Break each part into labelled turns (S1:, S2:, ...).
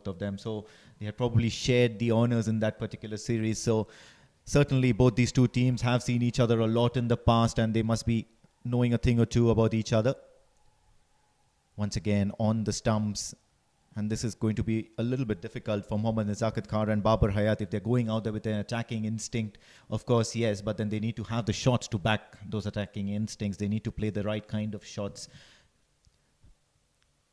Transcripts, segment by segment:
S1: of them. So they had probably shared the honors in that particular series. So certainly both these two teams have seen each other a lot in the past, and they must be knowing a thing or two about each other. Once again, on the stumps. And this is going to be a little bit difficult for Mohammad Nazakat Khan and Babar Hayat if they're going out there with an attacking instinct. Of course, yes, but then they need to have the shots to back those attacking instincts. They need to play the right kind of shots.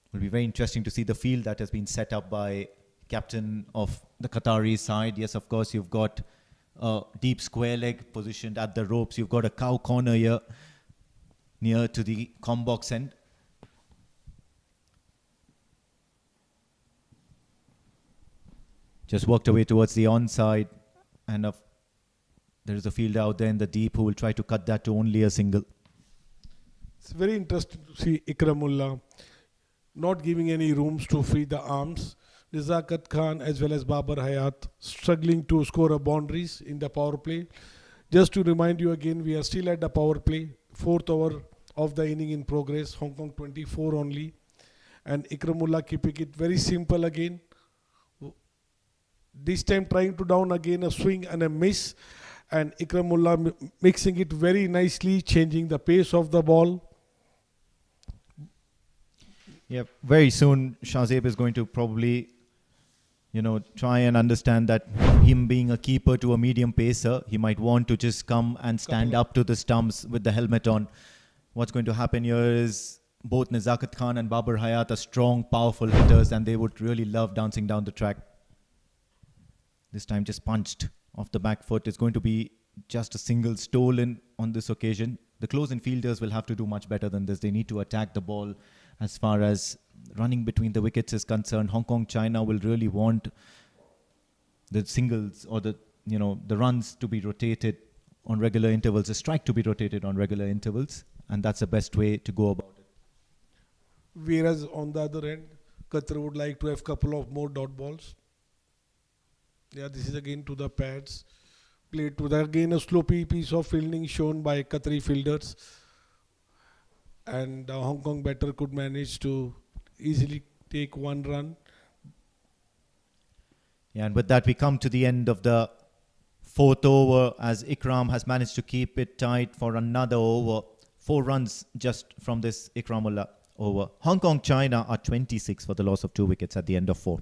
S1: It will be very interesting to see the field that has been set up by captain of the Qatari side. Yes, of course, you've got a deep square leg positioned at the ropes. You've got a cow corner here near to the combox end. Just walked away towards the onside, and there is a fielder out there in the deep who will try to cut that to only a single.
S2: It's very interesting to see Ikramullah not giving any rooms to free the arms. Nazakat Khan as well as Babar Hayat struggling to score a boundaries in the power play. Just to remind you again, we are still at the power play. 4th over of the inning in progress. Hong Kong 24 only. And Ikramullah keeping it very simple again. This time trying to down again a swing and a miss, and Ikramullah mixing it very nicely, changing the pace of the ball.
S1: Yeah, very soon Shahzeb is going to probably, try and understand that him being a keeper to a medium pacer, he might want to just come and stand up to the stumps with the helmet on. What's going to happen here is both Nazakat Khan and Babar Hayat are strong, powerful hitters, and they would really love dancing down the track. This time just punched off the back foot. It's going to be just a single stolen on this occasion. The close-in fielders will have to do much better than this. They need to attack the ball. As far as running between the wickets is concerned, Hong Kong China will really want the singles or the runs to be rotated on regular intervals, a strike to be rotated on regular intervals, and that's the best way to go about it.
S2: Whereas on the other end, Qatar would like to have a couple of more dot balls. Yeah, this is again to the pads. Played to the again a sloppy piece of fielding shown by Qatari fielders. And Hong Kong batter could manage to easily take one run.
S1: Yeah, and with that we come to the end of the 4th over as Ikram has managed to keep it tight for another over. 4 runs just from this Ikramullah over. Hong Kong China are 26 for the loss of 2 wickets at the end of 4.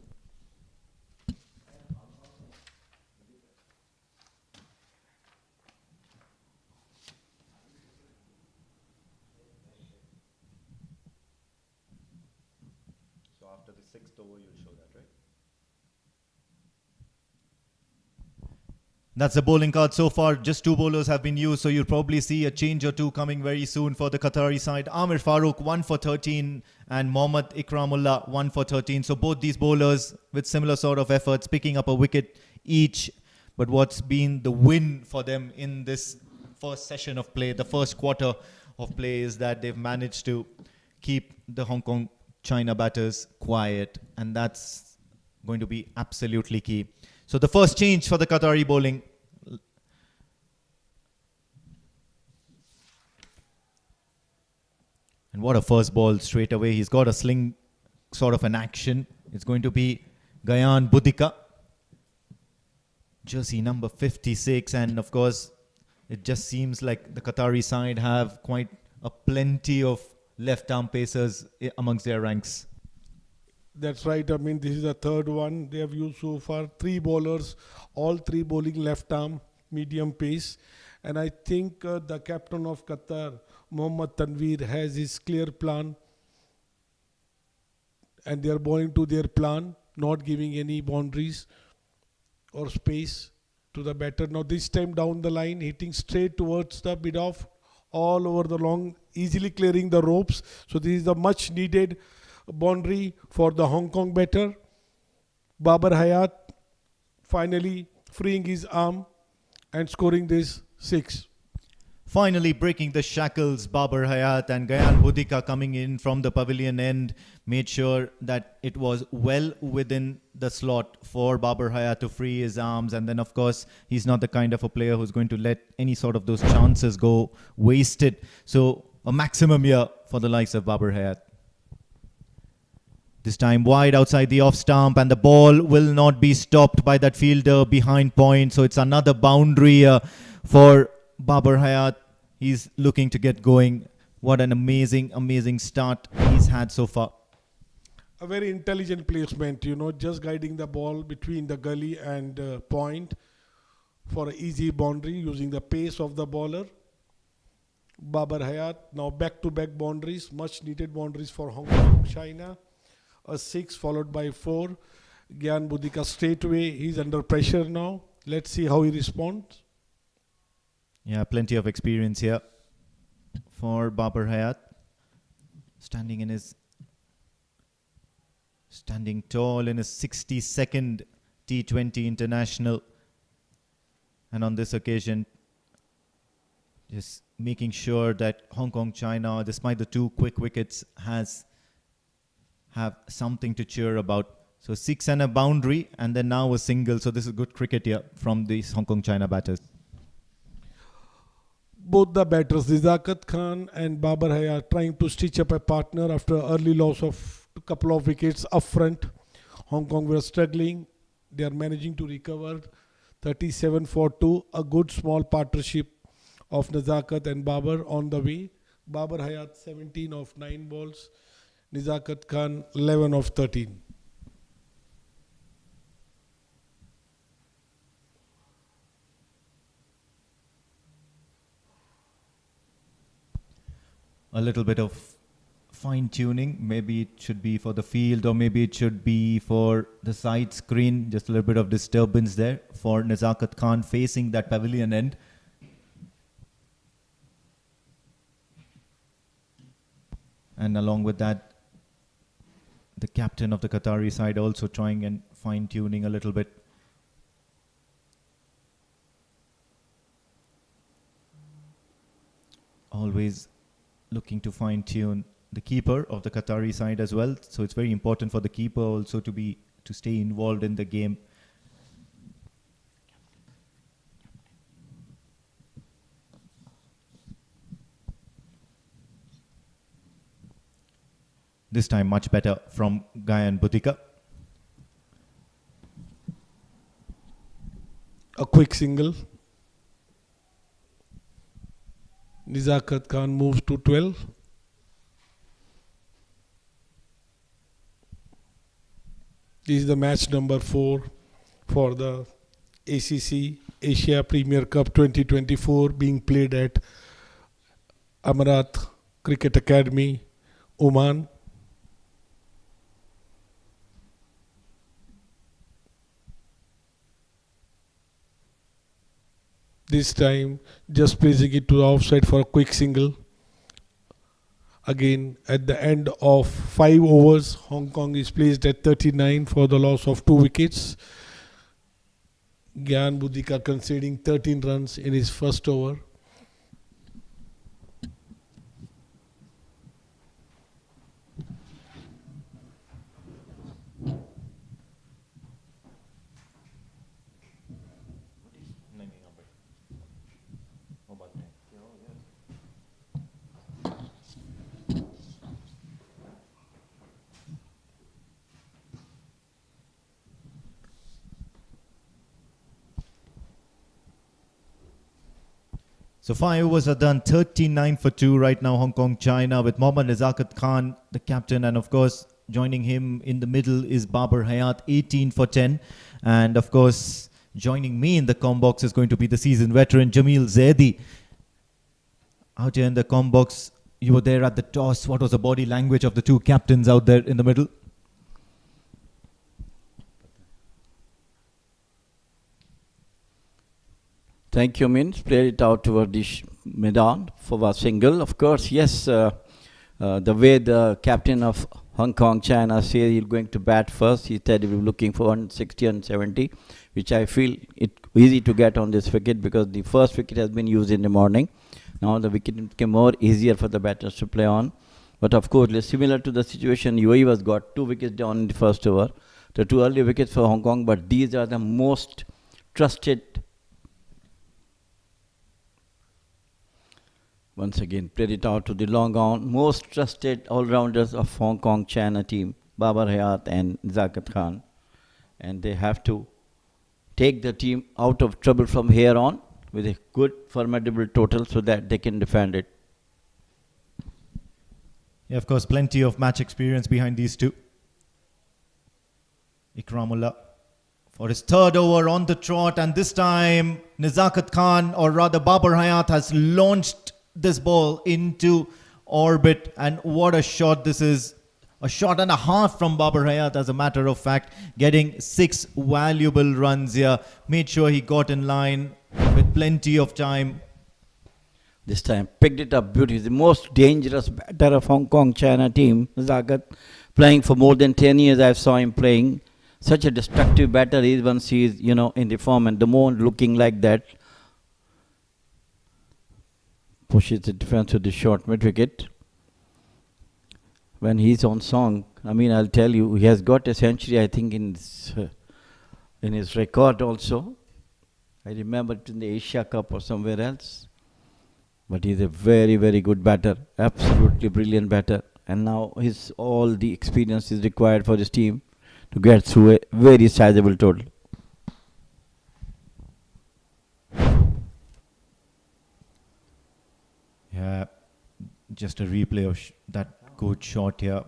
S1: That's the bowling card so far. Just 2 bowlers have been used, so you'll probably see a change or 2 coming very soon for the Qatari side. Amir Farooq 1 for 13 and Mohammad Ikramullah 1 for 13. So both these bowlers with similar sort of efforts, picking up a wicket each. But what's been the win for them in this first session of play, the first quarter of play, is that they've managed to keep the Hong Kong China batters quiet, and that's going to be absolutely key. So the first change for the Qatari bowling. And what a first ball straight away. He's got a sling sort of an action. It's going to be Gayan Budika. Jersey number 56. And of course, it just seems like the Qatari side have quite a plenty of left-arm pacers amongst their ranks.
S2: That's right. I mean, this is the 3rd one they have used so far. 3 bowlers, all 3 bowling left arm, medium pace. And I think the captain of Qatar, Mohammad Tanir, has his clear plan. And they are bowling to their plan, not giving any boundaries or space to the batter. Now this time down the line, hitting straight towards the mid-off, all over the long, easily clearing the ropes. So this is the much needed boundary for the Hong Kong batter. Babar Hayat finally freeing his arm and scoring this 6.
S1: Finally breaking the shackles, Babar Hayat and Gayan Budika coming in from the pavilion end made sure that it was well within the slot for Babar Hayat to free his arms. And then of course he's not the kind of a player who's going to let any sort of those chances go wasted. So a maximum here for the likes of Babar Hayat. This time wide outside the off stump, and the ball will not be stopped by that fielder behind point. So it's another boundary for Babar Hayat. He's looking to get going. What an amazing start he's had so far.
S2: A very intelligent placement, just guiding the ball between the gully and point for an easy boundary using the pace of the bowler. Babar Hayat now back-to-back boundaries, much needed boundaries for Hong Kong, China. A 6 followed by 4. Gyan Budika straight away. He's under pressure now. Let's see how he responds.
S1: Yeah, plenty of experience here for Babar Hayat. Standing tall in his 62nd T20 international. And on this occasion, just making sure that Hong Kong, China, despite the 2 quick wickets, have something to cheer about. So 6 and a boundary, and then now a single. So this is good cricket here from these Hong Kong, China batters.
S2: Both the batters, Nazakat Khan and Babar Hayat, trying to stitch up a partner after early loss of a couple of wickets up front. Hong Kong were struggling. They are managing to recover. 37 for 2. A good small partnership of Nazakat and Babar on the way. Babar Hayat 17 of 9 balls. Nazakat Khan 11 of 13.
S1: A little bit of fine tuning. Maybe it should be for the field, or maybe it should be for the side screen. Just a little bit of disturbance there for Nazakat Khan facing that pavilion end. And along with that, the captain of the Qatari side also trying and fine-tuning a little bit. Always looking to fine-tune the keeper of the Qatari side as well. So it's very important for the keeper also to stay involved in the game. This time much better from Gyan Budika.
S2: A quick single. Nazakat Khan moves to 12. This is the match number 4 for the ACC Asia Premier Cup 2024 being played at Amarat Cricket Academy, Oman. This time just placing it to the offside for a quick single. Again, at the end of 5 overs, Hong Kong is placed at 39 for the loss of 2 wickets. Gyan Budika conceding 13 runs in his first over.
S1: So 5 overs are done, 39 for 2 right now, Hong Kong, China, with Mohammad Nazakat Khan, the captain, and of course, joining him in the middle is Babar Hayat, 18 for 10. And of course, joining me in the comm box is going to be the seasoned veteran, Jamil Zaidi. Out here in the comm box, you were there at the toss. What was the body language of the 2 captains out there in the middle?
S3: Thank you, Min. Played it out toward the Medan for a single. Of course, yes, the way the captain of Hong Kong, China says he's going to bat first, he said he was looking for 160 and 70, which I feel it easy to get on this wicket because the first wicket has been used in the morning. Now the wicket became more easier for the batters to play on. But of course, similar to the situation, UAE was got 2 wickets down in the first over. The 2 early wickets for Hong Kong, but these are the most trusted. Once again, played it out to the long on. Most trusted all-rounders of Hong Kong, China team. Babar Hayat and Nazakat Khan. And they have to take the team out of trouble from here on with a good, formidable total so that they can defend it.
S1: Yeah, of course, plenty of match experience behind these two. Ikramullah for his third over on the trot, and this time Nazakat Khan, or rather Babar Hayat, has launched this ball into orbit, and what a shot this is. A shot and a half from Babar Hayat, as a matter of fact, getting 6 valuable runs here. Made sure he got in line with plenty of time.
S3: This time picked it up beautifully. The most dangerous batter of Hong Kong China team, Nazakat, playing for more than 10 years. I saw him playing. Such a destructive batter is once he is, in the form, and the moment looking like that, pushes the defense to the short mid wicket. When he's on song, I'll tell you, he has got a century, I think, in his record also. I remember it in the Asia Cup or somewhere else. But he's a very, very good batter, absolutely brilliant batter. And now all the experience is required for his team to get through a very sizable total.
S1: Yeah, just a replay of that good shot here.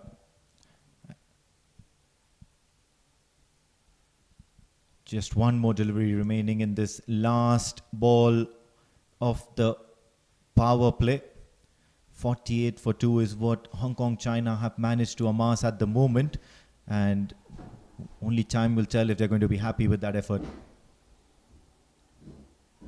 S1: Just one more delivery remaining in this last ball of the power play. 48 for 2 is what Hong Kong China have managed to amass at the moment, and only time will tell if they're going to be happy with that effort.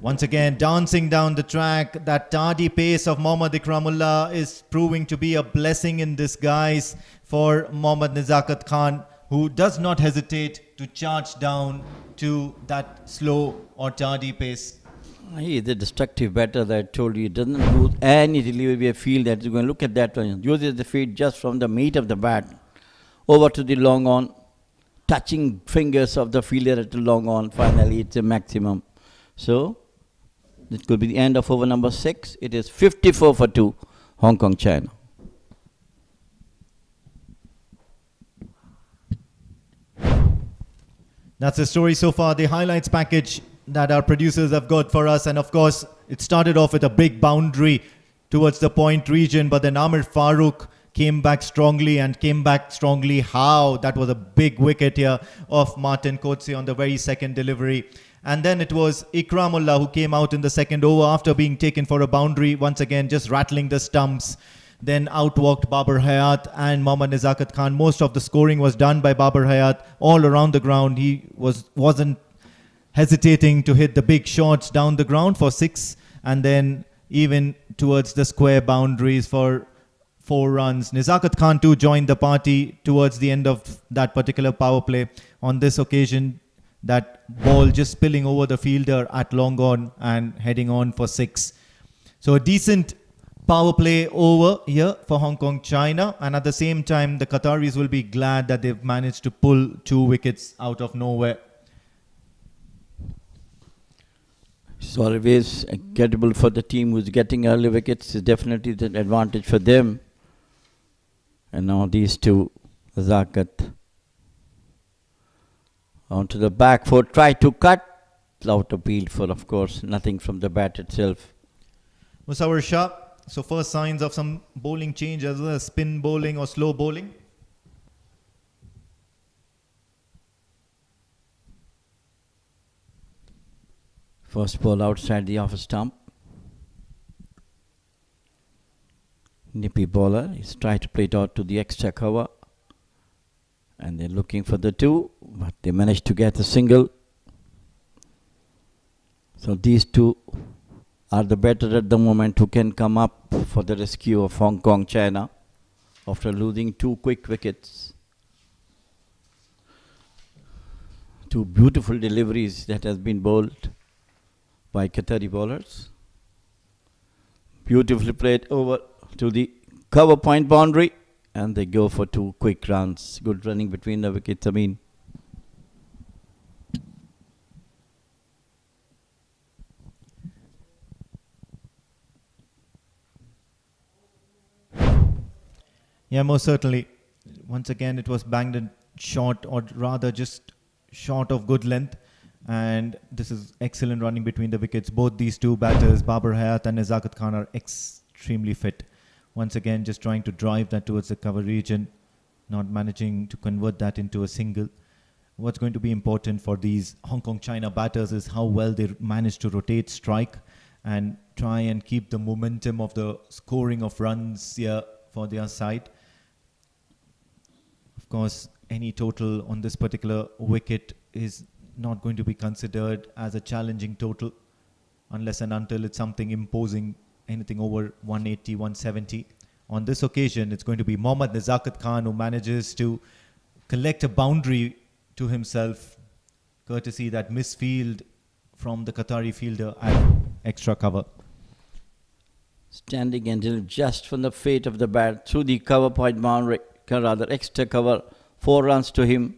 S1: Once again, dancing down the track, that tardy pace of Mohammad Ikramullah is proving to be a blessing in disguise for Mohammad Nazakat Khan, who does not hesitate to charge down to that slow or tardy pace.
S3: He is a destructive batter that I told you. He doesn't lose any delivery. We feel that he's going to look at that one. Uses the feet just from the meat of the bat over to the long on, touching fingers of the fielder at the long on. Finally, it's a maximum. So, it could be the end of over number 6. It is 54 for 2, Hong Kong, China.
S1: That's the story so far, the highlights package that our producers have got for us. And of course, it started off with a big boundary towards the point region, but then Amir Farooq came back strongly, and came back strongly how? That was a big wicket here of Martin Coetzee on the very second delivery. And then it was Ikramullah who came out in the second over after being taken for a boundary, once again just rattling the stumps. Then outwalked Babar Hayat and Mohammad Nazakat Khan. Most of the scoring was done by Babar Hayat all around the ground. He wasn't hesitating to hit the big shots down the ground for 6, and then even towards the square boundaries for 4 runs. Nazakat Khan too joined the party towards the end of that particular power play. On this occasion, that ball just spilling over the fielder at long on and heading on for 6. So a decent power play over here for Hong Kong China, and at the same time the Qataris will be glad that they've managed to pull 2 wickets out of nowhere.
S3: It's always gettable for the team who's getting early wickets. It's definitely an advantage for them. And now these two, Nazakat onto the back foot, try to cut, out appealed for, of course, nothing from the bat itself.
S1: Musawwir Shah, so first signs of some bowling change as well as spin bowling or slow bowling.
S3: First ball outside the off stump. Nippy bowler. He's trying to play it out to the extra cover. And they're looking for the 2, but they managed to get a single. So these two are the better at the moment who can come up for the rescue of Hong Kong China after losing 2 quick wickets. 2 beautiful deliveries that has been bowled by Qatari bowlers. Beautifully played over to the cover point boundary, and they go for 2 quick runs. Good running between the wickets.
S1: Yeah, most certainly. once again, it was banged in short, or rather just short of good length. And this is excellent running between the wickets. Both these two batters, Babar and Nazakat Khan, are extremely fit. Once again, just trying to drive that towards the cover region, not managing to convert that into a single. What's going to be important for these Hong Kong China batters is how well they manage to rotate strike and try and keep the momentum of the scoring of runs here for their side. Of course, any total on this particular wicket is not going to be considered as a challenging total unless and until it's something imposing, anything over 180, 170. On this occasion, it's going to be Mohammad Nazakat Khan who manages to collect a boundary to himself, courtesy that misfield from the Qatari fielder at extra cover.
S3: Standing and just from the fate of the bat through the cover point boundary, rather extra cover, 4 runs to him.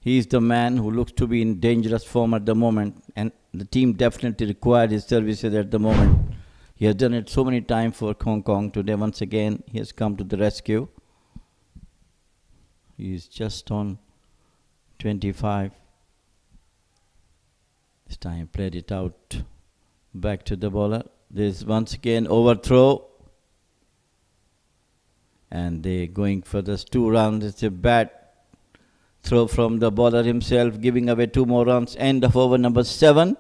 S3: He is the man who looks to be in dangerous form at the moment, and the team definitely required his services at the moment. He has done it so many times for Hong Kong. Today, once again, he has come to the rescue. He is just on 25. This time played it out back to the bowler. This once again overthrow. And they going for this 2 runs. It's a bad throw from the bowler himself, giving away 2 more runs. End of over number 7.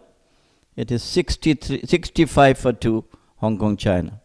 S3: It is 65 for 2, Hong Kong, China.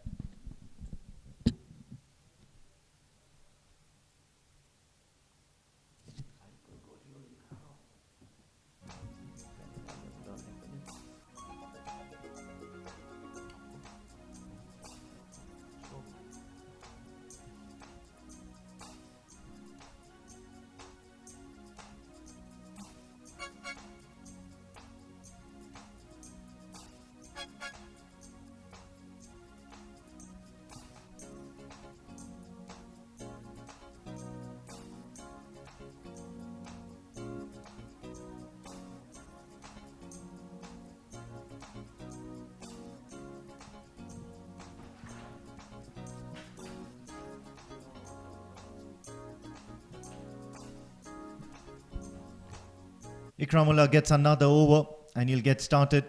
S1: Ikramullah gets another over and he'll get started.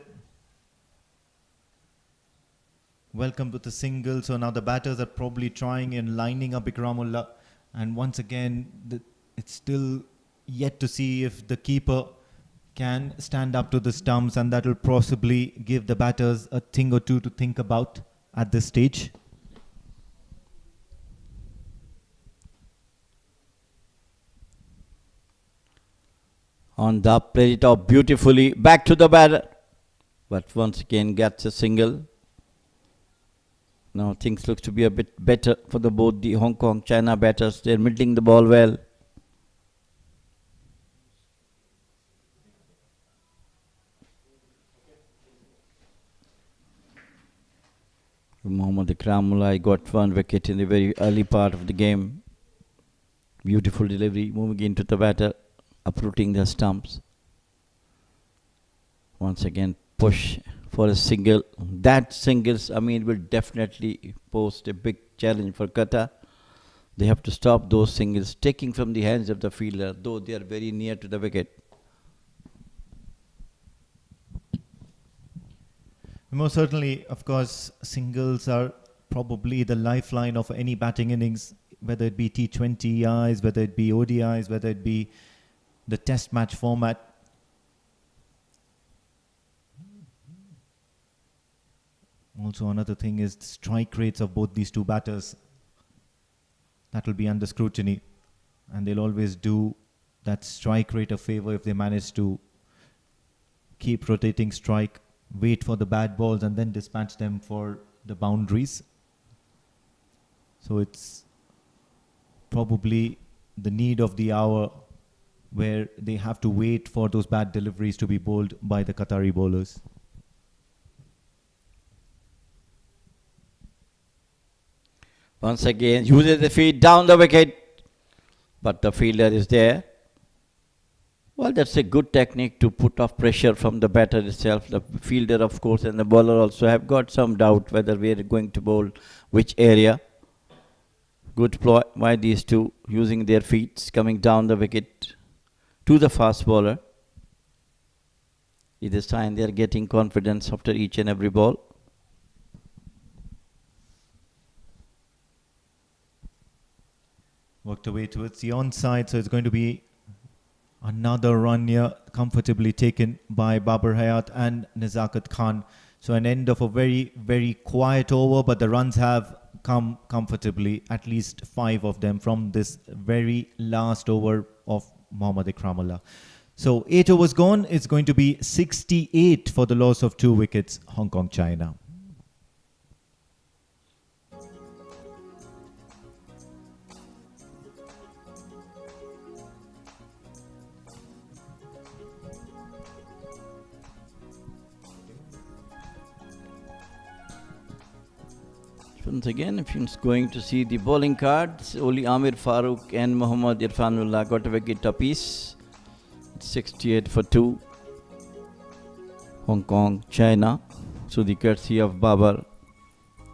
S1: Welcome to the single. So now the batters are probably trying and lining up Ikramullah. And once again, it's still yet to see if the keeper can stand up to the stumps, and that will possibly give the batters a thing or two to think about at this stage.
S3: On the up, played it off beautifully, back to the batter, but once again gets a single. Now things look to be a bit better for both the Hong Kong China batters. They're middling the ball well. Mohammad Ikramullah got 1 wicket in the very early part of the game. Beautiful delivery, moving into the batter, uprooting the stumps. Once again, push for a single. That singles, will definitely pose a big challenge for Qatar. They have to stop those singles, taking from the hands of the fielder, though they are very near to the wicket.
S1: Most certainly, of course, singles are probably the lifeline of any batting innings, whether it be T20Is, whether it be ODIs, whether it be the test match format. Also, another thing is the strike rates of both these two batters. That will be under scrutiny, and they'll always do that strike rate a favor if they manage to keep rotating strike, wait for the bad balls, and then dispatch them for the boundaries. So it's probably the need of the hour where they have to wait for those bad deliveries to be bowled by the Qatari bowlers.
S3: Once again, uses the feet down the wicket, but the fielder is there. Well, that's a good technique to put off pressure from the batter itself. The fielder, of course, and the bowler also have got some doubt whether we are going to bowl which area. Good ploy by these two, using their feet, coming down the wicket to the fast bowler. It is time they are getting confidence after each and every ball.
S1: Worked away towards the onside, so it's going to be another run here, comfortably taken by Babar Hayat and Nazakat Khan. So an end of a very, very quiet over, but the runs have come comfortably, at least 5 of them from this very last over of Mohammad Ikramullah. So 8 overs gone, it's going to be 68 for the loss of 2 wickets, Hong Kong, China.
S3: Once again, if you're going to see the bowling cards, only Amir Farooq and Muhammad Irfanullah got a wicket apiece. 68 for 2. Hong Kong, China. So the courtesy of Babar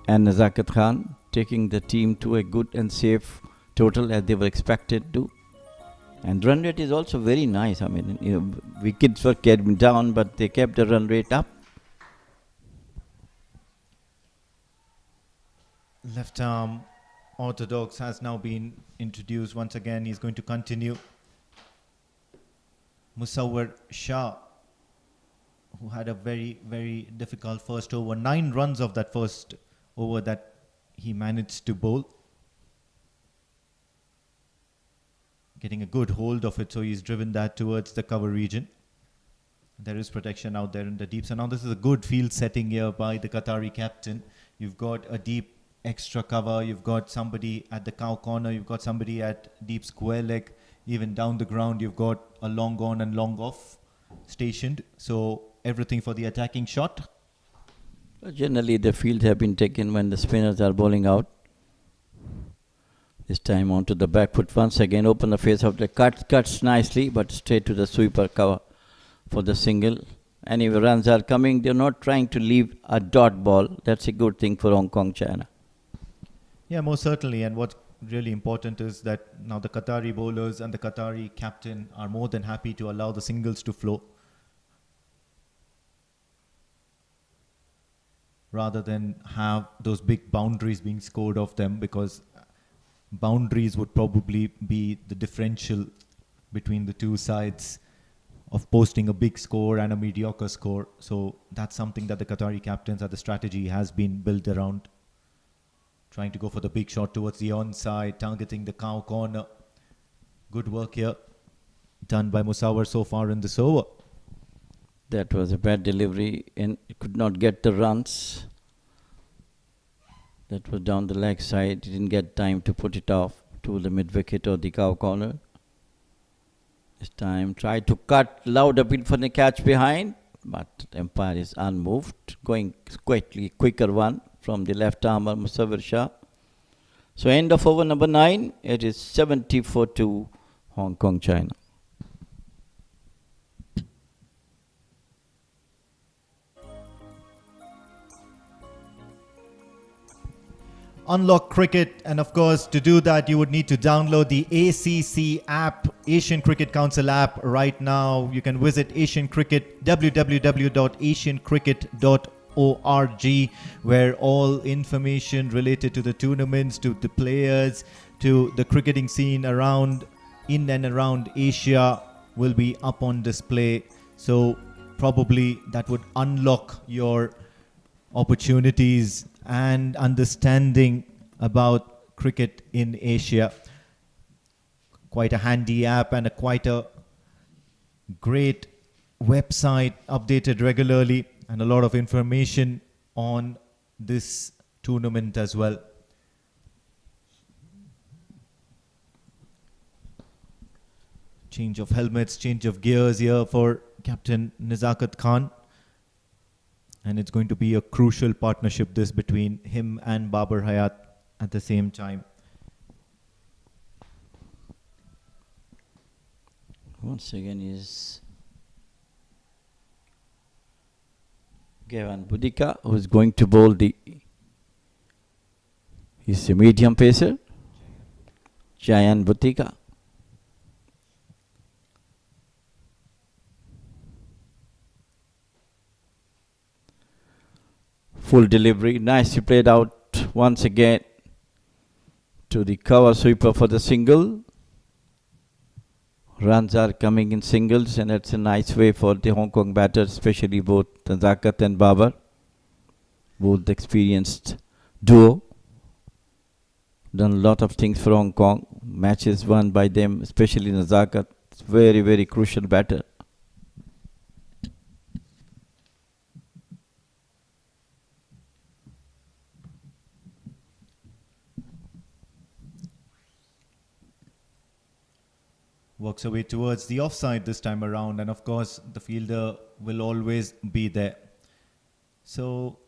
S3: and Nazakat Khan, taking the team to a good and safe total as they were expected to. And run rate is also very nice. I mean, wickets were carried down, but they kept the run rate up.
S1: Left arm orthodox has now been introduced once again. He's going to continue. Musawwar Shah, who had a very, very difficult first over. 9 runs of that first over that he managed to bowl. Getting a good hold of it, so he's driven that towards the cover region. There is protection out there in the deep. So now this is a good field setting here by the Qatari captain. You've got a deep extra cover, you've got somebody at the cow corner, you've got somebody at deep square leg, even down the ground you've got a long on and long off stationed. So everything for the attacking shot.
S3: Generally the fields have been taken when the spinners are bowling out. This time onto the back foot once again, open the face of the cuts nicely, but straight to the sweeper cover for the single. Anyway, runs are coming, they're not trying to leave a dot ball. That's a good thing for Hong Kong, China.
S1: Yeah, most certainly. And what's really important is that now the Qatari bowlers and the Qatari captain are more than happy to allow the singles to flow, rather than have those big boundaries being scored off them, because boundaries would probably be the differential between the two sides of posting a big score and a mediocre score. So that's something that the Qatari captains, that the strategy has been built around. Trying to go for the big shot towards the onside, targeting the cow corner. Good work here done by Musawwar so far in this over.
S3: That was a bad delivery and could not get the runs. That was down the leg side. He didn't get time to put it off to the mid wicket or the cow corner. This time tried to cut, loud appeal for the catch behind, but the umpire is unmoved. Going quicker one from the left armer Musawwar Shah. So end of over number 9. It is 70-2 Hong Kong, China.
S1: Unlock cricket, and of course to do that you would need to download the ACC app, Asian Cricket Council app right now. You can visit Asian Cricket, www.asiancricket.org, where all information related to the tournaments, to the players, to the cricketing scene around, in and around Asia will be up on display. So probably that would unlock your opportunities and understanding about cricket in Asia. Quite a handy app and quite a great website, updated regularly, and a lot of information on this tournament as well. Change of helmets, change of gears here for Captain Nazakat Khan. And it's going to be a crucial partnership, this, between him and Babar Hayat at the same time.
S3: Once again is Gavan Budika, who is going to bowl the... He's a medium pacer. Jayan Bhutika. Full delivery, nicely played out once again to the cover sweeper for the single. Runs are coming in singles, and that's a nice way for the Hong Kong batters, especially both Nazakat and Babar, both experienced duo. Done a lot of things for Hong Kong. Matches won by them, especially Nazakat. It's very, very crucial batter.
S1: Works away towards the offside this time around, and of course the fielder will always be there. So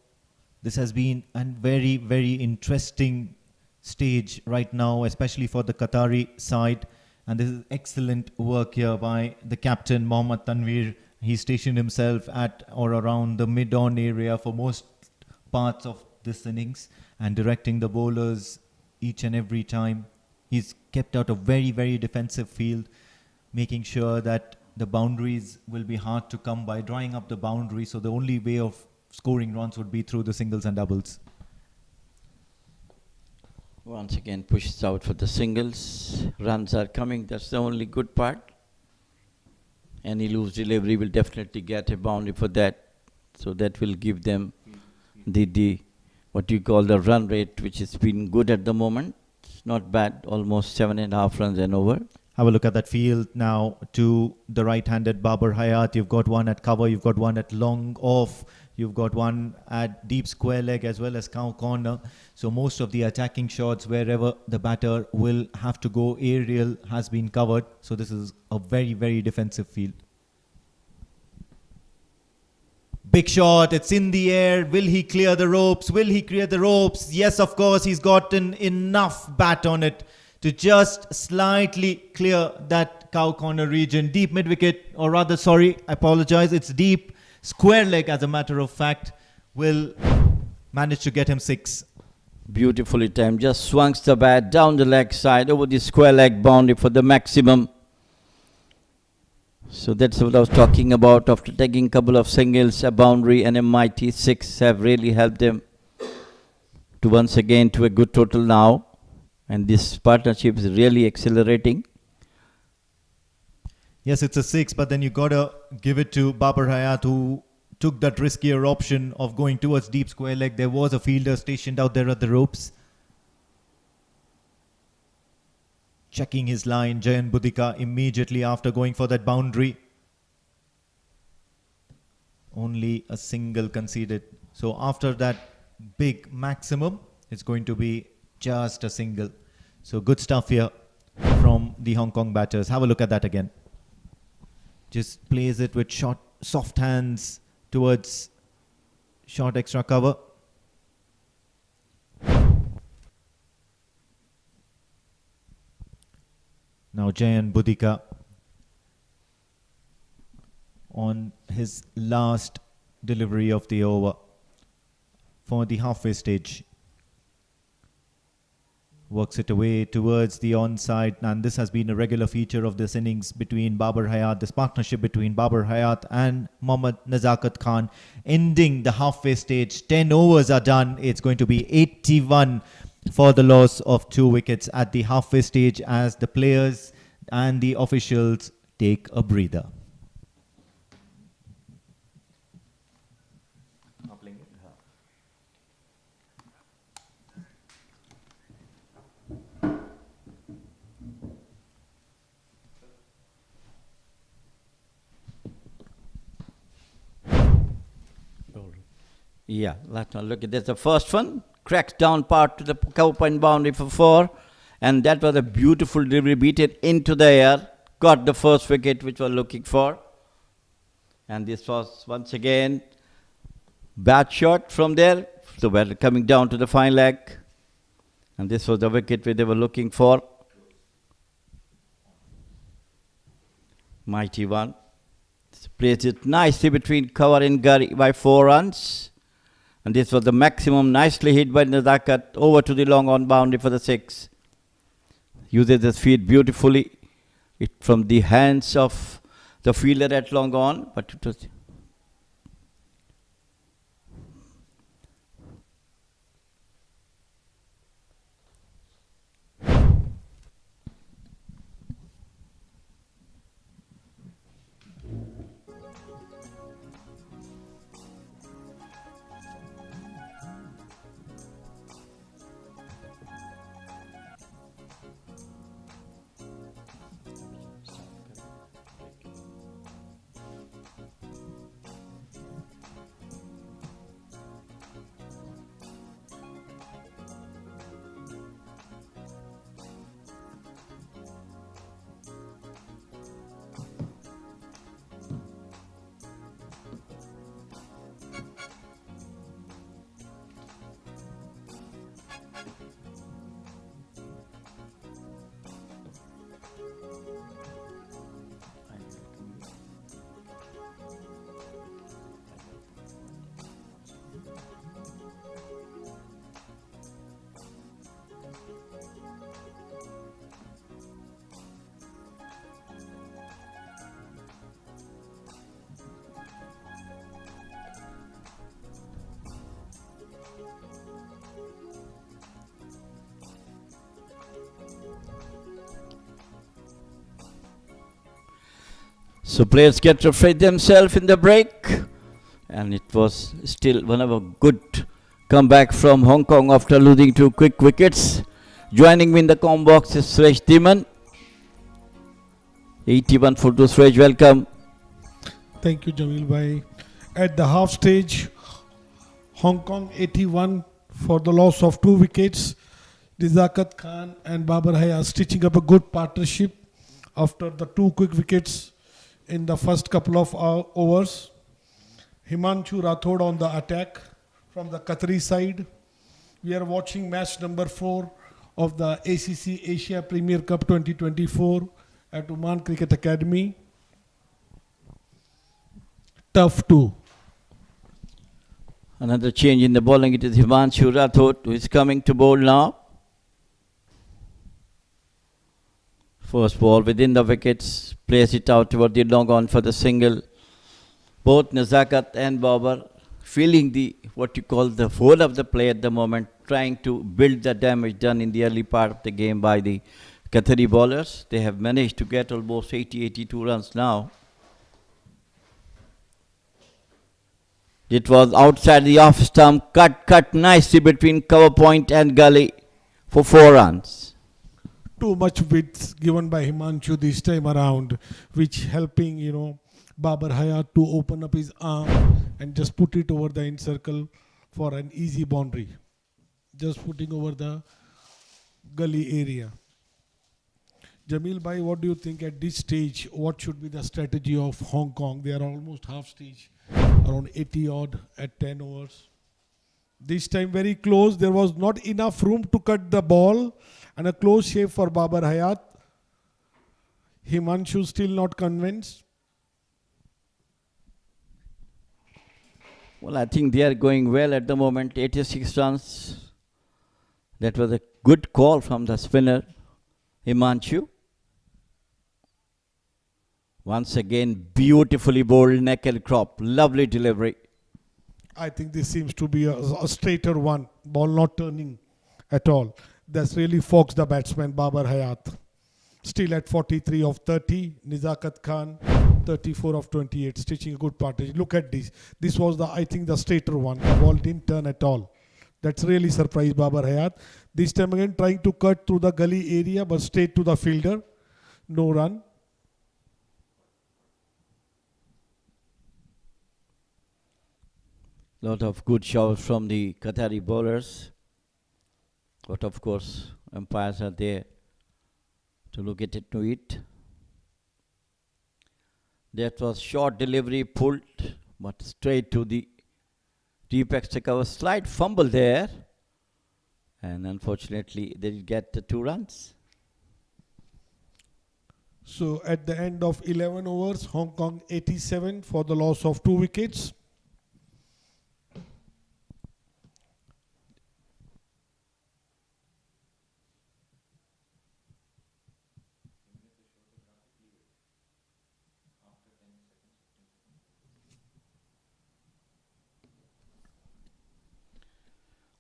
S1: this has been a very, very interesting stage right now, especially for the Qatari side, and this is excellent work here by the captain Mohammad Tanir. He stationed himself at or around the mid-on area for most parts of this innings and directing the bowlers each and every time. He's kept out a very, very defensive field, making sure that the boundaries will be hard to come by, drawing up the boundary. So the only way of scoring runs would be through the singles and doubles.
S3: Once again pushes out for the singles. Runs are coming. That's the only good part. Any loose delivery will definitely get a boundary for that. So that will give them the what you call the run rate, which has been good at the moment. Not bad, almost 7.5 runs and over.
S1: Have a look at that field now to the right-handed Babar Hayat. You've got one at cover, you've got one at long off, you've got one at deep square leg as well as cow corner. So most of the attacking shots wherever the batter will have to go aerial has been covered. So this is a very, very defensive field. Big shot, it's in the air. Will he clear the ropes? Will he clear the ropes? Yes, of course, he's gotten enough bat on it to just slightly clear that cow corner region. Deep mid-wicket, or rather, sorry, I apologize, it's deep square leg as a matter of fact, will manage to get him 6.
S3: Beautifully timed, just swings the bat down the leg side over the square leg boundary for the maximum. So that's what I was talking about. After taking a couple of singles, a boundary and a mighty 6 have really helped them to once again to a good total now. And this partnership is really accelerating.
S1: Yes, it's a 6, but then you got to give it to Babar Hayat, who took that riskier option of going towards deep square leg. There was a fielder stationed out there at the ropes. Checking his line, Jayan Bhutika immediately after going for that boundary. Only a single conceded. So after that big maximum, it's going to be just a single. So good stuff here from the Hong Kong batters. Have a look at that again. Just plays it with short, soft hands towards short extra cover. Now Jayan Bhutika on his last delivery of the over for the halfway stage. Works it away towards the onside, and this has been a regular feature of this innings between Babar Hayat, this partnership between Babar Hayat and Mohammad Nazakat Khan, ending the halfway stage. 10 overs are done. It's going to be 81 for the loss of 2 wickets at the halfway stage as the players and the officials take a breather.
S3: Yeah, let's not look at this. The first one, cracks down part to the cow point boundary for 4. And that was a beautiful delivery, beat it into the air. Got the first wicket which we're looking for. And this was once again bat shot from there. So we're coming down to the fine leg. And this was the wicket which they were looking for. Mighty one. Placed it nicely between cover and Gary by 4 runs. And this was the maximum, nicely hit by Nazakat over to the long on boundary for the 6. uses his feet beautifully. It from the hands of the fielder at long on, but it was so players get to refresh themselves in the break, and it was still one of a good comeback from Hong Kong after losing 2 quick wickets. Joining me in the com box is Suresh Dhiman. 81 for 2. Suresh, welcome.
S2: Thank you, Jamil bhai. At the half stage, Hong Kong 81 for the loss of 2 wickets. Nazakat Khan and Babar are stitching up a good partnership after the 2 quick wickets in the first couple of overs. Himanshu Rathod on the attack from the Qatari side. We are watching match number 4 of the ACC Asia Premier Cup 2024 at Oman Cricket Academy. Tough 2.
S3: Another change in the bowling. It is Himanshu Rathod who is coming to bowl now. First ball within the wickets, plays it out toward the long on for the single. Both Nazakat and Babar feeling the what you call the whole of the play at the moment, trying to build the damage done in the early part of the game by the Qatari bowlers. They have managed to get almost 80-82 runs now. It was outside the off stump, cut nicely between cover point and gully for 4 runs.
S2: Too much width given by Himanshu this time around, which helping, Babar Hayat to open up his arm and just put it over the encircle for an easy boundary. Just putting over the gully area. Jamil bhai, what do you think at this stage? What should be the strategy of Hong Kong? They are almost half stage, around 80 odd at 10 overs. This time very close. There was not enough room to cut the ball. And a close shave for Babar Hayat. Himanshu still not convinced.
S3: Well, I think they are going well at the moment. 86 runs. That was a good call from the spinner, Himanshu. Once again, beautifully bowled neck and crop. Lovely delivery.
S2: I think this seems to be a straighter one. Ball not turning at all. That's really foxed the batsman, Babar Hayat. Still at 43 of 30. Nazakat Khan, 34 of 28. Stitching a good partnership. Look at this. This was, I think, the straighter one. The ball didn't turn at all. That's really surprised Babar Hayat. This time again trying to cut through the gully area, but straight to the fielder. No run.
S3: Lot of good shots from the Qatari bowlers. But of course, umpires are there to look at it. That was short delivery, pulled, but straight to the deep extra cover. Slight fumble there. And unfortunately, they did get the 2 runs.
S2: So at the end of 11 overs, Hong Kong 87 for the loss of 2 wickets.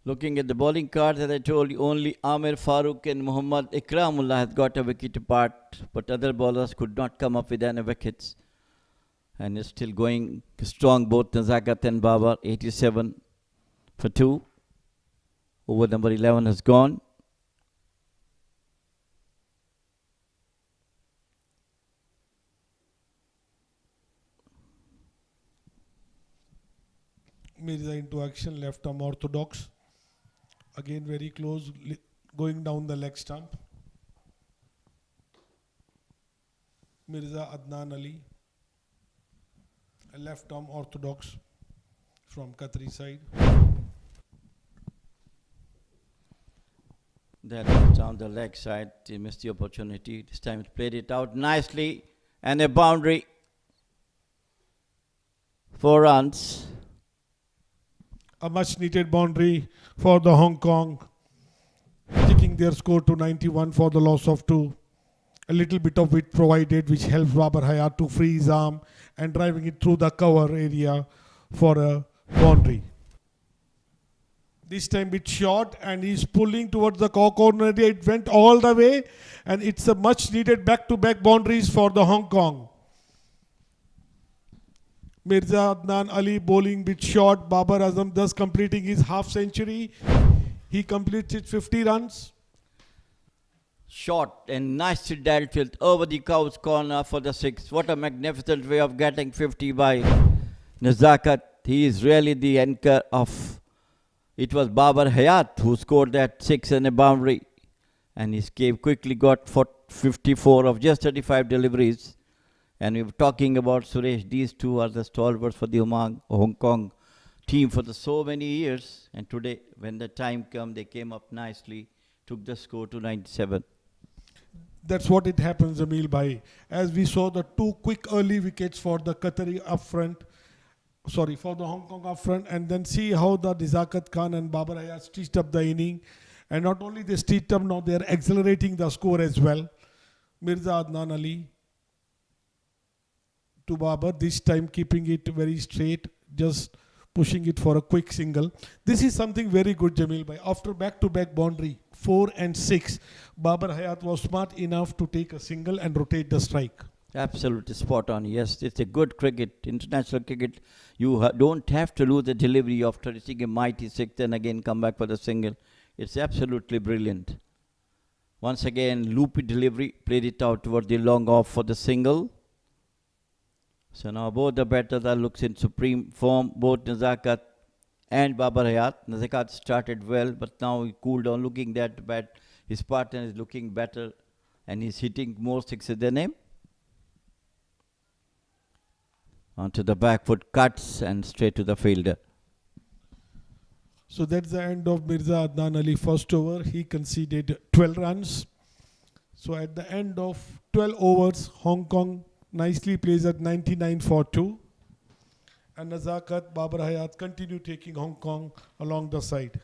S3: Looking at the bowling cards, as I told you, only Amir Farooq and Muhammad Ikramullah has got a wicket apart, but other bowlers could not come up with any wickets. And it's still going strong, both Nazakat and Babar, 87 for 2. Over number 11 has gone.
S2: Mirza into action, left arm orthodox. Again very close, going down the leg stump. Mirza Adnan Ali, a left arm orthodox from Qatari side.
S3: That was down the leg side. He missed the opportunity. This time he played it out nicely. And a boundary. 4 runs.
S2: A much needed boundary for the Hong Kong, taking their score to 91 for the loss of 2. A little bit of width provided, which helps Babar Hayat to free his arm and driving it through the cover area for a boundary. This time bit short, and he's pulling towards the corner area. It went all the way, and it's a much needed back-to-back boundaries for the Hong Kong. Mirza Adnan Ali bowling bit short. Babar Azam thus completing his half century. He completes it 50 runs.
S3: Short and nicely dealt with over the cow's corner for the 6. What a magnificent way of getting 50 by Nazakat. He is really the anchor of. It was Babar Hayat who scored that 6 and a boundary. And he quickly got 54 of just 35 deliveries. And we were talking about Suresh. These two are the stalwarts for the Hong Kong team for so many years. And today, when the time came, they came up nicely, took the score to 97.
S2: That's what it happens, Jamil Bhai. As we saw the 2 quick early wickets for the Qatari up front, for the Hong Kong up front, and then see how the Nazakat Khan and Babar Hayat stitched up the inning. And not only they stitched up, now they are accelerating the score as well. Mirza Adnan Ali to Babar, this time keeping it very straight, just pushing it for a quick single. This is something very good, Jamil Bhai. After back-to-back boundary, 4 and 6, Babar Hayat was smart enough to take a single and rotate the strike.
S3: Absolutely spot on. Yes, it's a good cricket, international cricket. You don't have to lose the delivery after hitting a mighty 6 and again come back for the single. It's absolutely brilliant. Once again, loopy delivery, played it out toward the long off for the single. So now both the batters are looks in supreme form, both Nazakat and Babar Hayat. Nazakat started well, but now he cooled down, looking that bad. His partner is looking better, and he's hitting more sixes than him. Onto the back foot cuts and straight to the fielder.
S2: So that's the end of Mirza Adnan Ali first over. He conceded 12 runs. So at the end of 12 overs, Hong Kong nicely plays at 99 for 2. And Nazakat, Babar Hayat continue taking Hong Kong along the side.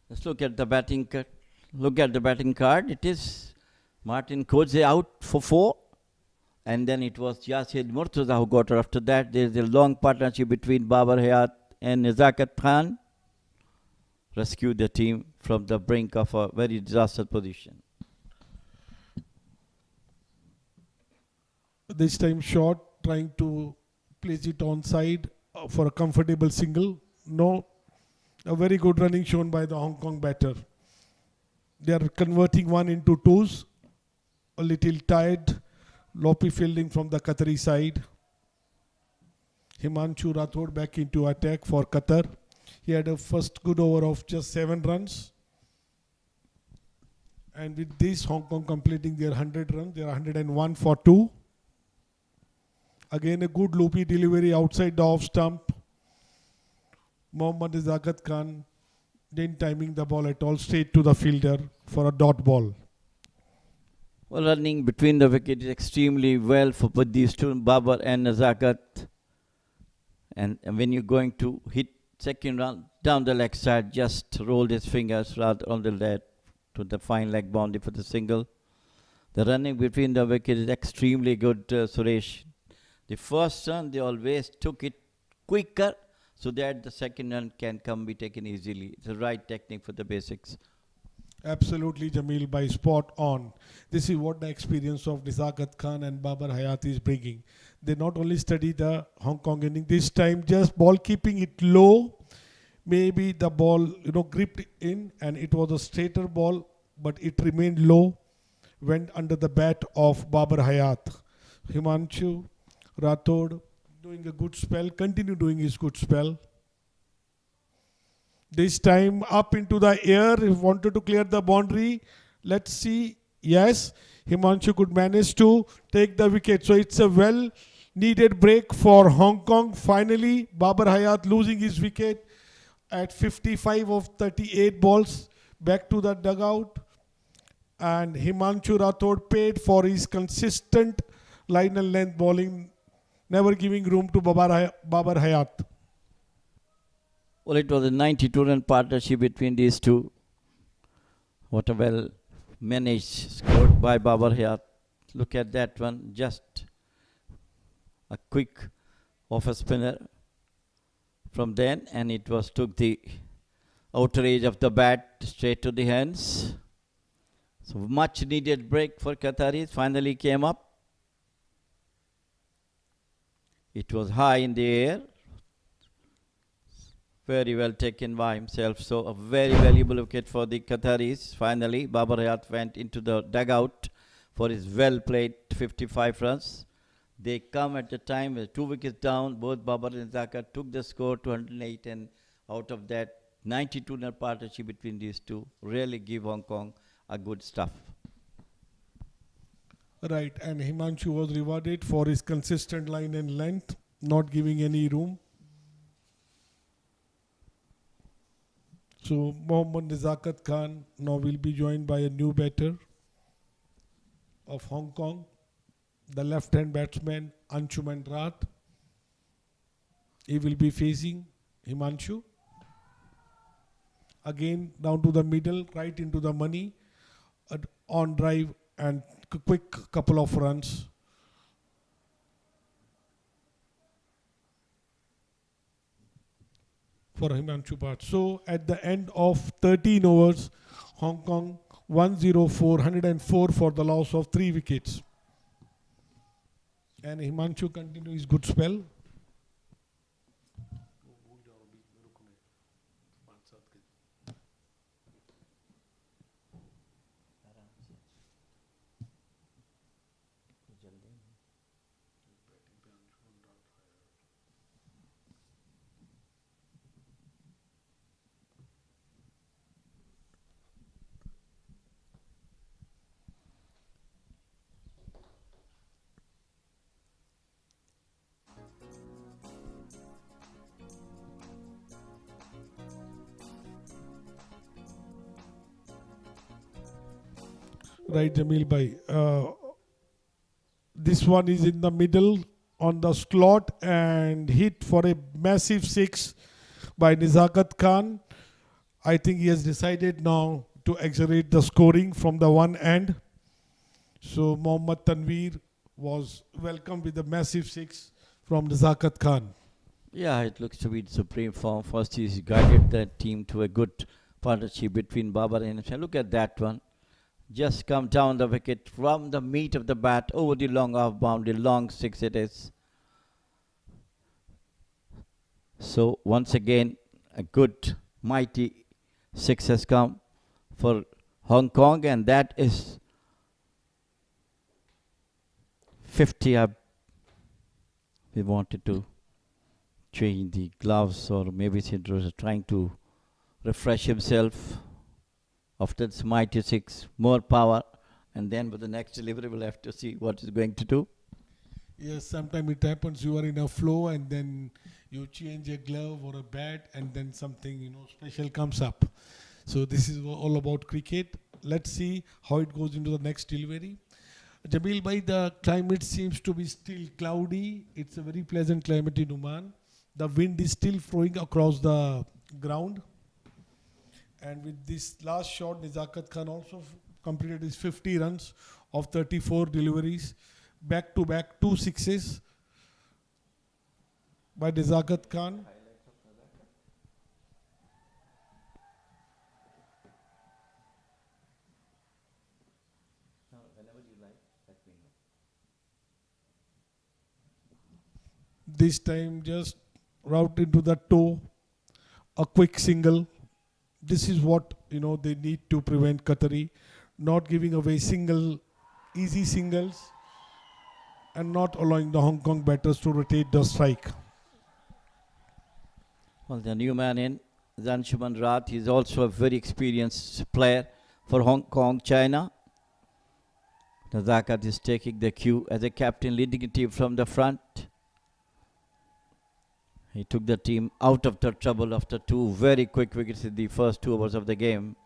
S3: Let's look at the batting card. Look at the batting card. It is Martin Kodze out for 4. And then it was Yasir Murtaza who got her. After that, there is a long partnership between Babar Hayat and Nazakat Khan. Rescued the team from the brink of a very disastrous position.
S2: This time short, trying to place it on side for a comfortable single. No. A very good running shown by the Hong Kong batter. They are converting 1 into 2s. A little tired. Loppy fielding from the Qatari side. Himanshu Rathod back into attack for Qatar. He had a first good over of just 7 runs. And with this, Hong Kong completing their 100 runs. They are 101 for 2. Again, a good loopy delivery outside the off stump. Mohammad Nazakat Khan didn't timing the ball at all, straight to the fielder for a dot ball.
S3: Well, running between the wickets extremely well for both these two, Babar and Nazakat. And when you're going to hit Second run, down the leg side, just rolled his fingers rather on the leg to the fine leg boundary for the single. The running between the wickets is extremely good, Suresh. The first run, they always took it quicker so that the second run can be taken easily. It's the right technique for the basics.
S2: Absolutely, Jamil, by spot on. This is what the experience of Nazakat Khan and Babar Hayat is bringing. They not only study the Hong Kong inning, this time just ball keeping it low. Maybe the ball, gripped in and it was a straighter ball, but it remained low, went under the bat of Babar Hayat. Himanshu Rathod doing a good spell, continue doing his good spell. This time up into the air, he wanted to clear the boundary. Let's see. Yes, Himanshu could manage to take the wicket. So it's a well needed break for Hong Kong. Finally, Babar Hayat losing his wicket at 55 of 38 balls. Back to the dugout. And Himanshu Rathod paid for his consistent line and length bowling, never giving room to Babar Hayat.
S3: Well, it was a 92-run partnership between these two. What a well managed score by Babar Hayat. Look at that one, just a quick off a spinner from then, and it was took the outer edge of the bat straight to the hands. So much needed break for Qataris finally came up. It was high in the air. Very well taken by himself. So a very valuable wicket for the Qataris. Finally, Babar Hayat went into the dugout for his well-played 55 runs. They come at the time with 2 wickets down. Both Babar and Nazakat took the score to 108, and out of that 92-run partnership between these two really give Hong Kong a good stuff.
S2: Right, and Himanshu was rewarded for his consistent line and length, not giving any room. So Mohammad Nazakat Khan now will be joined by a new batter of Hong Kong, the left-hand batsman Anshuman Rath. He will be facing Himanshu. Again down to the middle, right into the money, on drive and quick couple of runs. For Himanshu Bhatt. So at the end of 13 overs, Hong Kong 104 for the loss of 3 wickets. And Himanshu continues his good spell. Right, Jamil bhai. This one is in the middle on the slot and hit for a massive 6 by Nazakat Khan. I think he has decided now to accelerate the scoring from the one end. So Mohammad Tanir was welcomed with a massive 6 from Nazakat Khan.
S3: Yeah, it looks to be the supreme form. First, he's guided the team to a good partnership between Babar and himself. Look at that one. Just come down the wicket from the meat of the bat over the long off boundary, long 6 it is. So once again, a good mighty 6 has come for Hong Kong, and that is 50 up. We wanted to change the gloves, or maybe Sidro was trying to refresh himself. After this mighty 6, more power, and then with the next delivery we'll have to see what he's going to do.
S2: Yes, sometimes it happens, you are in a flow and then you change a glove or a bat and then something special comes up. So this is all about cricket. Let's see how it goes into the next delivery. Jamil bhai, the climate seems to be still cloudy. It's a very pleasant climate in Oman. The wind is still flowing across the ground. And with this last shot, Nazakat Khan also completed his 50 runs of 34 deliveries. Back to back, 2 sixes by Nazakat Khan. This time just route into the toe, a quick single. This is what they need to prevent Qatari, not giving away easy singles, and not allowing the Hong Kong batters to rotate the strike.
S3: Well, the new man in, Anshuman Rath, is also a very experienced player for Hong Kong, China. Nazakat is taking the cue as a captain, leading the team from the front. He took the team out of the trouble after 2 very quick wickets in the first 2 overs of the game.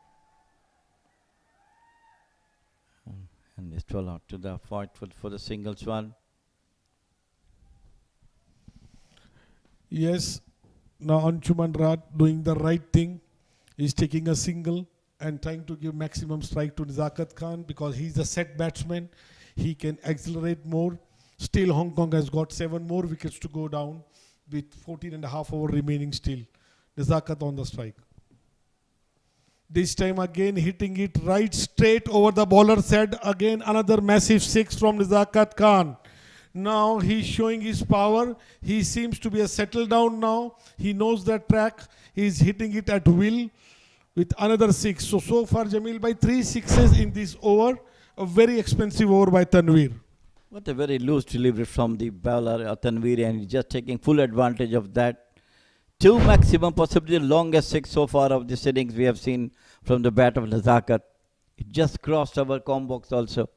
S3: And they stroll out to the fight for the singles one.
S2: Yes, now Anshuman Rath doing the right thing. He's taking a single and trying to give maximum strike to Nazakat Khan because he's a set batsman. He can accelerate more. Still, Hong Kong has got 7 more wickets to go down with 14 and a half over remaining still. Nazakat on the strike. This time again hitting it right straight over the bowler's head. Again another massive 6 from Nazakat Khan. Now he's showing his power. He seems to be a settled down now. He knows the track. He's hitting it at will with another 6. So far Jamil by 3 sixes in this over. A very expensive over by Tanir.
S3: What a very loose delivery from the bowler Tanir, and he's just taking full advantage of that. 2 maximum, possibly the longest 6 so far of this innings we have seen from the bat of Nazakat. It just crossed our com box also.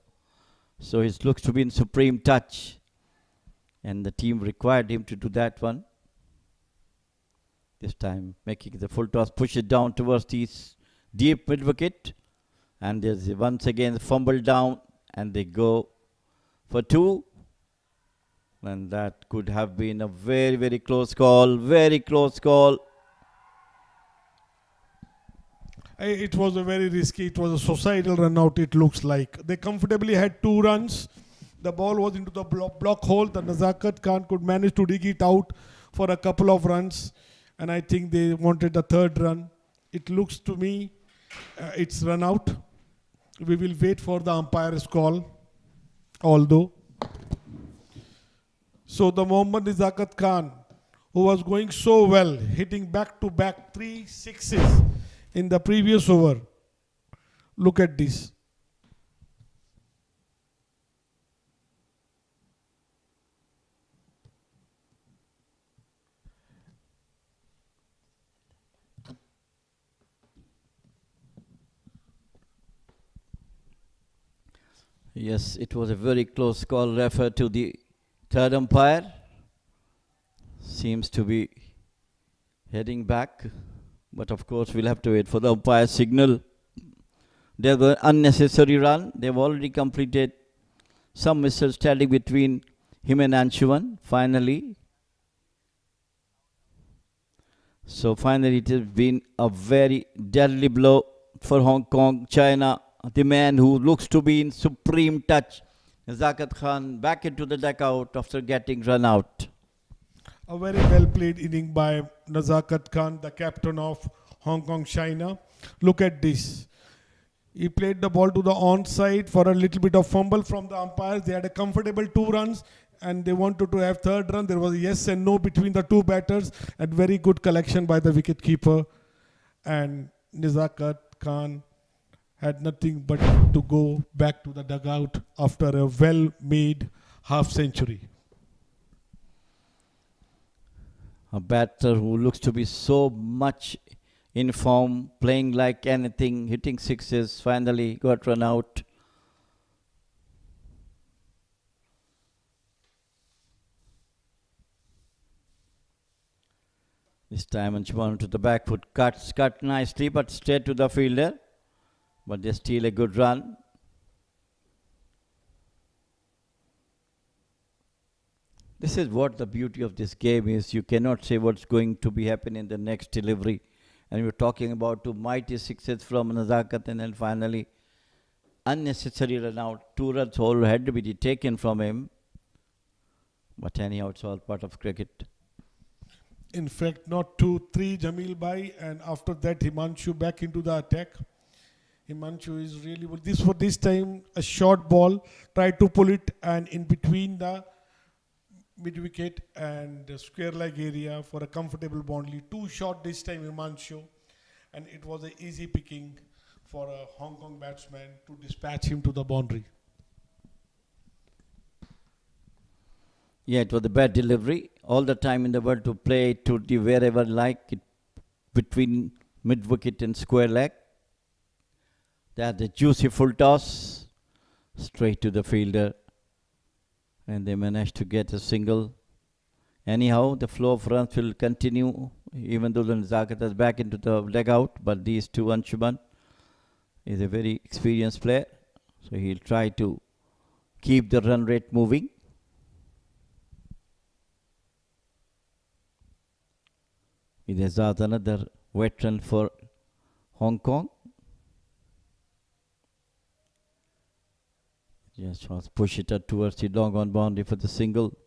S3: So it looks to be in supreme touch. And the team required him to do that one. This time making the full toss, push it down towards the deep mid wicket. And there's once again fumble down, and they go for 2. And that could have been a very, very close call. Very close call.
S2: It was a very risky. It was a societal run out, it looks like. They comfortably had 2 runs. The ball was into the block hole. The Nazakat Khan could manage to dig it out for a couple of runs. And I think they wanted the 3rd run. It looks to me it's run out. We will wait for the umpire's call. Although. So the Mohammad Nazakat Khan, who was going so well, hitting back to back 3 sixes in the previous over. Look at this.
S3: Yes, it was a very close call. Referred to the 3rd umpire. Seems to be heading back. But of course, we'll have to wait for the umpire signal. There were unnecessary run. They've already completed some misunderstanding between him and Anshuman. Finally. So finally, it has been a very deadly blow for Hong Kong, China. The man who looks to be in supreme touch, Nazakat Khan, back into the dugout after getting run out.
S2: A very well played inning by Nazakat Khan, the captain of Hong Kong, China. Look at this. He played the ball to the onside for a little bit of fumble from the umpires. They had a comfortable 2 runs and they wanted to have 3rd run. There was a yes and no between the 2 batters, and very good collection by the wicket keeper. And Nazakat Khan had nothing but to go back to the dugout after a well-made half century.
S3: A batter who looks to be so much in form, playing like anything, hitting 6s, finally got run out. This time Anshuman to the back foot, cut nicely, but straight to the fielder. But they steal a good run. This is what the beauty of this game is. You cannot say what's going to be happening in the next delivery. And we're talking about two mighty sixes from Nazakat, and then finally unnecessary run out. 2 runs all had to be taken from him. But anyhow, it's all part of cricket.
S2: In fact, not 2, 3 Jamil Bhai, and after that Himanshu back into the attack. Himanshu is really good. This time a short ball, tried to pull it and in between the mid wicket and the square leg area for a comfortable boundary. 2 shot this time Himanshu, and it was an easy picking for a Hong Kong batsman to dispatch him to the boundary.
S3: Yeah, it was a bad delivery. All the time in the world to play it to the wherever like it between mid wicket and square leg. That's a juicy full toss straight to the fielder, and they managed to get a single. Anyhow, the flow of runs will continue even though the Nazakat is back into the leg out, but these two, Anshuman is a very experienced player, so he'll try to keep the run rate moving. It is another veteran for Hong Kong. Just wants to push it up towards the long on boundary for the single.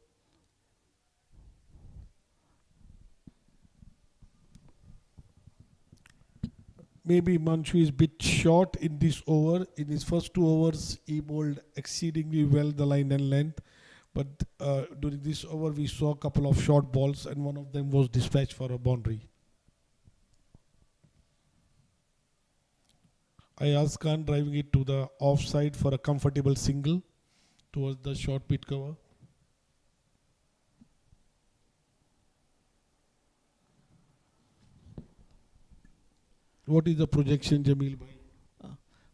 S2: Maybe Manchu is a bit short in this over. In his first 2 overs, he bowled exceedingly well the line and length. But during this over, we saw a couple of short balls, and one of them was dispatched for a boundary. Ayaz Khan driving it to the offside for a comfortable single towards the short mid cover. What is the projection, Jamil Bhai?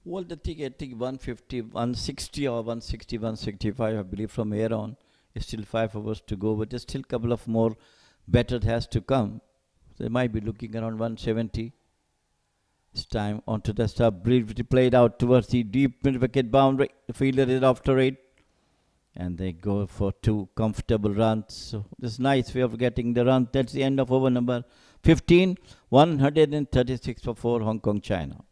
S3: Well, the ticket, I think 150, 160 or 160, 165, I believe from here on. It's still 5 hours to go, but there's still a couple of more better has to come. They might be looking around 170. It's time onto the stop. Briefly played out towards the deep mid-wicket boundary. The fielder is after it. And they go for 2 comfortable runs. So this is a nice way of getting the run. That's the end of over number 15. 136 for 4, Hong Kong, China.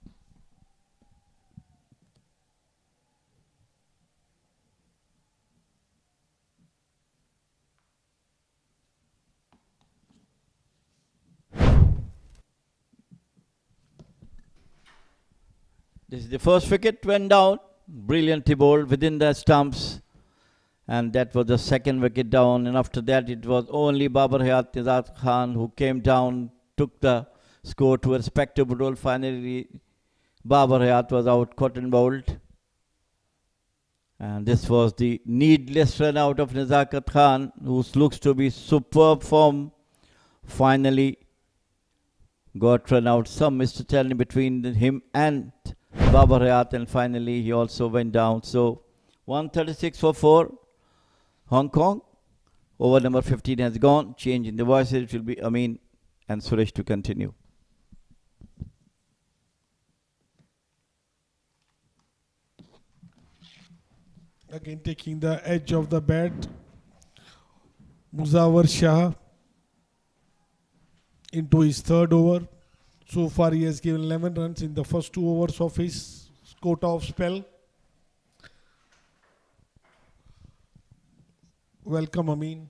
S3: This is the first wicket, went down, brilliantly bowled within the stumps, and that was the second wicket down, and after that it was only Babar Hayat Khan who came down, took the score to a respectable role. Finally, Babar Hayat was out, caught and bowled, and this was the needless run out of Nazakat Khan, who looks to be superb form. Finally got run out, some Mr. Telling between him and Babar Hayat, and finally he also went down. So 136 for 4, Hong Kong. Over number 15 has gone. Change in the voices. It will be Amin and Suresh to continue.
S2: Again taking the edge of the bat, Muzawar Shah into his 3rd over. So far he has given 11 runs in the first 2 overs of his quota of spell. Welcome, Amin.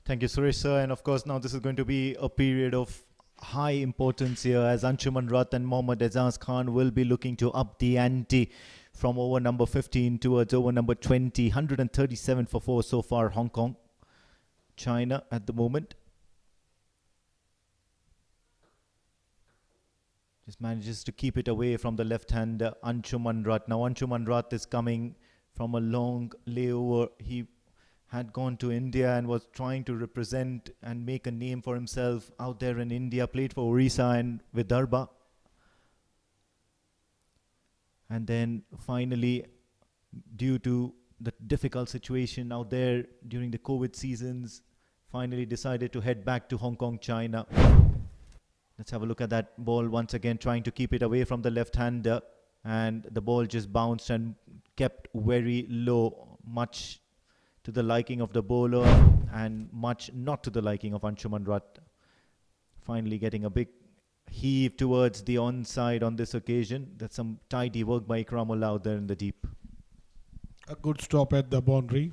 S1: Thank you, Suresh sir. And of course, now this is going to be a period of high importance here, as Anshuman Rath and Mohammad Azaz Khan will be looking to up the ante from over number 15 towards over number 20. 137 for 4 so far, Hong Kong, China at the moment. Just manages to keep it away from the left-hander Anshuman Rath. Now Anshuman Rath is coming from a long layover. He had gone to India and was trying to represent and make a name for himself out there in India. Played for Orissa and Vidarbha. And then finally, due to the difficult situation out there during the COVID seasons, finally decided to head back to Hong Kong, China. Let's have a look at that ball once again, trying to keep it away from the left-hander, and the ball just bounced and kept very low, much to the liking of the bowler and much not to the liking of Anshuman Rat. Finally getting a big heave towards the onside on this occasion. That's some tidy work by Ikramullah out there in the deep.
S2: A good stop at the boundary.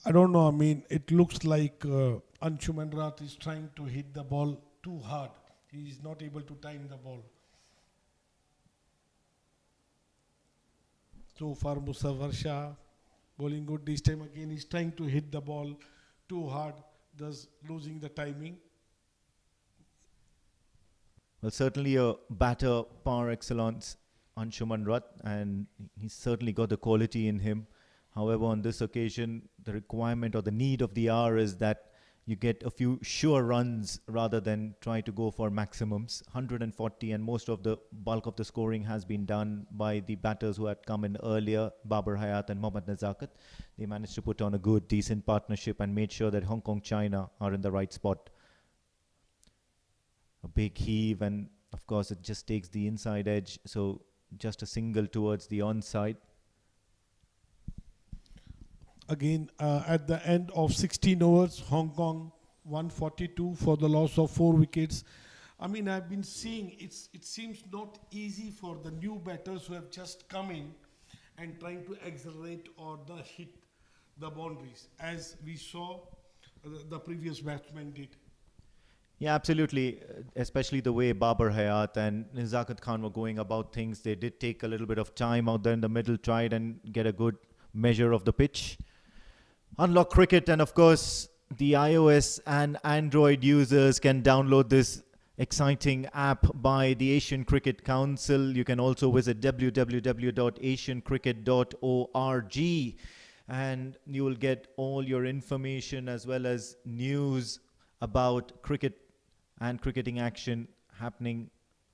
S2: I don't know, I mean, it looks like Anshuman Rat is trying to hit the ball too hard. He is not able to time the ball. So far, Musawwar Shah bowling good. This time again, he's trying to hit the ball too hard, thus losing the timing.
S1: Well, certainly a batter par excellence, Anshuman Rat, and he's certainly got the quality in him. However, on this occasion, the requirement or the need of the hour is that you get a few sure runs rather than try to go for maximums. 140, and most of the bulk of the scoring has been done by the batters who had come in earlier, Babar Hayat and Mohammad Nazakat. They managed to put on a good, decent partnership and made sure that Hong Kong, China are in the right spot. A big heave, and of course it just takes the inside edge, so just a single towards the onside.
S2: Again, at the end of 16 overs, Hong Kong 142 for the loss of 4 wickets. I mean, I've been seeing it seems not easy for the new batters who have just come in and trying to accelerate or hit the boundaries, as we saw the previous batsman did.
S1: Yeah, absolutely. Especially the way Babar Hayat and Nazakat Khan were going about things. They did take a little bit of time out there in the middle, tried and get a good measure of the pitch. Unlock Cricket, and of course, the iOS and Android users can download this exciting app by the Asian Cricket Council. You can also visit www.asiancricket.org, and you will get all your information as well as news about cricket and cricketing action happening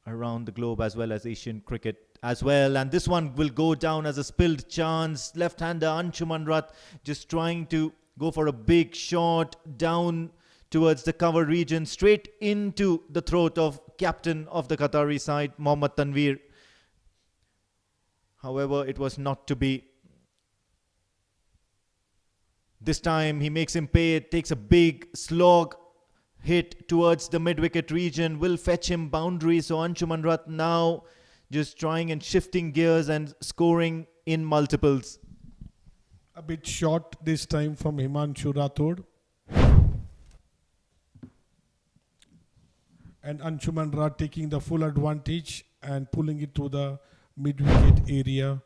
S1: around the globe, as well as Asian cricket as well. And this one will go down as a spilled chance. Left-hander Anshuman Rat just trying to go for a big shot down towards the cover region, straight into the throat of captain of the Qatari side, Mohammad Tanir. However, it was not to be. This time he makes him pay. It takes a big slog hit towards the mid-wicket region, will fetch him boundary. So Anshuman Rat now just trying and shifting gears and scoring in multiples.
S2: A bit short this time from Himanshu Rathod. And Anshuman Rat taking the full advantage and pulling it to the mid-wicket area.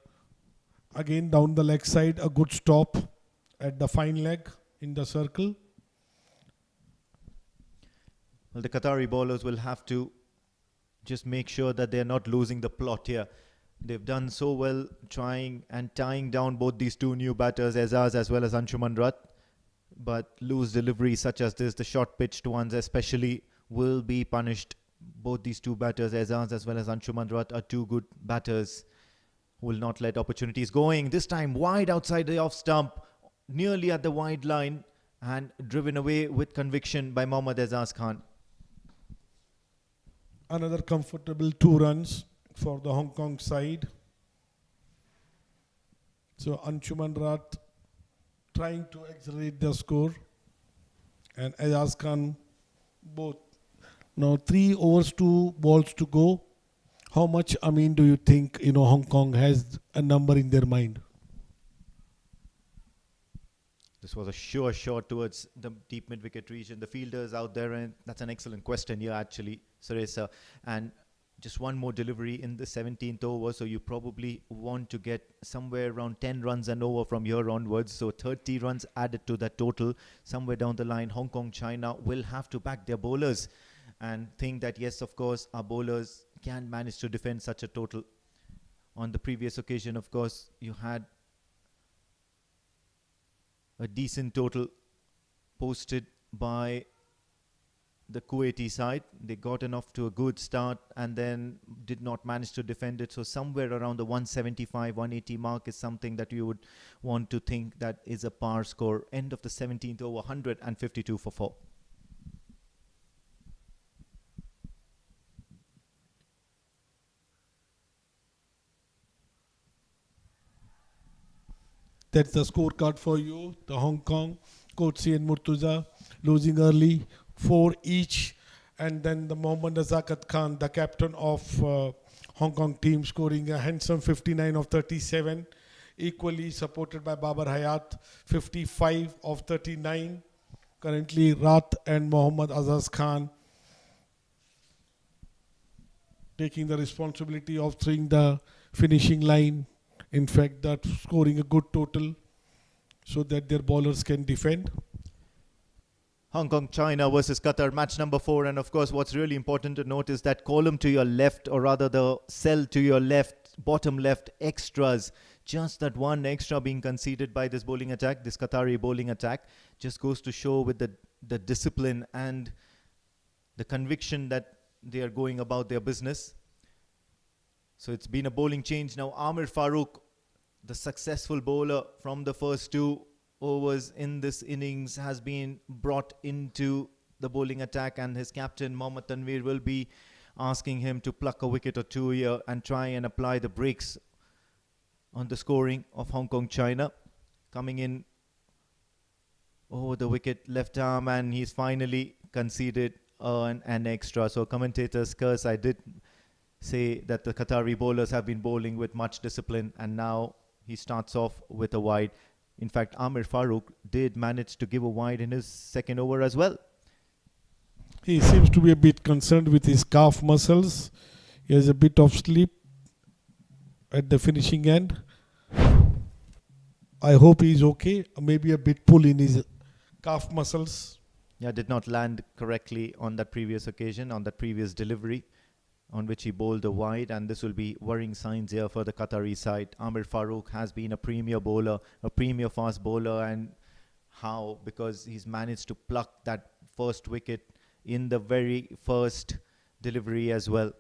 S2: Again down the leg side, a good stop at the fine leg in the circle.
S1: Well, the Qatari bowlers will have to just make sure that they're not losing the plot here. They've done so well trying and tying down both these two new batters, Azaz as well as Anshuman Rat. But loose deliveries such as this, the short pitched ones especially, will be punished. Both these two batters, Azaz as well as Anshuman Rat, are two good batters who will not let opportunities going. This time wide outside the off stump, nearly at the wide line, and driven away with conviction by Mohammad Azaz Khan.
S2: Another comfortable 2 runs for the Hong Kong side. So Anshuman Rat trying to accelerate the score, and Azaz Khan both. Now 3 overs, 2 balls to go. How much, Amin, do you think Hong Kong has a number in their mind?
S1: This was a sure shot towards the deep mid-wicket region. The fielders out there, and that's an excellent question here actually, Suresa. And just one more delivery in the 17th over, so you probably want to get somewhere around 10 runs and over from here onwards. So 30 runs added to that total. Somewhere down the line, Hong Kong, China will have to back their bowlers and think that yes, of course, our bowlers can manage to defend such a total. On the previous occasion, of course, you had a decent total posted by the Kuwaiti side. They gotten off to a good start and then did not manage to defend it. So somewhere around the 175, 180 mark is something that you would want to think that is a par score. End of the 17th over, 152 for 4.
S2: That's the scorecard for you. The Hong Kong, Kotsi and Murtuza losing early, 4 each. And then the Mohammad Nazakat Khan, the captain of Hong Kong team, scoring a handsome 59 of 37. Equally supported by Babar Hayat, 55 of 39. Currently, Rat and Mohammad Azaz Khan taking the responsibility of throwing the finishing line. In fact, that scoring a good total so that their bowlers can defend.
S1: Hong Kong, China versus Qatar, match number 4. And of course, what's really important to note is that column to your left, or rather the cell to your left, bottom left, extras. Just that one extra being conceded by this bowling attack, this Qatari bowling attack, just goes to show with the discipline and the conviction that they are going about their business. So it's been a bowling change. Now Amir Farooq, the successful bowler from the first 2 overs in this innings, has been brought into the bowling attack, and his captain Mohammad Tanir will be asking him to pluck a wicket or 2 here and try and apply the brakes on the scoring of Hong Kong China. Coming in over the wicket, left arm, and he's finally conceded an extra. So commentator's curse, I did say that the Qatari bowlers have been bowling with much discipline, and now he starts off with a wide. In fact, Amir Farooq did manage to give a wide in his second over as well.
S2: He seems to be a bit concerned with his calf muscles. He has a bit of sleep at the finishing end. I hope he's okay. Maybe a bit pull in his calf muscles.
S1: Yeah, did not land correctly on that previous occasion, on that previous delivery, on which he bowled a wide, and this will be worrying signs here for the Qatari side. Amir Farooq has been a premier bowler, a premier fast bowler, and how? Because he's managed to pluck that first wicket in the very first delivery as well.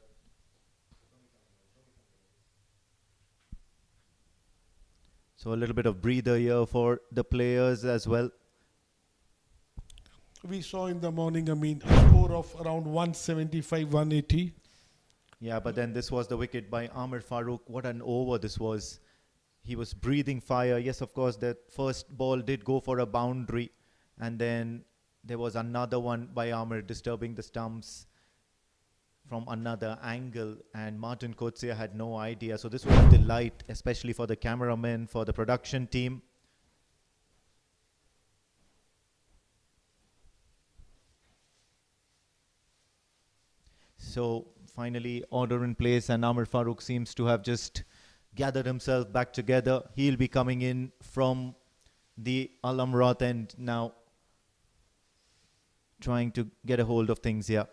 S1: So a little bit of breather here for the players as well.
S2: We saw in the morning, a score of around 175, 180.
S1: Yeah, but then this was the wicket by Amir Farooq. What an over this was. He was breathing fire. Yes, of course, that first ball did go for a boundary. And then there was another one by Amir disturbing the stumps from another angle. And Martin Coetzee had no idea. So this was a delight, especially for the cameramen, for the production team. So finally, order in place, and Amir Farooq seems to have just gathered himself back together. He'll be coming in from the Al Amrat end now, trying to get a hold of things here.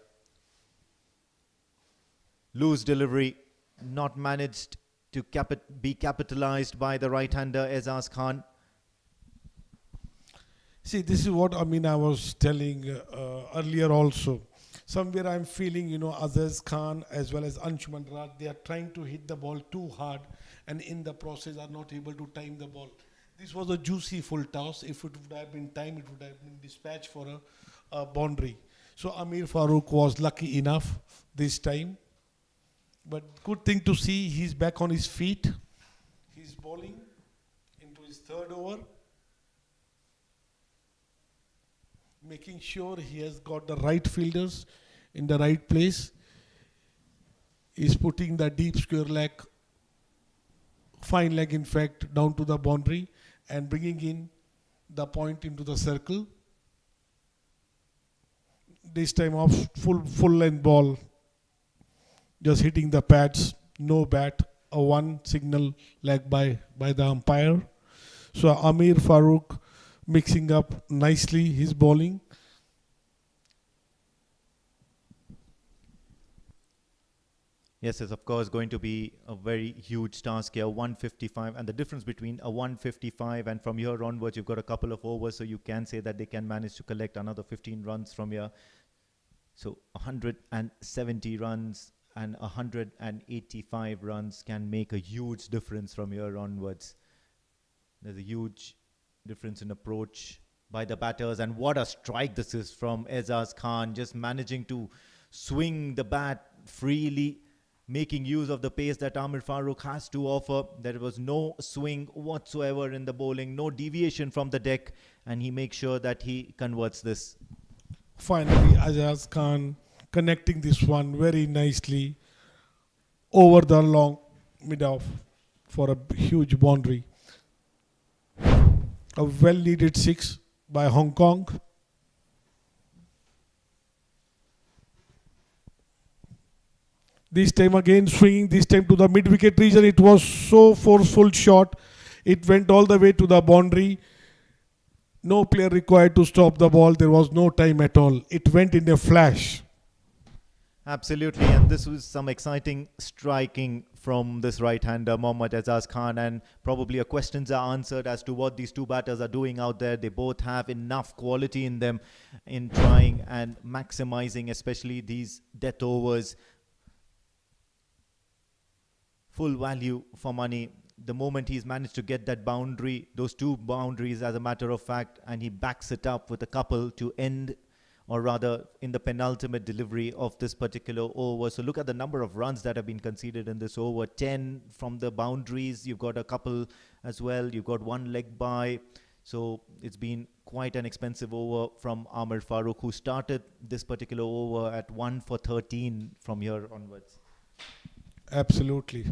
S1: Loose delivery, not managed to be capitalized by the right-hander Azaz Khan.
S2: See, this is what I was telling earlier also. Somewhere I'm feeling, Azaz Khan as well as Anshuman Raj, they are trying to hit the ball too hard, and in the process are not able to time the ball. This was a juicy full toss. If it would have been time, it would have been dispatched for a boundary. So Amir Farooq was lucky enough this time. But good thing to see, he's back on his feet. He's bowling into his third over, making sure he has got the right fielders in the right place. He's putting the deep square leg, fine leg in fact, down to the boundary and bringing in the point into the circle. This time off full length ball, just hitting the pads, no bat, a one signal leg by the umpire. So Amir Farooq mixing up nicely his bowling.
S1: Yes, it's of course going to be a very huge task here, 155, and the difference between a 155 and from here onwards, you've got a couple of overs, so you can say that they can manage to collect another 15 runs from here. So 170 runs and 185 runs can make a huge difference from here onwards. There's a huge difference in approach by the batters, and what a strike this is from Azaz Khan, just managing to swing the bat freely making use of the pace that Amir Farooq has to offer. There was no swing whatsoever in the bowling, no deviation from the deck, and he makes sure that he converts this.
S2: Finally, Ajaz Khan connecting this one very nicely over the long mid-off for a huge boundary. A well-needed 6 by Hong Kong. This time again swinging, this time to the mid-wicket region. It was so forceful shot. It went all the way to the boundary. No player required to stop the ball. There was no time at all. It went in a flash.
S1: Absolutely, and this was some exciting striking from this right-hander, Mohammad Azaz Khan, and probably questions are answered as to what these two batters are doing out there. They both have enough quality in them in trying and maximizing, especially these death overs. Full value for money. The moment he's managed to get that boundary, those two boundaries as a matter of fact, and he backs it up with a couple to end, or rather in the penultimate delivery of this particular over. So look at the number of runs that have been conceded in this over. 10 from the boundaries. You've got a couple as well. You've got one leg by. So it's been quite an expensive over from Amir Farooq, who started this particular over at 1 for 13 from here onwards.
S2: Absolutely.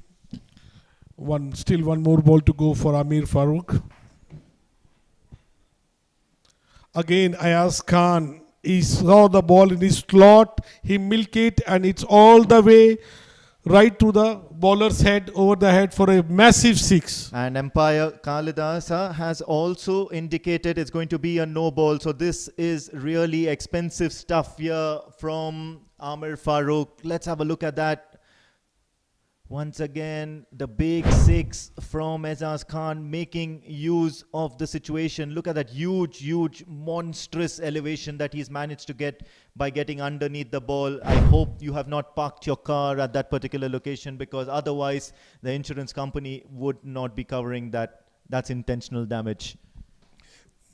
S2: Still one more ball to go for Amir Farooq. Again, Ayaz Khan, he saw the ball in his slot, he milked it, and it's all the way right to the bowler's head, over the head for a massive 6.
S1: And umpire Kalidasa has also indicated it's going to be a no ball. So this is really expensive stuff here from Amir Farooq. Let's have a look at that. Once again, the big 6 from Azaz Khan, making use of the situation. Look at that huge, monstrous elevation that he's managed to get by getting underneath the ball. I hope you have not parked your car at that particular location, because otherwise the insurance company would not be covering that. That's intentional damage.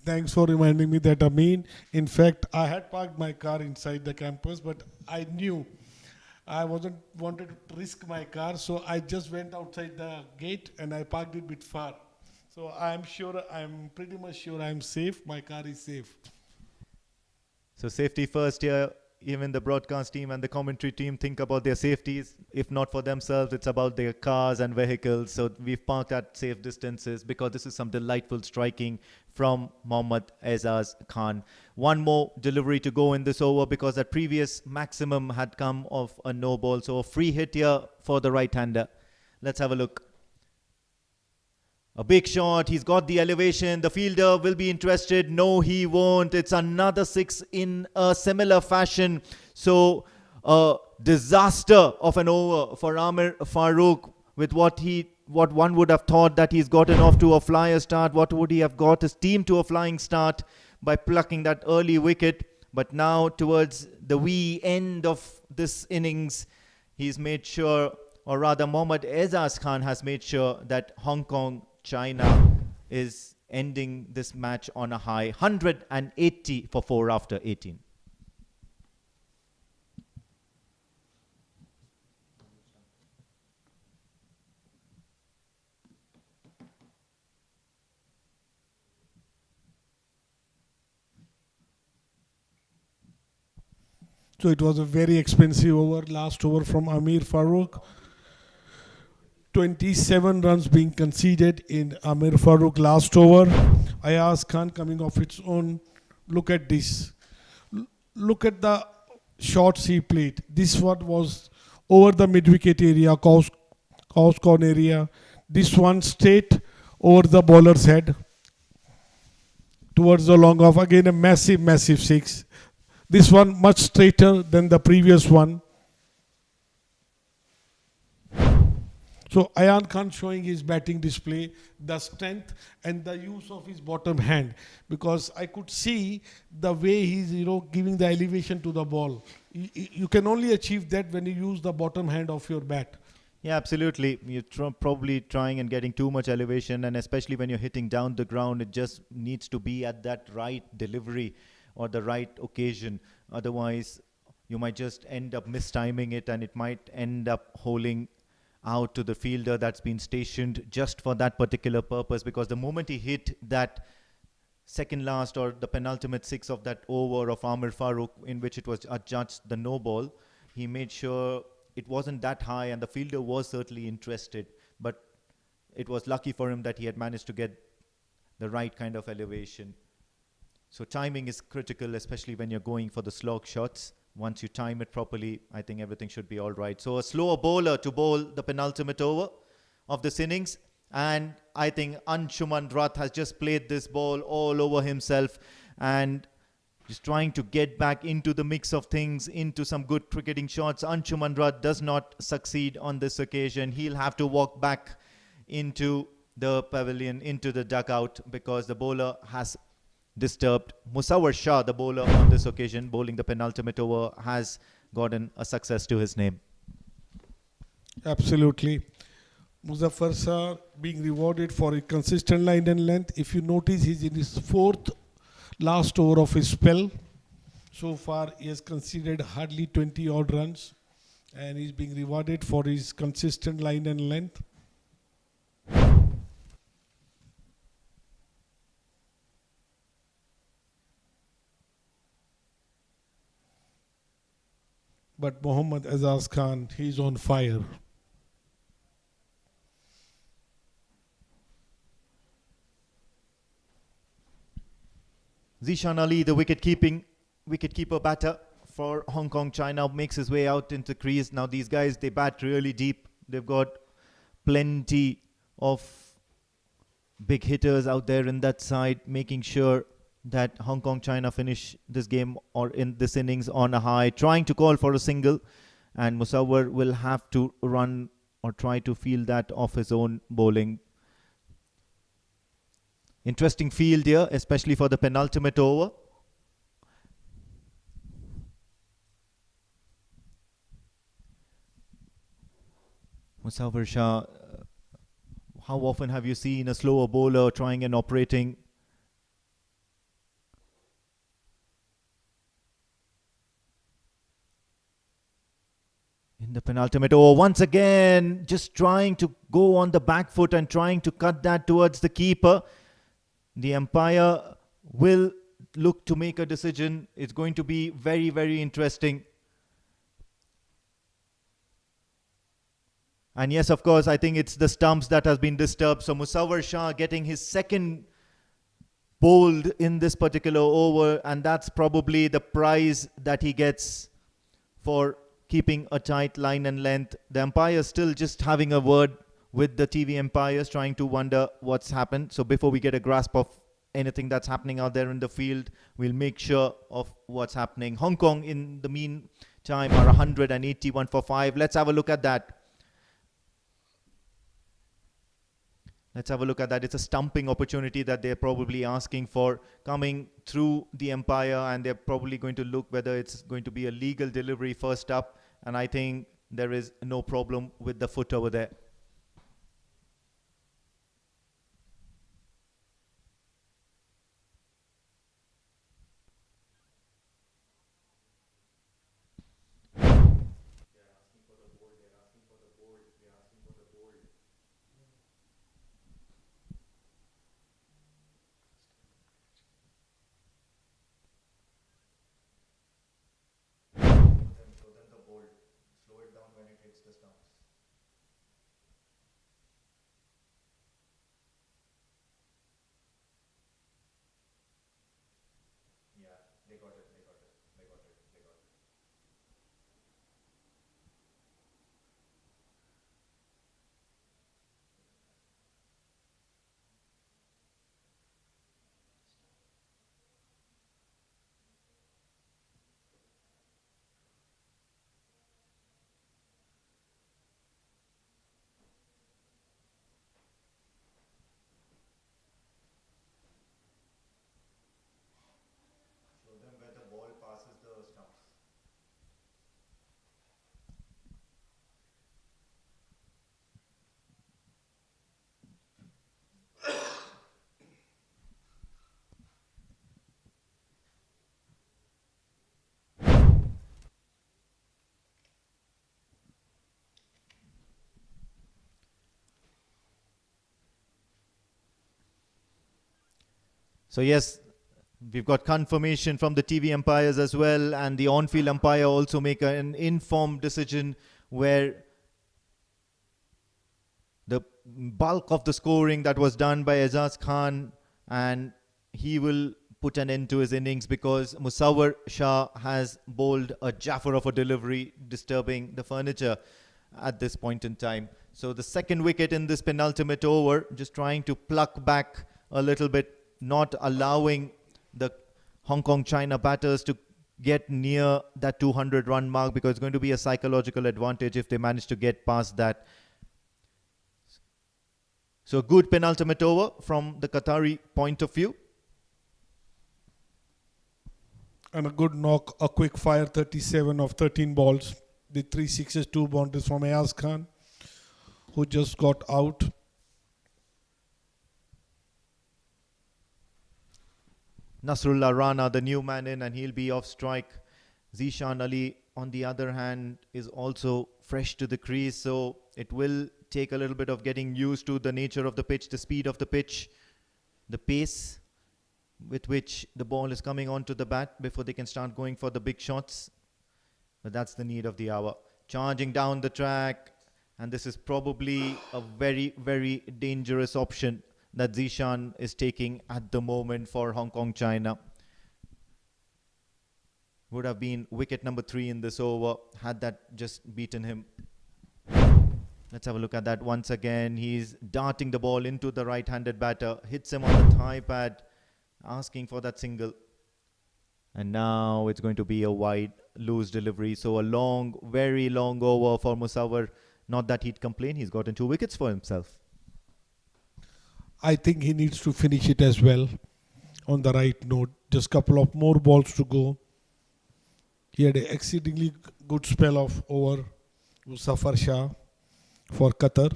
S2: Thanks for reminding me that, Amin. In fact, I had parked my car inside the campus, but I knew I wanted to risk my car, so I just went outside the gate and I parked it a bit far. So I'm pretty much sure I'm safe. My car is safe.
S1: So safety first here. Even the broadcast team and the commentary team think about their safeties. If not for themselves, it's about their cars and vehicles. So we've parked at safe distances, because this is some delightful striking from Mohammad Azaz Khan. One more delivery to go in this over, because that previous maximum had come of a no ball. So a free hit here for the right-hander. Let's have a look. A big shot. He's got the elevation. The fielder will be interested. No, he won't. It's another 6 in a similar fashion. So a disaster of an over for Amir Farooq, with what one would have thought that he's gotten off to a flyer start. What would he have got his team to a flying start by plucking that early wicket? But now towards the wee end of this innings, he's made sure, or rather Mohammad Azaz Khan has made sure, that Hong Kong China is ending this match on a high. 180 for 4 after 18.
S2: So it was a very expensive over, last over from Amir Farooq. 27 runs being conceded in Amir Farooq last over. Ayaz Khan coming off its own. Look at this. Look at the shots he played. This one was over the mid-wicket area, Cow's corner area. This one straight over the bowler's head towards the long off. Again a massive 6. This one much straighter than the previous one. So Ayan Khan showing his batting display, the strength and the use of his bottom hand, because I could see the way he's giving the elevation to the ball. You can only achieve that when you use the bottom hand of your bat.
S1: Yeah, absolutely. You're probably trying and getting too much elevation, and especially when you're hitting down the ground, it just needs to be at that right delivery or the right occasion. Otherwise, you might just end up mistiming it, and it might end up holding out to the fielder that's been stationed just for that particular purpose, because the moment he hit that second last or the penultimate six of that over of Amir Farooq, in which it was adjudged the no ball, he made sure it wasn't that high, and the fielder was certainly interested, but it was lucky for him that he had managed to get the right kind of elevation. So timing is critical, especially when you're going for the slog shots. Once you time it properly, I think everything should be all right. So a slower bowler to bowl the penultimate over of this innings. And I think Anshuman Rath has just played this ball all over himself and just trying to get back into the mix of things, into some good cricketing shots. Anshuman Rath does not succeed on this occasion. He'll have to walk back into the pavilion, into the dugout, because the bowler has disturbed. Musawwar Shah, the bowler on this occasion, bowling the penultimate over, has gotten a success to his name.
S2: Absolutely. Muzaffar Shah being rewarded for a consistent line and length. If you notice, he's in his fourth last over of his spell. So far, he has conceded hardly 20 odd runs, and he's being rewarded for his consistent line and length. But Mohammad Azaz Khan, he's on fire.
S1: Zishan Ali, the wicket-keeper batter for Hong Kong China, makes his way out into crease. Now these guys, they bat really deep. They've got plenty of big hitters out there in that side, making sure that Hong Kong China finish this game or in this innings on a high, trying to call for a single, and Musawwar will have to run or try to field that off his own bowling. Interesting field here, especially for the penultimate over. Musawwar Shah, how often have you seen a slower bowler trying and operating in the penultimate over? Once again, just trying to go on the back foot and trying to cut that towards the keeper. The umpire will look to make a decision. It's going to be very, very interesting. And yes, of course, I think it's the stumps that has been disturbed. So Musawwar Shah getting his second bowled in this particular over, and that's probably the prize that he gets for keeping a tight line and length. The umpire still just having a word with the TV umpires, trying to wonder what's happened. So before we get a grasp of anything that's happening out there in the field, we'll make sure of what's happening. Hong Kong, in the meantime, are 181 for 5. Let's have a look at that. Let's have a look at that. It's a stumping opportunity that they're probably asking for, coming through the umpire, and they're probably going to look whether it's going to be a legal delivery first up. And I think there is no problem with the foot over there. So yes, we've got confirmation from the TV umpires as well, and the on-field umpire also make an informed decision where the bulk of the scoring that was done by Azaz Khan, and he will put an end to his innings because Musawwar Shah has bowled a jaffer of a delivery, disturbing the furniture at this point in time. So the second wicket in this penultimate over, just trying to pluck back a little bit, not allowing the Hong Kong China batters to get near that 200 run mark, because it's going to be a psychological advantage if they manage to get past that. So good penultimate over from the Qatari point of view.
S2: And a good knock, a quick fire 37 of 13 balls. The 3 sixes, 2 boundaries from Ayaz Khan, who just got out.
S1: Nasrullah Rana, the new man in, and he'll be off strike. Zishan Ali, on the other hand, is also fresh to the crease, so it will take a little bit of getting used to the nature of the pitch, the speed of the pitch, the pace with which the ball is coming onto the bat before they can start going for the big shots. But that's the need of the hour. Charging down the track, and this is probably a very, very dangerous option that Zishan is taking at the moment for Hong Kong China. Would have been wicket number 3 in this over had that just beaten him. Let's have a look at that once again. He's darting the ball into the right-handed batter, hits him on the thigh pad, asking for that single. And now it's going to be a wide, loose delivery. So a long, very long over for Musawwar. Not that he'd complain, he's gotten 2 wickets for himself.
S2: I think he needs to finish it as well on the right note. Just a couple of more balls to go. He had an exceedingly good spell of over Musawwar Shah for Qatar.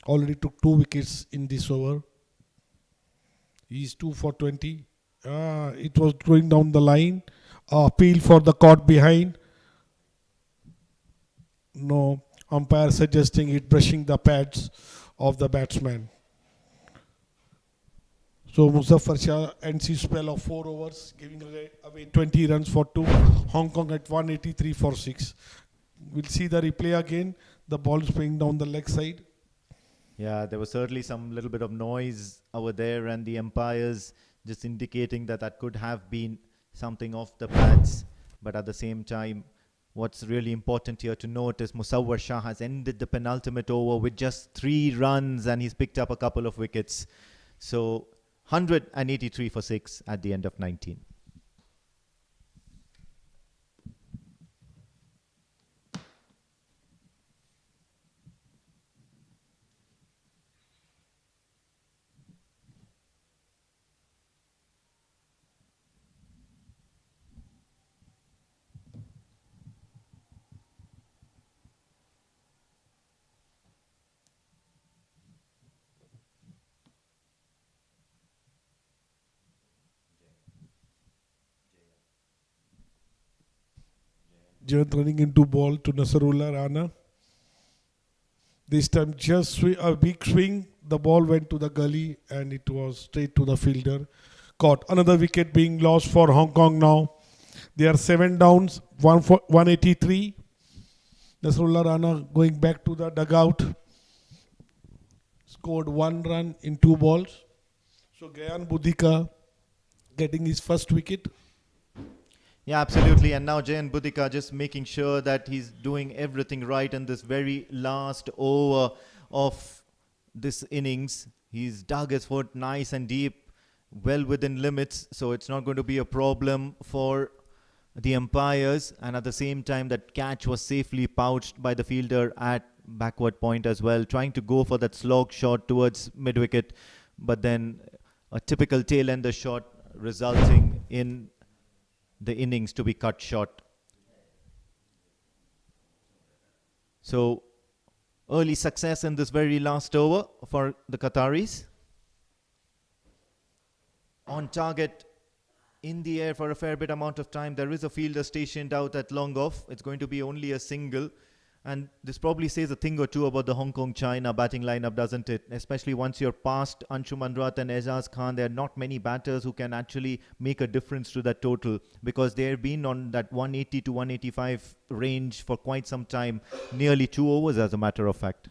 S2: Already took 2 wickets in this over. He's 2 for 20. It was going down the line. Appeal for the caught behind. No. Umpire suggesting it brushing the pads of the batsman. So Musawwar Shah ends his spell of 4 overs, giving away 20 runs for 2. Hong Kong at 183 for 6. We'll see the replay again. The ball is playing down the leg side.
S1: Yeah, there was certainly some little bit of noise over there, and the umpires just indicating that that could have been something off the pads. But at the same time, what's really important here to note is Musawwar Shah has ended the penultimate over with just 3 runs, and he's picked up a couple of wickets. So 183 for 6 at the end of 19.
S2: Jayant running into ball to Nasrullah Rana. This time just a big swing. The ball went to the gully and it was straight to the fielder. Caught. Another wicket being lost for Hong Kong now. They are 7 downs, 183. Nasrullah Rana going back to the dugout. Scored 1 run in 2 balls. So Gyan Budhika getting his first wicket.
S1: Yeah, absolutely. And now Jayan Budhika just making sure that he's doing everything right in this very last over of this innings. He's dug his foot nice and deep, well within limits. So it's not going to be a problem for the umpires. And at the same time, that catch was safely pouched by the fielder at backward point as well, trying to go for that slog shot towards mid-wicket. But then a typical tail-ender shot resulting in the innings to be cut short. So early success in this very last over for the Qataris. On target, in the air for a fair bit amount of time. There is a fielder stationed out at long off. It's going to be only a single. And this probably says a thing or two about the Hong Kong-China batting lineup, doesn't it? Especially once you're past Anshuman Rath and Aizaz Khan, there are not many batters who can actually make a difference to that total, because they've been on that 180 to 185 range for quite some time, nearly 2 overs as a matter of fact.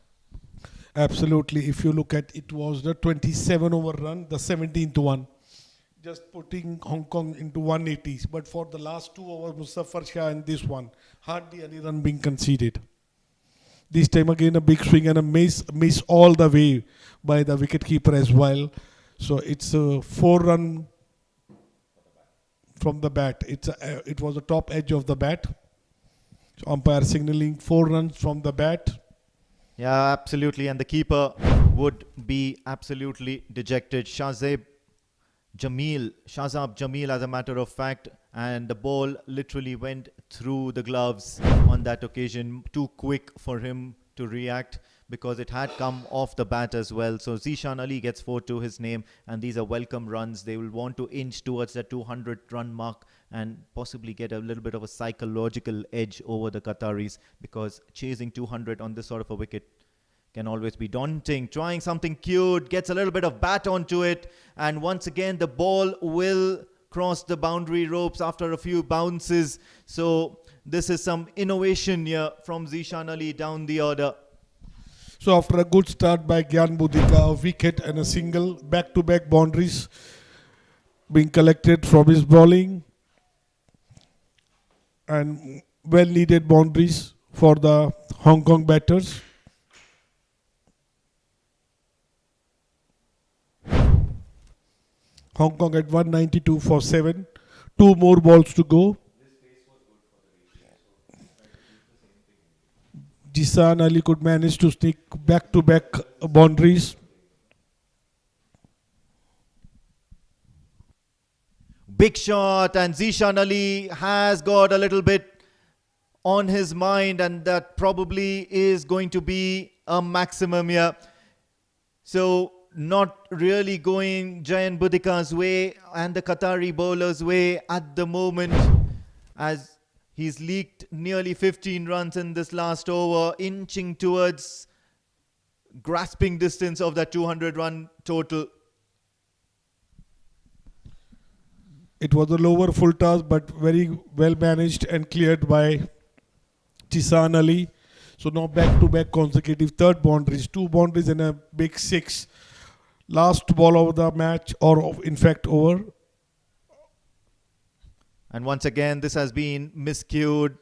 S2: Absolutely. If you look at it, was the 27 over run, the 17th one, just putting Hong Kong into 180s. But for the last 2 overs, Muzaffar Shah and this one, hardly any run being conceded. This time again a big swing and a miss all the way by the wicketkeeper as well. So it's a 4-run from the bat. It was the top edge of the bat. So umpire signaling 4 runs from the bat.
S1: Yeah, absolutely. And the keeper would be absolutely dejected. Shahzab Jamil as a matter of fact, and the ball literally went through the gloves on that occasion. Too quick for him to react, because it had come off the bat as well. So Zishan Ali gets 4 to his name, and these are welcome runs. They will want to inch towards the 200 run mark and possibly get a little bit of a psychological edge over the Qataris, because chasing 200 on this sort of a wicket can always be daunting. Trying something cute, gets a little bit of bat onto it, and once again the ball will cross the boundary ropes after a few bounces. So this is some innovation here from Zishan Ali down the order.
S2: So after a good start by Gyan Budika, a wicket and a single, back-to-back boundaries being collected from his bowling, and well-needed boundaries for the Hong Kong batters. Hong Kong at 192 for 7. 2 more balls to go. Zishan Ali could manage to sneak back-to-back boundaries.
S1: Big shot, and Zishan Ali has got a little bit on his mind, and that probably is going to be a maximum here. So not really going Jayan Budika's way and the Qatari bowler's way at the moment, as he's leaked nearly 15 runs in this last over, inching towards grasping distance of that 200 run total.
S2: It was a lower full toss, but very well managed and cleared by Zishan Ali. So now back-to-back consecutive third boundaries, 2 boundaries and a big 6. Last ball of the match, or in fact over.
S1: And once again, this has been miscued,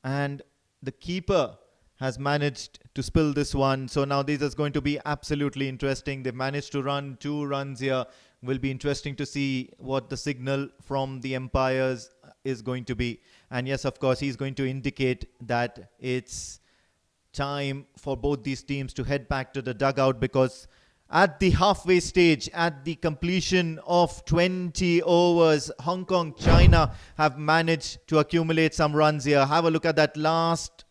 S1: and the keeper has managed to spill this one. So now this is going to be absolutely interesting. They've managed to run 2 runs here. Will be interesting to see what the signal from the umpires is going to be. And yes, of course, he's going to indicate that it's time for both these teams to head back to the dugout, because at the halfway stage, at the completion of 20 overs, Hong Kong, China have managed to accumulate some runs here. Have a look at that last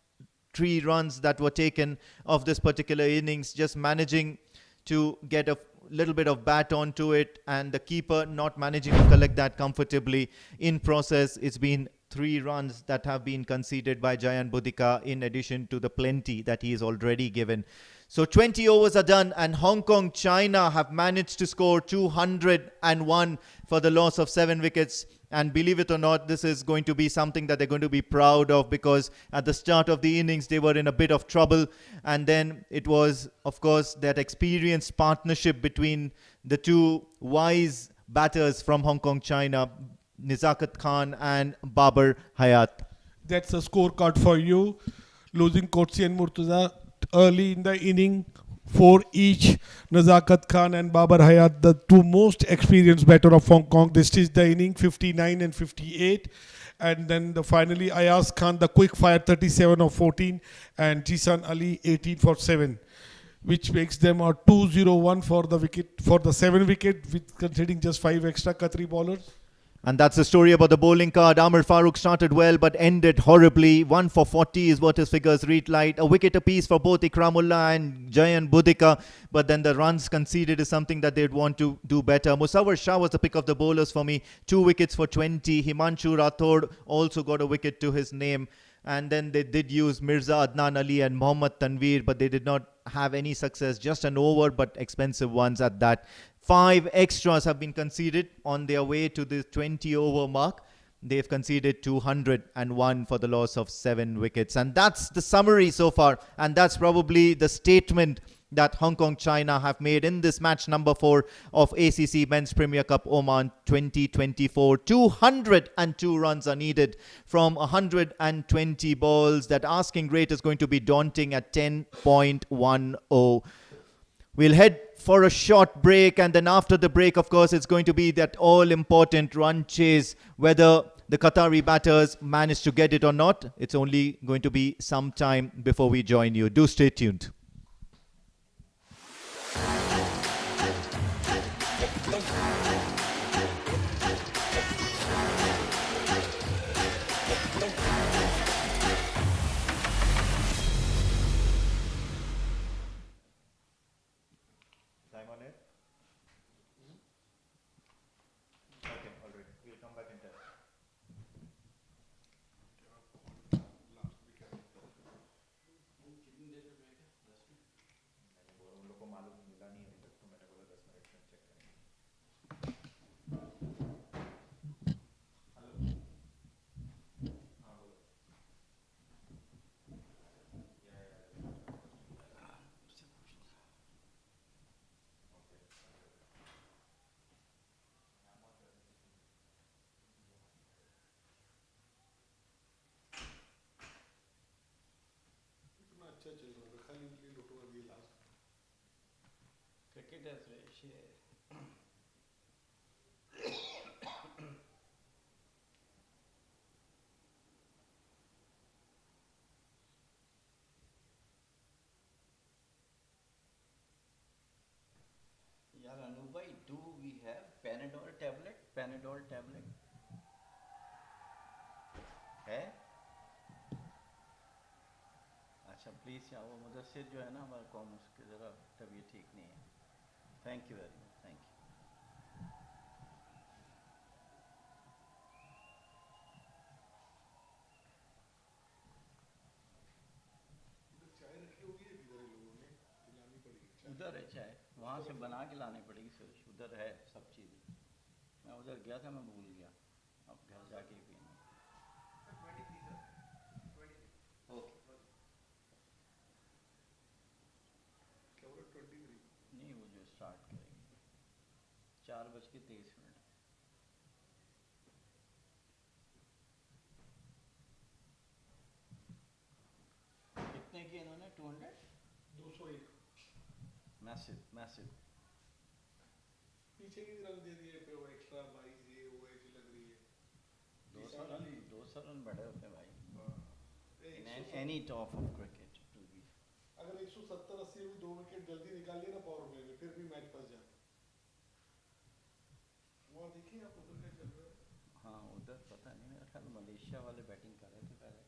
S1: 3 runs that were taken of this particular innings, just managing to get a little bit of bat onto it, and the keeper not managing to collect that comfortably. In process, it's been 3 runs that have been conceded by Jayan Budika, in addition to the plenty that he is already given. So 20 overs are done, and Hong Kong, China have managed to score 201 for the loss of 7 wickets. And believe it or not, this is going to be something that they're going to be proud of, because at the start of the innings, they were in a bit of trouble. And then it was, of course, that experienced partnership between the 2 wise batters from Hong Kong, China, Nazakat Khan and Babar Hayat.
S2: That's a scorecard for you. Losing Kotsi and Murtaza early in the inning, 4 each. Nazakat Khan and Babar Hayat, the 2 most experienced batter of Hong Kong. This is the inning, 59 and 58. And then finally Ayaz Khan, the quick fire, 37 of 14. And Zishan Ali, 18 for 7. Which makes them a 201 for the wicket, for the 7 wicket, with considering just 5 extra Qatari bowlers.
S1: And that's the story about the bowling card. Amir Farooq started well but ended horribly. 1 for 40 is what his figures read like. A wicket apiece for both Ikramullah and Jayan Budika. But then the runs conceded is something that they'd want to do better. Musawwar Shah was the pick of the bowlers for me. 2 wickets for 20. Himanshu Rathod also got a wicket to his name. And then they did use Mirza Adnan Ali and Mohammad Tanveer, but they did not have any success. Just an over, but expensive ones at that. 5 extras have been conceded on their way to the 20 over mark. They've conceded 201 for the loss of 7 wickets. And that's the summary so far. And that's probably the statement that Hong Kong China have made in this match number 4 of ACC Men's Premier Cup Oman 2024. 202 runs are needed from 120 balls. That asking rate is going to be daunting at 10.10. We'll head for a short break, and then after the break, of course, it's going to be that all-important run chase. Whether the Qatari batters manage to get it or not, it's only going to be some time before we join you. Do stay tuned. Time on it? Okay, all right. We'll come back in touch. उन लोग को मालूम मिला नहीं अभी तक, तो मैंने बोला 10 मिनट में चेक करेंगे. हेलो. हाँ बोलो.
S2: इतना अच्छा चल रहा था, खाली इनके लोटो अभी लास्ट
S3: Cricket has ratio. यार अनु भाई, do we have Panadol tablet? Panadol tablet है? अच्छा प्लीज़ यहाँ वो मुदस्सिर जो है ना हमारा कौन, उसके ज़रा तबीयत ठीक नहीं है. Thank you very much, thank you.
S2: चाय रखी होगी या किधर है, लोगों ने पिलानी पड़ेगी चाय.
S3: उधर है चाय, वहाँ से बना के लानी पड़ेगी सुरेश. उधर है सब चीज़ें. मैं उधर गया था, मैं भूल गया. अब घर जाके ही पीना. ओके.
S2: क्या बोला 23?
S3: नहीं, वो जो स्टार्ट करेंगे 4:23. कितने की इन्होंने? 200.
S2: 201
S3: मैसिव मैसिव.
S2: पीछे की रन दे दिए पे, वो एक्स्ट्रा 22 ये वो ऐसी लग रही है.
S3: 200 रन बड़े होते हैं भाई.
S2: In
S3: any top of cricket to be.
S2: अगर 170-80 में 2 विकेट जल्दी निकाल लिए ना पावर प्ले में, फिर भी मैच फंस जाता. वहाँ देखिए आप उधर क्या चल रहा है.
S3: हाँ उधर पता नहीं, मेरा ख्याल मलेशिया वाले बैटिंग कर रहे थे पहले.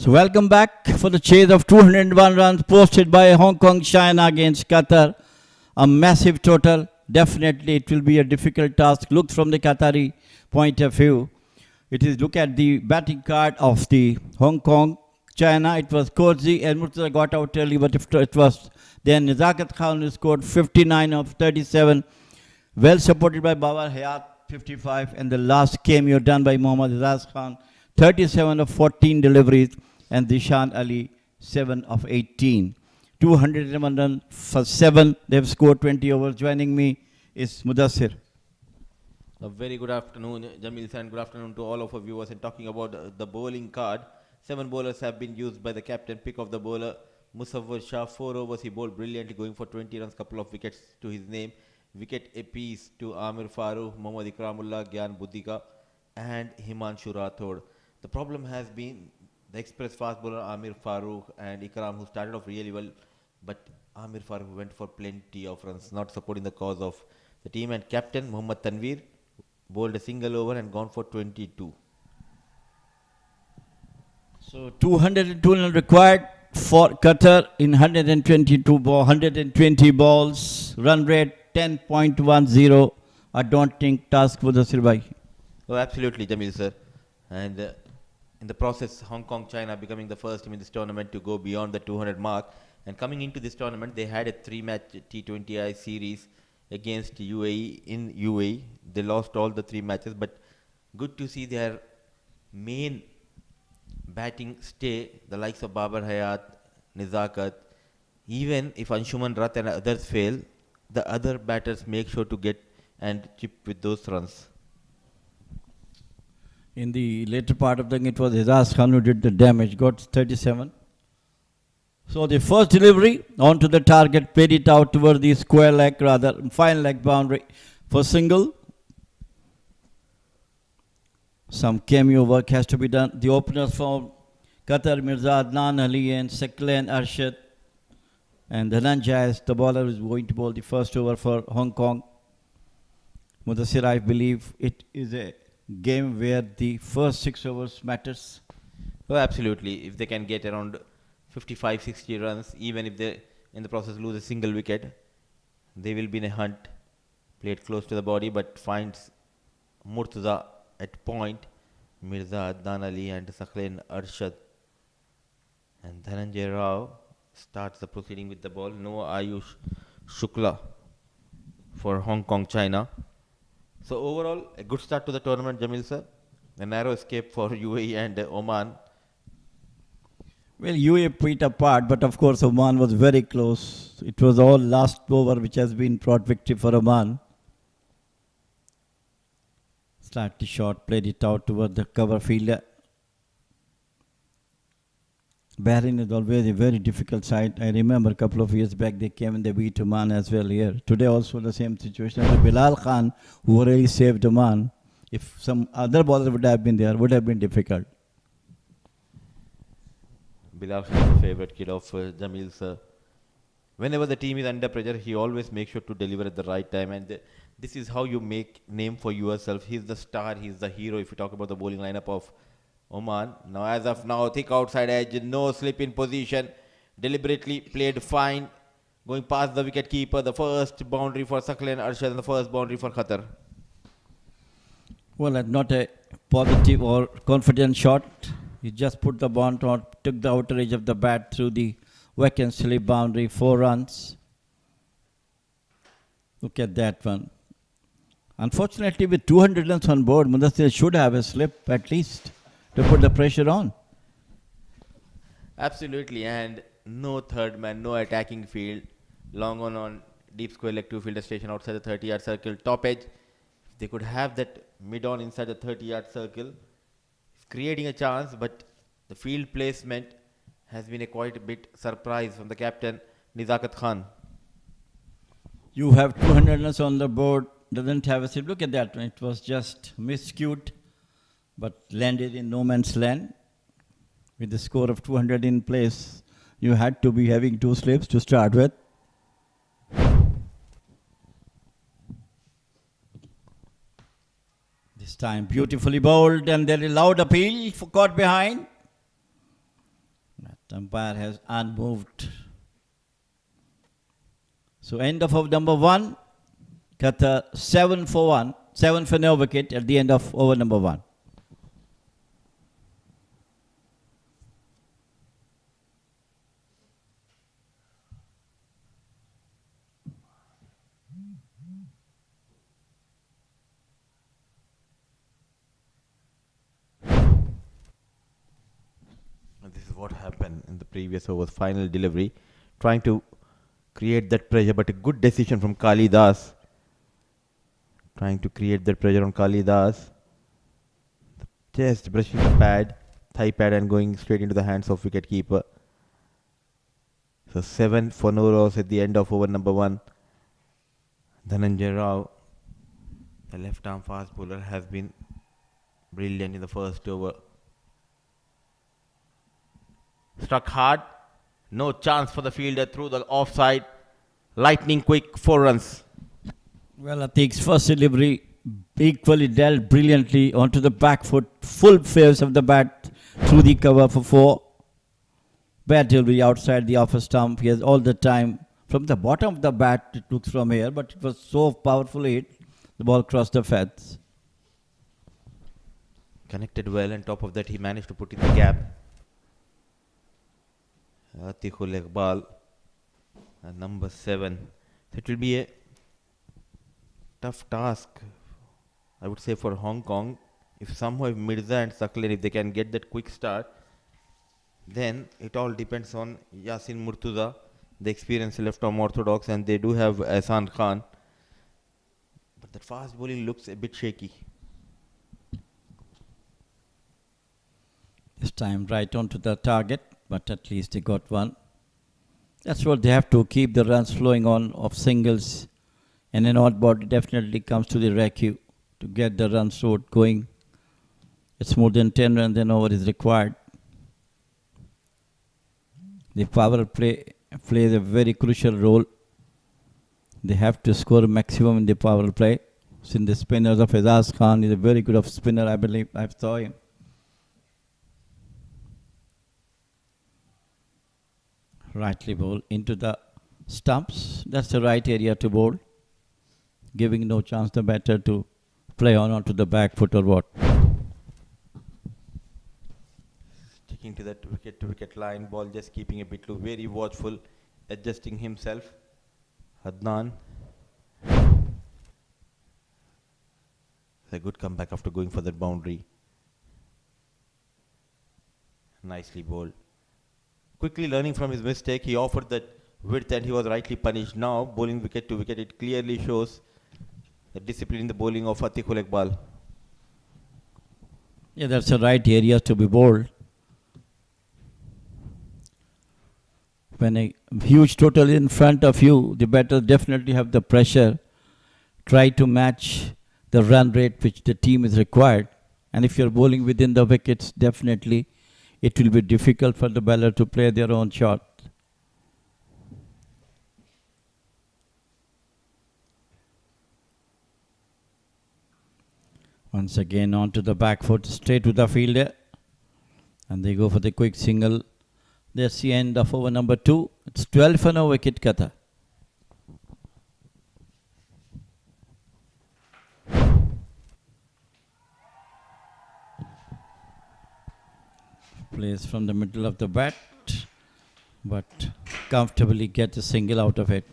S3: So welcome back for the chase of 201 runs posted by Hong Kong, China against Qatar. A massive total. Definitely it will be a difficult task. Look from the Qatari point of view. It is look at the batting card of the Hong Kong, China. It was Cozy and Murtaza got out early, but it was then Nazakat Khan who scored 59 of 37. Well supported by Babar Hayat, 55. And the last cameo done by Mohammad Azaz Khan, 37 of 14 deliveries. And Dishan Ali, 7 of 18. 201 runs for 7. They've scored 20 overs. Joining me is Mudassir.
S4: A very good afternoon, Jamil, and good afternoon to all of our viewers. And talking about the bowling card, 7 bowlers have been used by the captain. Pick of the bowler, Musaffar Shah, 4 overs. He bowled brilliantly, going for 20 runs, couple of wickets to his name. Wicket apiece to Amir Farooq, Mohammad Ikramullah, Gyan Buddhika, and Himanshu Rathod. The problem has been the express fast bowler Amir Farooq and Ikram, who started off really well, but Amir Farooq went for plenty of runs, not supporting the cause of the team. And captain Mohammad Tanir bowled a single over and gone for 22.
S3: So 202 runs required for Qatar in 120 balls. Run rate 10.10. A daunting task for the Sirbai.
S4: Oh, absolutely, Jamil sir. And in the process, Hong Kong, China becoming the first team in this tournament to go beyond the 200 mark. And coming into this tournament, they had a 3-match T20I series against UAE in UAE. They lost all the 3 matches, but good to see their main batting stay, the likes of Babar Hayat, Nazakat. Even if Anshuman Rath and others fail, the other batters make sure to get and chip with those runs.
S3: In the later part of the game, it was Azaz Khan who did the damage, got 37. So the first delivery onto the target, played it out towards the square leg, rather, fine leg boundary for single. Some cameo work has to be done. The openers from Qatar, Mirza Adnan Ali and Seklen Arshad. And Dhananjay, the bowler, is going to bowl the first over for Hong Kong. Mudassir, I believe it is a game where the first 6 overs matters.
S4: Oh, absolutely. If they can get around 55-60 runs, even if they in the process lose a single wicket, they will be in a hunt. Played close to the body, but finds Murtaza at point, Mirza Adnan Ali and Saklen Arshad. And Dhananjay Rao starts the proceeding with the ball. No Ayush Shukla for Hong Kong, China. So overall, a good start to the tournament, Jamil sir. A narrow escape for UAE and Oman.
S3: Well, UAE beat apart, but of course Oman was very close. It was all last over which has been brought victory for Oman. Slightly short, played it out toward the cover fielder. Bahrain is always a very difficult side. I remember a couple of years back they came and they beat Oman as well here. Today also the same situation. Bilal Khan, who really saved Oman, if some other bowler would have been there, would have been difficult.
S4: Bilal is the favorite kid of Jamil sir. Whenever the team is under pressure, he always makes sure to deliver at the right time. And this is how you make name for yourself. He's the star, he's the hero if you talk about the bowling lineup of Oman. Now as of now, thick outside edge, no slip in position. Deliberately played fine. Going past the wicket keeper, the first boundary for Saklen Arshad and the first boundary for Qatar.
S3: Well, not a positive or confident shot. He just put the ball on, took the outer edge of the bat through the vacancy boundary, 4 runs. Look at that one. Unfortunately, with 200 runs on board, Mudassir should have a slip at least to put the pressure on.
S4: Absolutely, and no third man, no attacking field. Long on deep square leg 2 fielder station outside the 30-yard circle. Top edge, they could have that mid-on inside the 30-yard circle, creating a chance, but the field placement has been a quite a bit surprise from the captain, Nazakat Khan.
S3: You have 200 runs on the board, doesn't have a sip. Look at that, it was just miscued, but landed in no man's land. With the score of 200 in place, you had to be having 2 slips to start with. This time beautifully bowled, and there is loud appeal for caught behind. That umpire has unmoved. So end of over number 1, Qatar 7 for 1, 7 for no wicket at the end of over number 1.
S4: And this is what happened in the previous over's final delivery, trying to create that pressure, but a good decision from Kali Das. Trying to create that pressure on Kali Das. Just brushing the pad, thigh pad, and going straight into the hands of wicketkeeper. So 7 for no loss at the end of over number 1. Dhananjay Rao, the left-arm fast bowler, has been brilliant in the first over. Struck hard. No chance for the fielder through the offside. Lightning quick, 4 runs.
S3: Well, Atiq's first delivery equally dealt brilliantly onto the back foot, full face of the bat through the cover for 4. Bad delivery outside the offer stump. He has all the time from the bottom of the bat, it looks from here, but it was so powerfully hit, the ball crossed the fence.
S4: Connected well, and top of that he managed to put in the gap. Atiqul Iqbal at number 7. So it will be a tough task, I would say, for Hong Kong. If somehow if Mirza and Saklan, if they can get that quick start, then it all depends on Yasin Murtuza, the experienced left-arm orthodox, and they do have Ahsan Khan. But the fast bowling looks a bit shaky.
S3: This time right onto the target, but at least they got one. That's what they have to keep the runs flowing on of singles, and an odd body definitely comes to the rescue to get the run short going. It's more than 10 runs than over is required. The power play plays a very crucial role. They have to score maximum in the power play. Since the spinners of Azaz Khan is a very good spinner, I believe. I saw him. Rightly bowl into the stumps. That's the right area to bowl, giving no chance the batter to play on onto the back foot or what.
S4: Sticking to that wicket-to-wicket line, ball just keeping a bit low, very watchful, adjusting himself. Adnan. A good comeback after going for that boundary. Nicely bowled. Quickly learning from his mistake, he offered that width and he was rightly punished. Now, bowling wicket to wicket, it clearly shows the discipline in the bowling of Atiqul Iqbal.
S3: Yeah, that's the right area to be bowled. When a huge total is in front of you, the batter definitely have the pressure. Try to match the run rate which the team is required. And if you're bowling within the wickets, definitely it will be difficult for the bowler to play their own shot. Once again onto the back foot, straight to the fielder. And they go for the quick single. That's the end of over number 2. It's 12 for no wicket, Qatar. Plays from the middle of the bat, but comfortably gets a single out of it.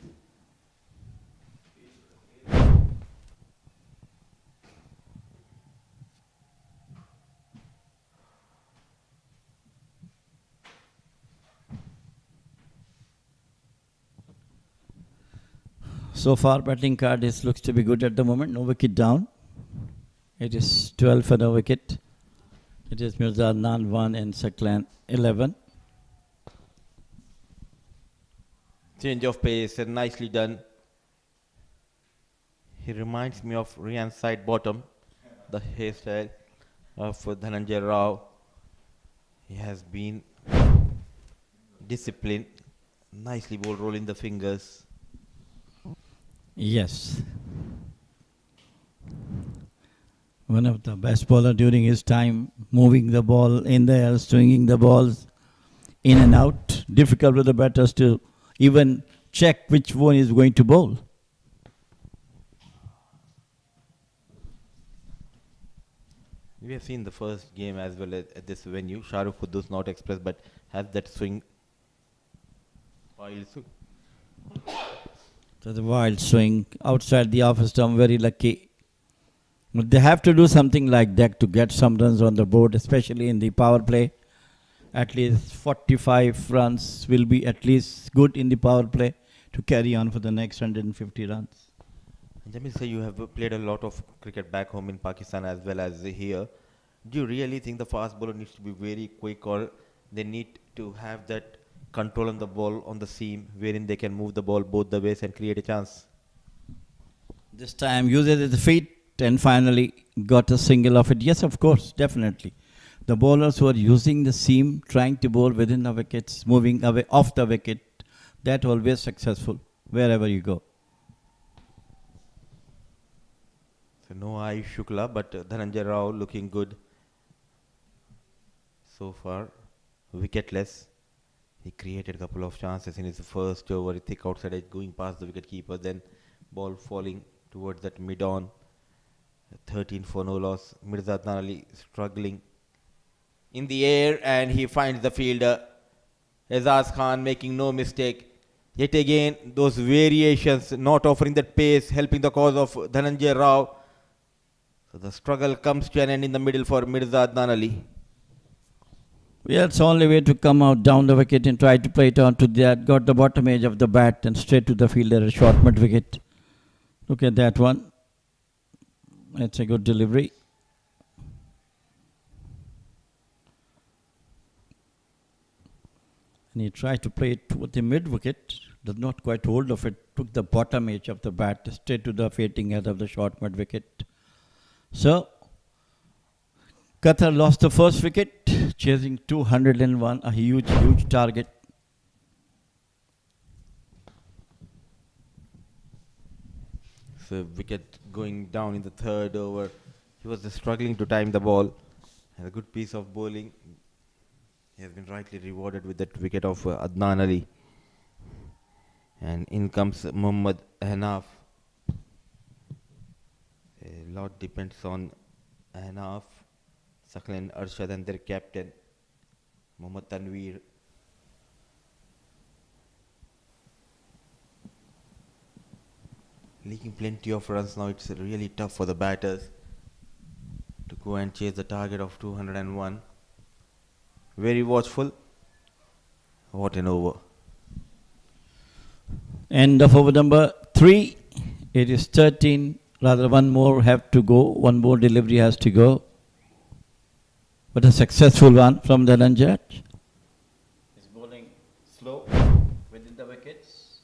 S3: So far, batting card looks to be good at the moment. No wicket down. It is 12 for the wicket. It is Mirza Adnan 1 and Saklan 11.
S4: Change of pace, nicely done. He reminds me of Rian's side bottom, the hairstyle of Dhananjay Rao. He has been disciplined, nicely ball rolling the fingers.
S3: Yes. One of the best bowler during his time, moving the ball in the air, swinging the balls in and out. Difficult for the batters to even check which one is going to bowl.
S4: We have seen the first game as well at this venue. Shahrukh Khuddus not expressed but has that swing. Wild swing.
S3: So the wild swing outside the off stump, very lucky. But they have to do something like that to get some runs on the board, especially in the power play. At least 45 runs will be at least good in the power play to carry on for the next 150 runs.
S4: Jamil sir, you have played a lot of cricket back home in Pakistan as well as here. Do you really think the fast bowler needs to be very quick, or they need to have that control on the ball on the seam wherein they can move the ball both the ways and create a chance?
S3: This time used it at the feet and finally got a single of it. Yes, of course, definitely. The bowlers who are using the seam, trying to bowl within the wickets, moving away off the wicket, that always successful wherever you go.
S4: So no Ayush Shukla, but Dhananjay Rao looking good so far. Wicketless. He created a couple of chances in his first over, thick outside edge going past the wicket keeper, then ball falling towards that mid-on. 13 for no loss. Mirza Adnan Ali struggling in the air and he finds the fielder. Azaz Khan making no mistake. Yet again, those variations not offering that pace, helping the cause of Dhananjay Rao. So the struggle comes to an end in the middle for Mirza Adnan Ali.
S3: Yeah, it's the only way to come out down the wicket and try to play it on to that. Got the bottom edge of the bat and straight to the fielder, a short mid wicket. Look at that one. It's a good delivery. And he tried to play it with the mid wicket. Does not quite hold of it. Took the bottom edge of the bat straight to the fading head of the short mid wicket. So, Qatar lost the first wicket, chasing 201, a huge, huge target.
S4: So wicket going down in the third over. He was struggling to time the ball. And a good piece of bowling. He has been rightly rewarded with that wicket of Adnan Ali. And in comes Muhammad Ahnaf. A lot depends on Ahnaf, Saklan Arshad and their captain, Muhammad Tanir. Leaking plenty of runs now. It's really tough for the batters to go and chase the target of 201. Very watchful. What an over.
S3: End of over number 3. It is 13. Rather, one more have to go. One more delivery has to go. But a successful one from the Dhananjay. He's bowling slow within the wickets.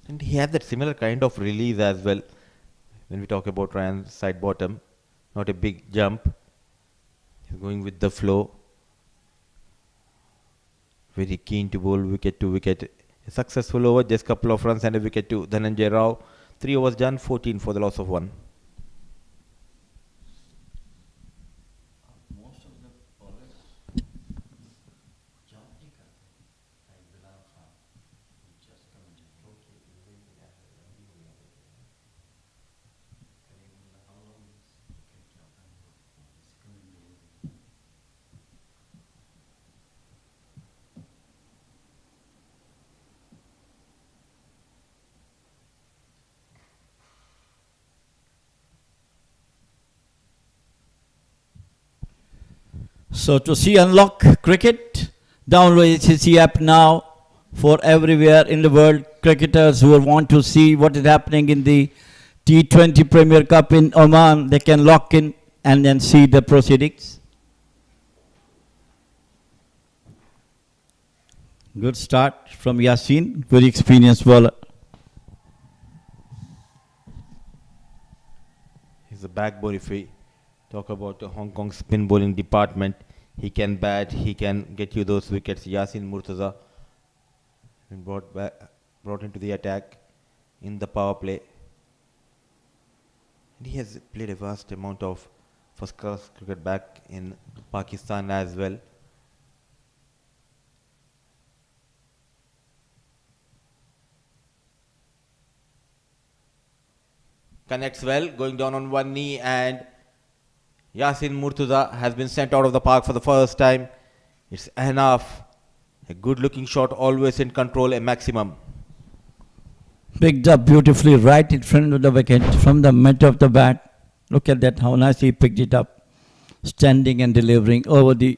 S4: And he had that similar kind of release as well. When we talk about Ryan's side bottom, not a big jump. He's going with the flow. Very keen to bowl wicket to wicket. A successful over, just couple of runs and a wicket to Dhananjay Rao. 3 overs done, 14 for the loss of 1.
S3: So to see unlock cricket, download HCC app now for everywhere in the world. cricketers who want to see what is happening in the T20 Premier Cup in Oman, they can lock in and then see the proceedings. Good start from Yasin, very experienced bowler.
S4: He's a backbone. If we talk about the Hong Kong spin bowling department, he can bat, he can get you those wickets. Yasin Murtaza brought into the attack in the power play. And he has played a vast amount of first-class cricket back in Pakistan as well. Connects well, going down on one knee, and Yasin Murtaza has been sent out of the park for the first time. It's enough. A good looking shot, always in control, a maximum.
S3: Picked up beautifully right in front of the wicket from the mid of the bat. Look at that, how nicely he picked it up. Standing and delivering over the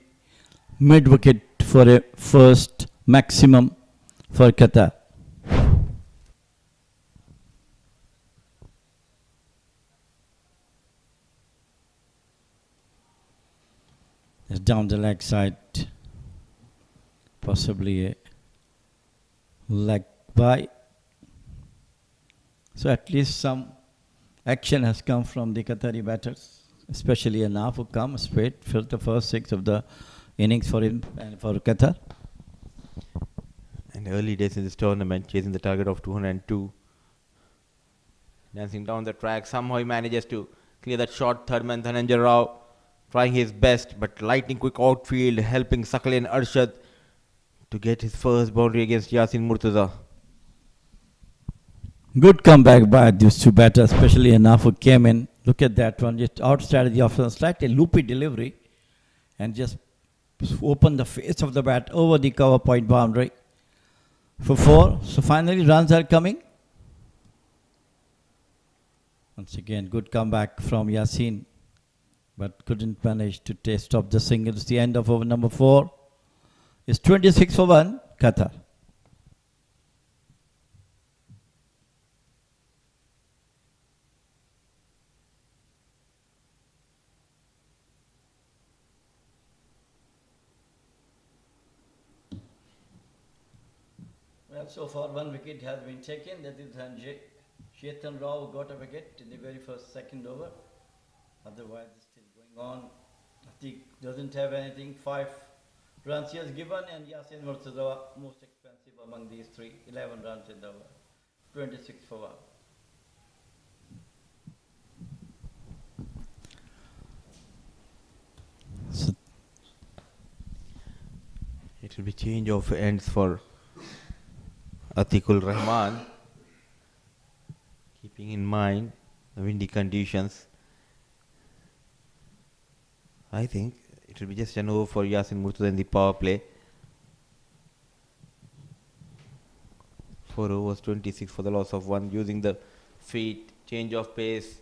S3: mid wicket for a first maximum for Qatar. It's down the leg side, possibly a leg by. So at least some action has come from the Qatari batters, especially Anaf, who come straight for the first 6 of the innings for him and for Qatar.
S4: And early days in this tournament, chasing the target of 202. Dancing down the track, somehow he manages to clear that shot. Third man Dhananjay Rao trying his best, but lightning quick outfield, helping Sakal and Arshad to get his first boundary against Yasin Murtaza.
S3: Good comeback by these two batters, especially Anaf, who came in. Look at that one, just out strategy of a slightly loopy delivery and just open the face of the bat over the cover point boundary for 4. So finally runs are coming. Once again, good comeback from Yasin, but couldn't manage to stop the singles. The end of over number 4 is 26 for 1, Qatar. Well, so far 1 wicket has been taken. That is Chetan Rao got a wicket in the very first second over. Otherwise, it's still going on. Atik doesn't have anything. 5 runs he has given, and Yasin Murtaza most expensive among these 3. 11 runs in the over. 26 for 1.
S4: So it will be change of ends for Atiqul Rahman, keeping in mind the windy conditions. I think it will be just an over for Yasin Murtaza in the power play. 4 overs, 26 for the loss of 1, using the feet, change of pace.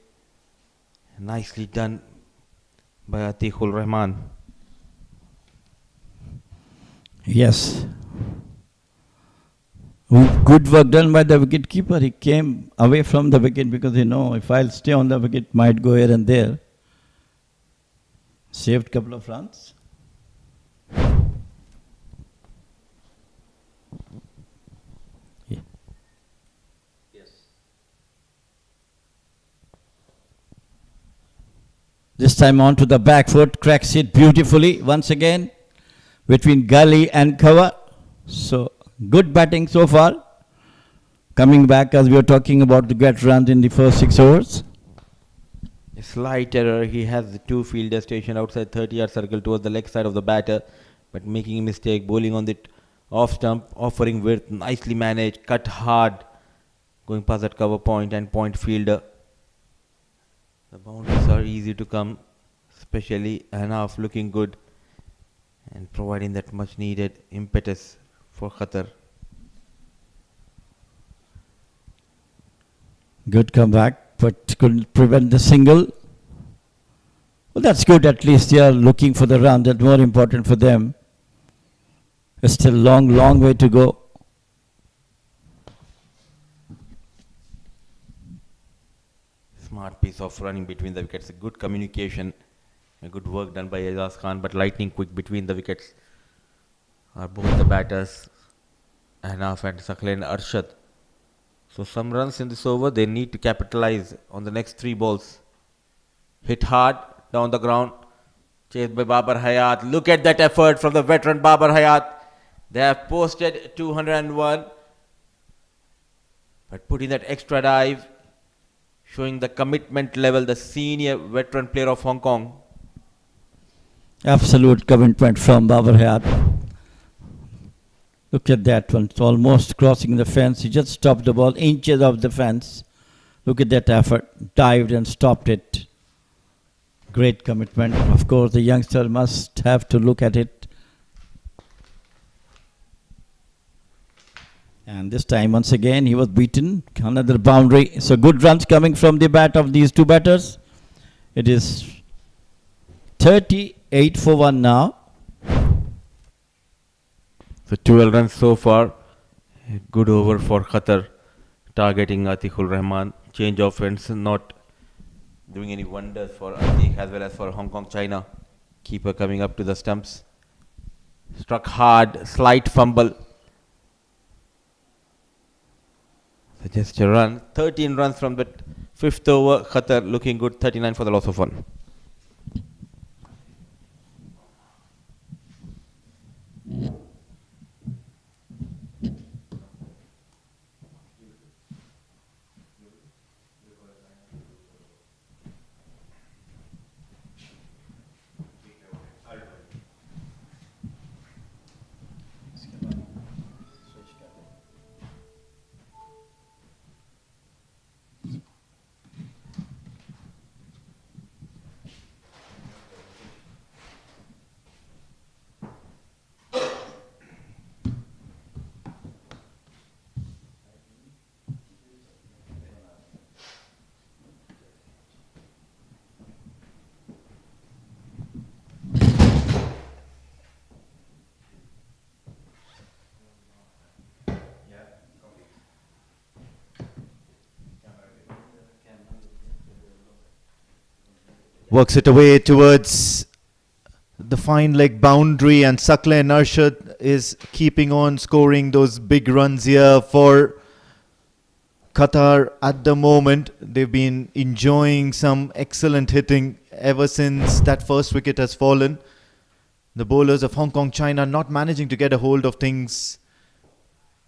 S4: Nicely done by Atiqul Rahman.
S3: Yes. Good work done by the wicket keeper. He came away from the wicket because he know if I'll stay on the wicket, might go here and there. Saved couple of runs. Yeah. Yes. This time on to the back foot, cracks it beautifully once again between gully and cover. So good batting so far. Coming back as we were talking about the get runs in the first 6 overs.
S4: A slight error. He has the 2 fielders stationed outside 30-yard circle towards the leg side of the batter, but making a mistake, bowling on the off stump, offering width, nicely managed, cut hard, going past that cover point and point fielder. The boundaries are easy to come, especially Hanaf looking good and providing that much needed impetus for Qatar.
S3: Good comeback, but couldn't prevent the single. Well, that's good. At least they are looking for the run. That's more important for them. It's still long way to go.
S4: Smart piece of running between the wickets. A good communication. A good work done by Azaz Khan, but lightning quick between the wickets are both the batters, Hanaf and Sakleen Arshad. So some runs in this over, they need to capitalize on the next 3 balls. Hit hard down the ground, chased by Babar Hayat. Look at that effort from the veteran Babar Hayat. They have posted 201, but put in that extra dive, showing the commitment level, the senior veteran player of Hong Kong.
S3: Absolute commitment from Babar Hayat. Look at that one. It's almost crossing the fence. He just stopped the ball inches off the fence. Look at that effort. Dived and stopped it. Great commitment. Of course, the youngster must have to look at it. And this time, once again, he was beaten. Another boundary. So good runs coming from the bat of these 2 batters. It is 38 for 1 now.
S4: So 12 runs so far. A good over for Qatar, targeting Atiqul Rahman. Change of ends, not doing any wonders for Atiq as well as for Hong Kong China. Keeper coming up to the stumps. Struck hard, slight fumble. So just a run. 13 runs from the 5th over. Qatar looking good. 39 for the loss of 1.
S1: Works it away towards the fine leg boundary, and Sakleen Arshad is keeping on scoring those big runs here for Qatar at the moment. They've been enjoying some excellent hitting ever since that first wicket has fallen. The bowlers of Hong Kong China not managing to get a hold of things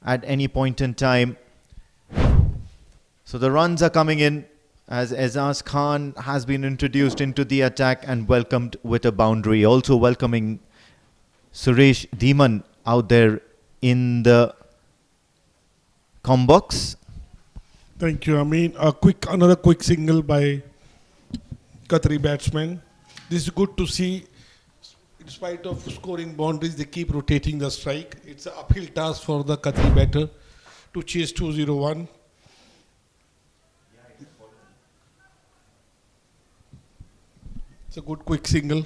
S1: at any point in time. So the runs are coming in as Azaz Khan has been introduced into the attack and welcomed with a boundary. Also welcoming Suresh Dhiman out there in the com box.
S2: Thank you. I mean, another quick single by Qatari batsman. This is good to see. In spite of scoring boundaries, they keep rotating the strike. It's an uphill task for the Qatari batter to chase 201. It's a good quick single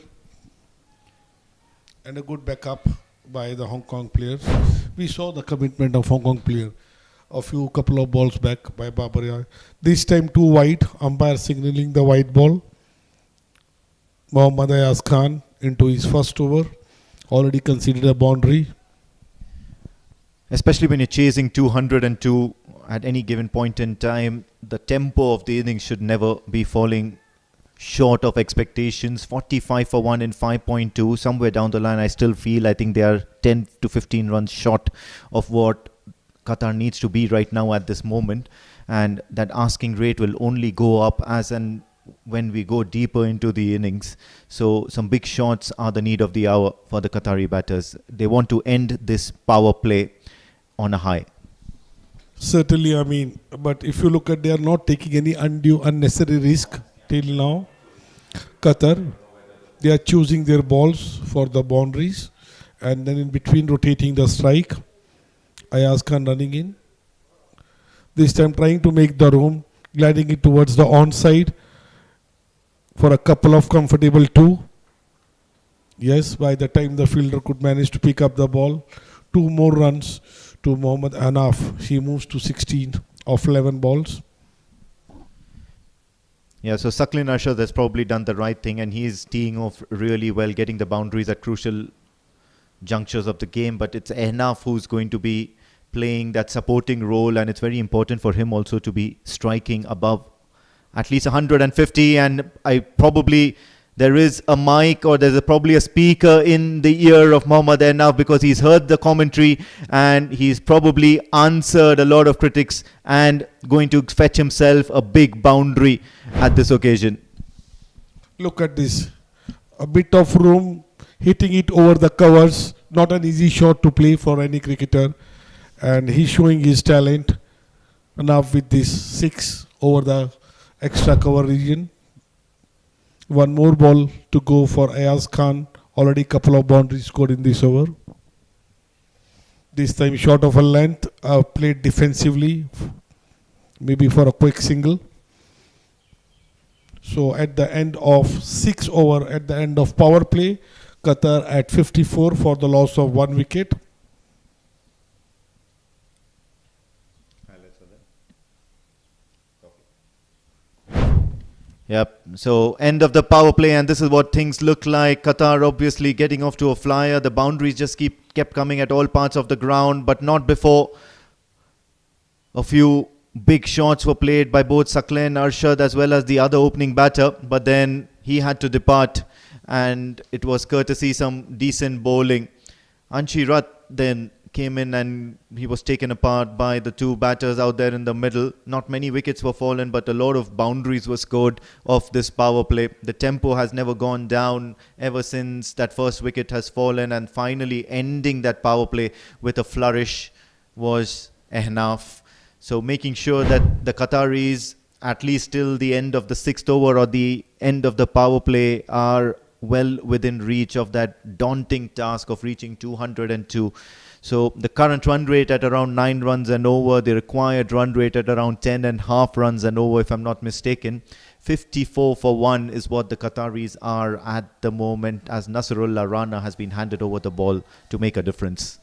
S2: and a good backup by the Hong Kong players. We saw the commitment of Hong Kong player a couple of balls back by Babar. This time 2 wide, umpire signaling the white ball. Mohammad Ayaz Khan into his first over, already conceded a boundary.
S1: Especially when you're chasing 202 at any given point in time, the tempo of the innings should never be falling short of expectations. 45 for 1 in 5.2. Somewhere down the line, I think they are 10 to 15 runs short of what Qatar needs to be right now at this moment. And that asking rate will only go up as and when we go deeper into the innings. So some big shots are the need of the hour for the Qatari batters. They want to end this power play on a high.
S2: Certainly, I mean, but if you look at, they are not taking any unnecessary risk till now. Qatar, they are choosing their balls for the boundaries and then in between rotating the strike. Ayaz Khan running in. This time trying to make the room, gliding it towards the onside for a couple of comfortable 2. Yes, by the time the fielder could manage to pick up the ball, 2 more runs to Mohammad Hanaf. She moves to 16 of 11 balls.
S1: Yeah, so Saklin Arshad has probably done the right thing, and he's teeing off really well, getting the boundaries at crucial junctures of the game. But it's Ehnaf who's going to be playing that supporting role, and it's very important for him also to be striking above at least 150. And there is a mic, or there's probably a speaker in the ear of Mohammad Ehnaf, because he's heard the commentary and he's probably answered a lot of critics and going to fetch himself a big boundary at this occasion.
S2: Look at this. A bit of room, hitting it over the covers. Not an easy shot to play for any cricketer. And he's showing his talent enough with this 6 over the extra cover region. One more ball to go for Ayaz Khan. Already couple of boundaries scored in this over. This time short of a length, played defensively, maybe for a quick single. So at the end of 6 over, at the end of power play, Qatar at 54 for the loss of 1 wicket.
S1: Yep. So end of the power play, and this is what things look like. Qatar obviously getting off to a flyer. The boundaries just kept coming at all parts of the ground, but not before a few big shots were played by both Saklin Arshad as well as the other opening batter. But then he had to depart, and it was courtesy some decent bowling. Anshi Rath then came in and he was taken apart by the 2 batters out there in the middle. Not many wickets were fallen, but a lot of boundaries were scored off this power play. The tempo has never gone down ever since that first wicket has fallen, and finally ending that power play with a flourish was Ehnaf. So making sure that the Qataris, at least till the end of the 6th over or the end of the power play, are well within reach of that daunting task of reaching 202. So the current run rate at around 9 runs and over, the required run rate at around 10.5 runs and over, if I'm not mistaken. 54 for 1 is what the Qataris are at the moment, as Nasrullah Rana has been handed over the ball to make a difference.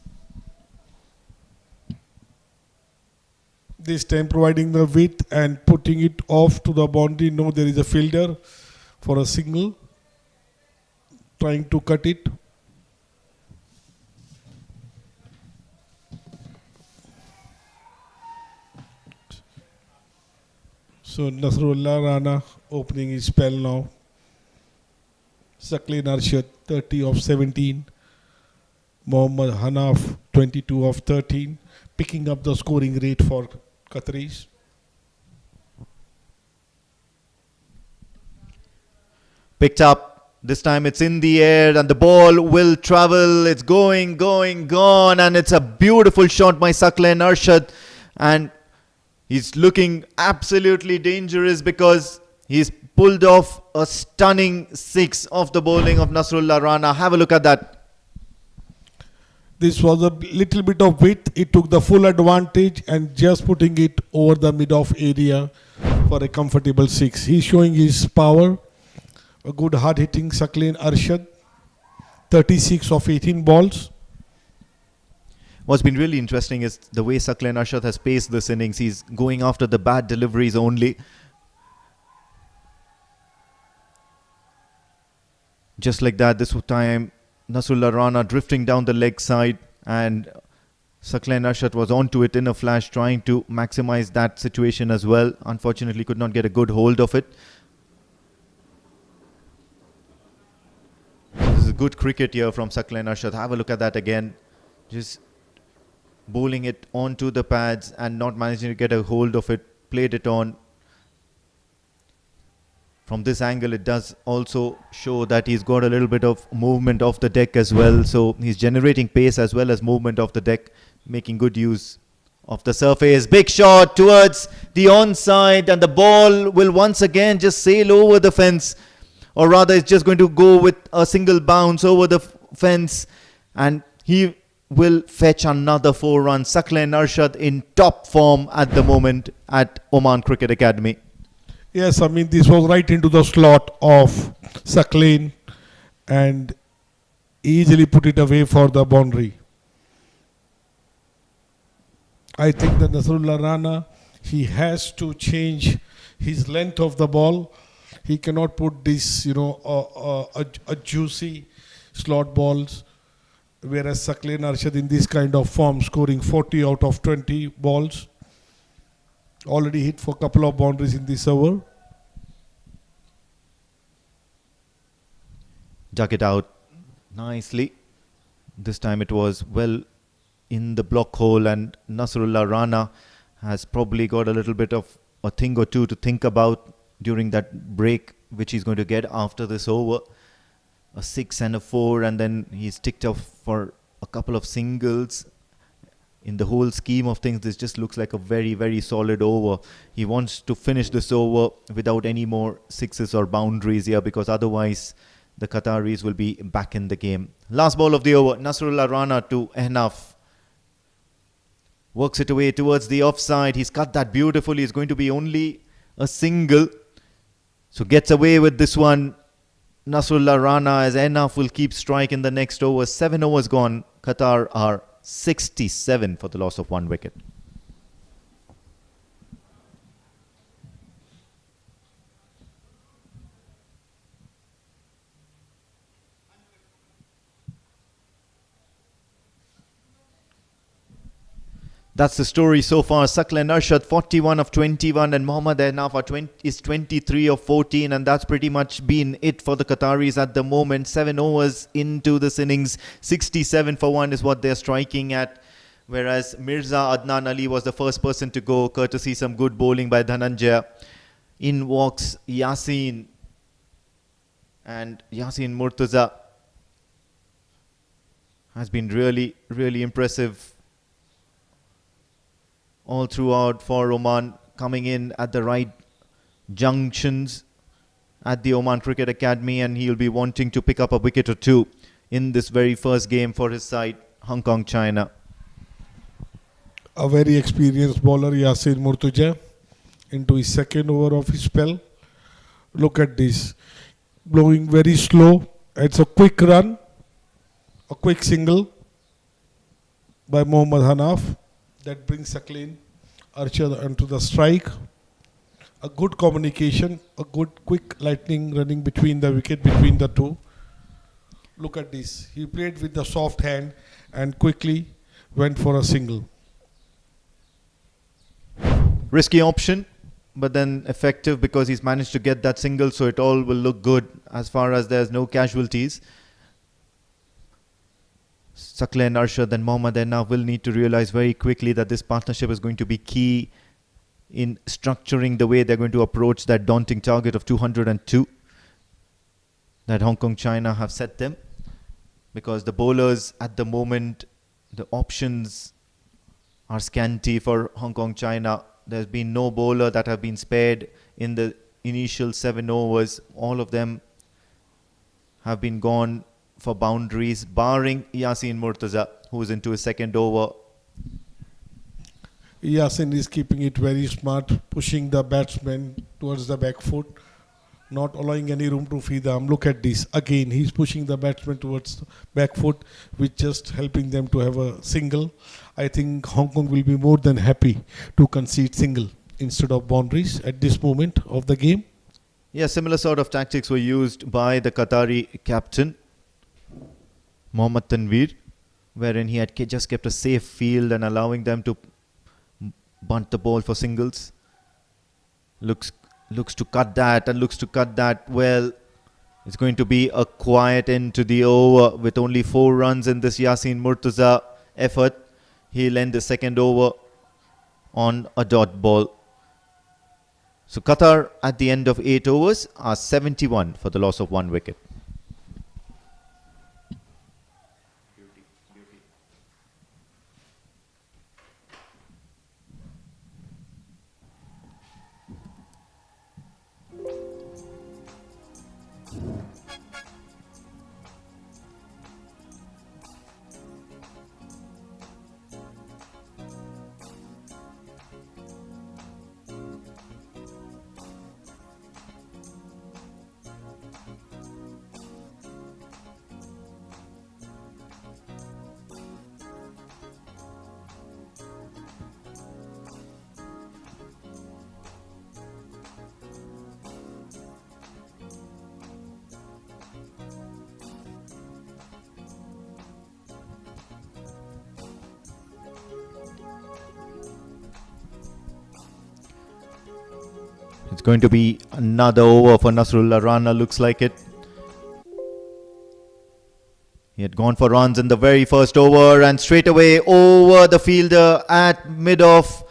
S2: This time providing the width and putting it off to the boundary. No, there is a fielder for a single, trying to cut it. So Nasrullah Rana opening his spell now. Saklin Arshad 30 of 17. Mohammad Hanaf 22 of 13. Picking up the scoring rate for Qataris.
S1: Picked up. This time it's in the air and the ball will travel. It's going, gone. And it's a beautiful shot by Saklin Arshad. And he's looking absolutely dangerous because he's pulled off a stunning 6 off the bowling of Nasrullah Rana. Have a look at that.
S2: This was a little bit of width. It took the full advantage and just putting it over the mid-off area for a comfortable 6. He's showing his power. A good hard-hitting Saklin Arshad. 36 of 18 balls.
S1: What's been really interesting is the way Saklin Arshad has paced this innings. He's going after the bad deliveries only. Just like that, this time Nasrullah Rana drifting down the leg side, and Saklin Arshad was onto it in a flash, trying to maximize that situation as well. Unfortunately, could not get a good hold of it. This is good cricket here from Saklin Arshad. Have a look at that again. Just bowling it onto the pads and not managing to get a hold of it. Played it on. From this angle, it does also show that he's got a little bit of movement off the deck as well. So he's generating pace as well as movement off the deck, making good use of the surface. Big shot towards the onside, and the ball will once again just sail over the fence. Or rather, it's just going to go with a single bounce over the fence. And he will fetch another 4 runs. Saklin Arshad in top form at the moment at Oman Cricket Academy.
S2: Yes, I mean, this was right into the slot of Saklin and easily put it away for the boundary. I think that Nasrullah Rana, he has to change his length of the ball He cannot put this, a juicy slot balls. Whereas Sakleen Arshad in this kind of form, scoring 40 out of 20 balls, already hit for a couple of boundaries in this over.
S1: Dug it out nicely. This time it was well in the block hole, and Nasrullah Rana has probably got a little bit of a thing or two to think about during that break which he's going to get after this over. A 6 and a 4, and then he's ticked off for a couple of singles. In the whole scheme of things, this just looks like a very, very solid over. He wants to finish this over without any more sixes or boundaries here, because otherwise the Qataris will be back in the game. Last ball of the over, Nasrullah Rana to Ehnaf. Works it away towards the offside. He's cut that beautifully. It's going to be only a single. So gets away with this one. Nasrullah Rana, as Ehnaf will keep strike in the next over. 7 overs gone. Qatar are 67 for the loss of 1 wicket. That's the story so far. Sakleen Arshad 41 of 21 and Mohammad Ehnaf is 23 of 14, and that's pretty much been it for the Qataris at the moment. 7 overs into this innings, 67 for 1 is what they're striking at, whereas Mirza Adnan Ali was the first person to go, courtesy some good bowling by Dhananjaya. In walks Yasin, and Yasin Murtaza has been really, really impressive all throughout for Oman, coming in at the right junctions at the Oman Cricket Academy, and he'll be wanting to pick up a wicket or two in this very first game for his side, Hong Kong China.
S2: A very experienced bowler, Yasin Murtaza, into his second over of his spell. Look at this, blowing very slow. It's a quick run, a quick single by Mohammad Hanaf. That brings Sakleen Arshad onto the strike. A good communication, a good quick lightning running between the wicket, between the two. Look at this. He played with the soft hand and quickly went for a single.
S1: Risky option, but then effective because he's managed to get that single, so it all will look good as far as there's no casualties. Sakleen Arshad and Mohammad Ehnaf will need to realize very quickly that this partnership is going to be key in structuring the way they're going to approach that daunting target of 202 that Hong Kong China have set them, because the bowlers at the moment, the options are scanty for Hong Kong China. There's been no bowler that have been spared in the initial 7 overs. All of them have been gone for boundaries, barring Yasin Murtaza, who is into his second over.
S2: Yasin is keeping it very smart, pushing the batsman towards the back foot, not allowing any room to feed them. Look at this. Again, he's pushing the batsman towards the back foot, which just helping them to have a single. I think Hong Kong will be more than happy to concede single instead of boundaries at this moment of the game.
S1: Yeah, similar sort of tactics were used by the Qatari captain, Mohammad Tanir, wherein he had just kept a safe field and allowing them to bunt the ball for singles. Looks to cut that and looks to cut that well. It's going to be a quiet end to the over with only 4 runs in this Yasin Murtaza effort. He'll end the second over on a dot ball. So Qatar at the end of 8 overs are 71 for the loss of 1 wicket. It's going to be another over for Nasrullah Rana, looks like it. He had gone for runs in the very first over and straight away over the fielder at mid-off.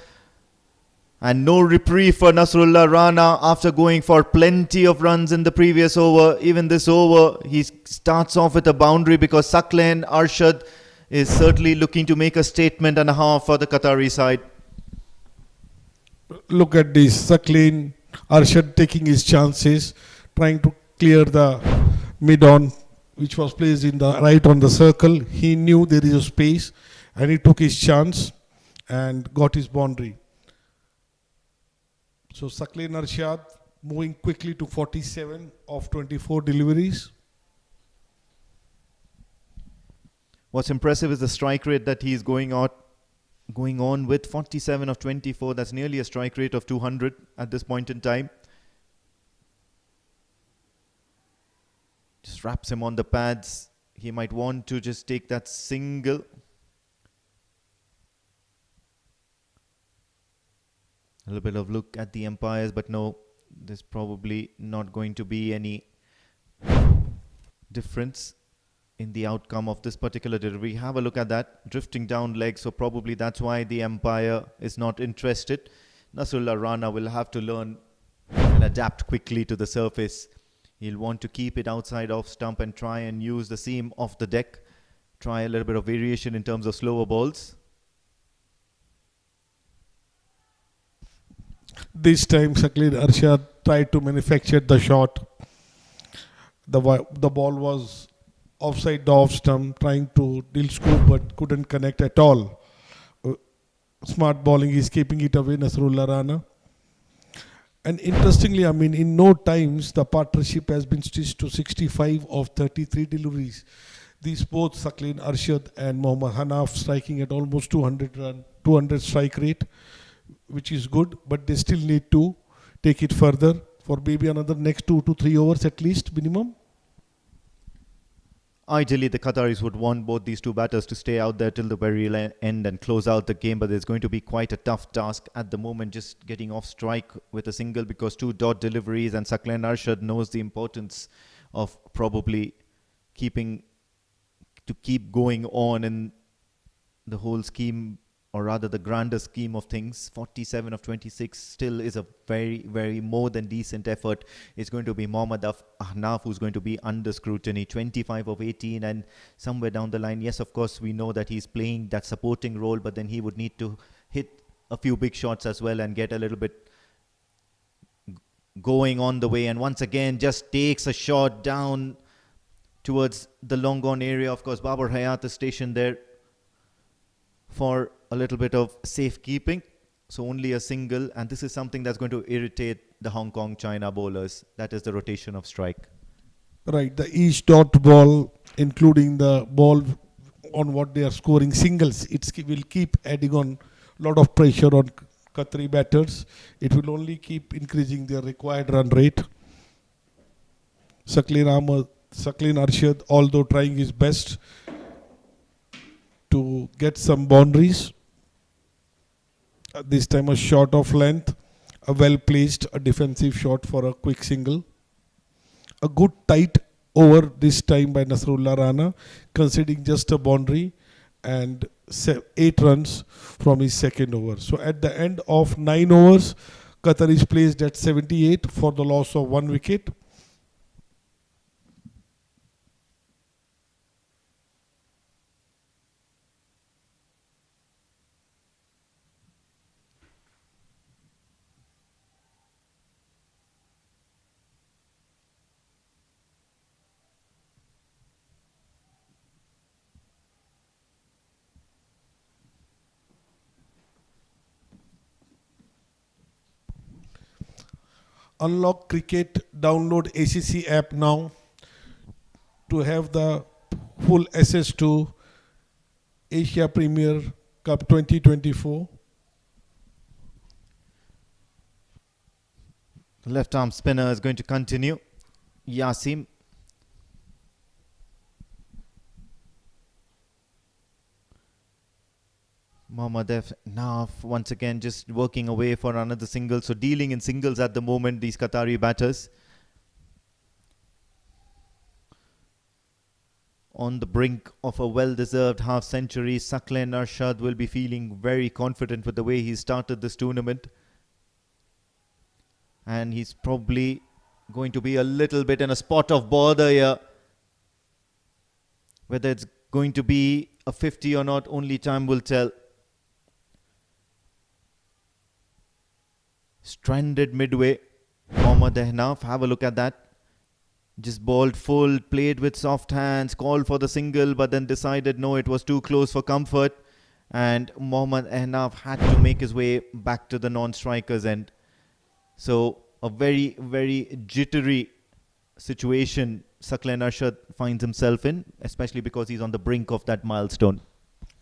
S1: And no reprieve for Nasrullah Rana after going for plenty of runs in the previous over. Even this over, he starts off with a boundary because Saqlain Arshad is certainly looking to make a statement and a half for the Qatari side.
S2: Look at this, Saqlain Arshad taking his chances, trying to clear the mid-on, which was placed in the right on the circle. He knew there is a space and he took his chance and got his boundary. So Saqlain Arshad moving quickly to 47 of 24 deliveries.
S1: What's impressive is the strike rate that he's going on with 47 of 24. That's nearly a strike rate of 200 at this point in time. Just wraps him on the pads. He might want to just take that single. A little bit of look at the umpires, but no, there's probably not going to be any difference in the outcome of this particular delivery. Have a look at that, drifting down leg, so probably that's why the umpire is not interested. Nasrullah Rana will have to learn and adapt quickly to the surface. He'll want to keep it outside off stump and try and use the seam off the deck. Try a little bit of variation in terms of slower balls.
S2: This time Saqlain Arshad tried to manufacture the shot. The ball was offside the off stump, trying to deal scoop but couldn't connect at all. Smart bowling is keeping it away, Nasrullah Rana. And interestingly, I mean, in no times the partnership has been stitched to 65 of 33 deliveries. These both Saqlain Arshad and Mohammad Hanaf striking at almost 200 strike rate, which is good, but they still need to take it further for maybe another next 2 to 3 overs at least minimum.
S1: Ideally, the Qataris would want both these two batters to stay out there till the very end and close out the game, but there's going to be quite a tough task at the moment, just getting off strike with a single because 2 dot deliveries, and Saqlain Arshad knows the importance of probably keep going on in the whole scheme, or rather the grander scheme of things. 47 of 26 still is a very, very more than decent effort. It's going to be Mohammad Hanaf who's going to be under scrutiny. 25 of 18, and somewhere down the line, yes, of course, we know that he's playing that supporting role, but then he would need to hit a few big shots as well and get a little bit going on the way. And once again, just takes a shot down towards the long gone area. Of course, Babar Hayat is stationed there for a little bit of safekeeping, so only a single, and this is something that's going to irritate the Hong Kong China bowlers. That is the rotation of strike.
S2: Right, the each dot ball, including the ball on what they are scoring singles, it will keep adding on a lot of pressure on Qatari batters. It will only keep increasing their required run rate. Saqlain Arshad, although trying his best to get some boundaries, this time a shot of length, a well placed, a defensive shot for a quick single. A good tight over this time by Nasrullah Rana, conceding just a boundary and 8 runs from his second over. So at the end of 9 overs, Qatar is placed at 78 for the loss of 1 wicket. Unlock Cricket, download ACC app now to have the full access to Asia Premier Cup 2024.
S1: The left arm spinner is going to continue. Yasim. Mohammad Mohammad Naf once again just working away for another single. So dealing in singles at the moment, these Qatari batters. On the brink of a well-deserved half-century, Saqlain Arshad will be feeling very confident with the way he started this tournament. And he's probably going to be a little bit in a spot of bother here. Whether it's going to be a 50 or not, only time will tell. Stranded midway, Mohammad Ahnaf, have a look at that. Just bowled full, played with soft hands, called for the single, but then decided no, it was too close for comfort. And Mohammad Ahnaf had to make his way back to the non-strikers end. So a very, very jittery situation Saqlain Arshad finds himself in, especially because he's on the brink of that milestone.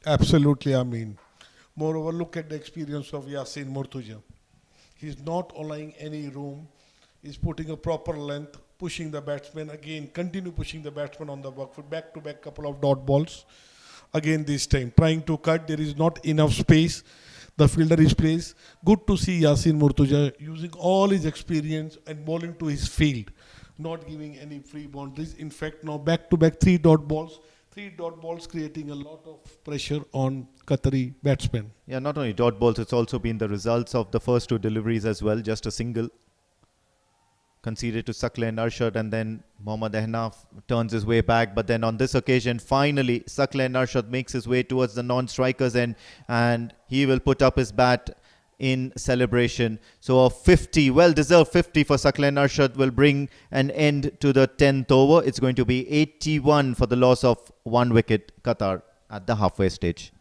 S2: Absolutely, I mean. Moreover, look at the experience of Yasin Murtuja. He's not allowing any room. He's putting a proper length, pushing the batsman again, continue pushing the batsman on the back foot, back-to-back couple of dot balls. Again this time, trying to cut, there is not enough space. The fielder is placed. Good to see Yasin Murtuja using all his experience and bowling to his field, not giving any free boundaries. In fact, now back-to-back 3 dot balls. 3 dot balls creating a lot of pressure on Qatari batsmen.
S1: Yeah, not only dot balls, it's also been the results of the first 2 deliveries as well. Just a single conceded to Saqlain Arshad, and then Mohammad Ahnaf turns his way back. But then on this occasion, finally, Saqlain Arshad makes his way towards the non-strikers end, and he will put up his bat in celebration. So a 50, well-deserved 50 for Saqlain Arshad will bring an end to the 10th over. It's going to be 81 for the loss of 1 wicket, Qatar, at the halfway stage.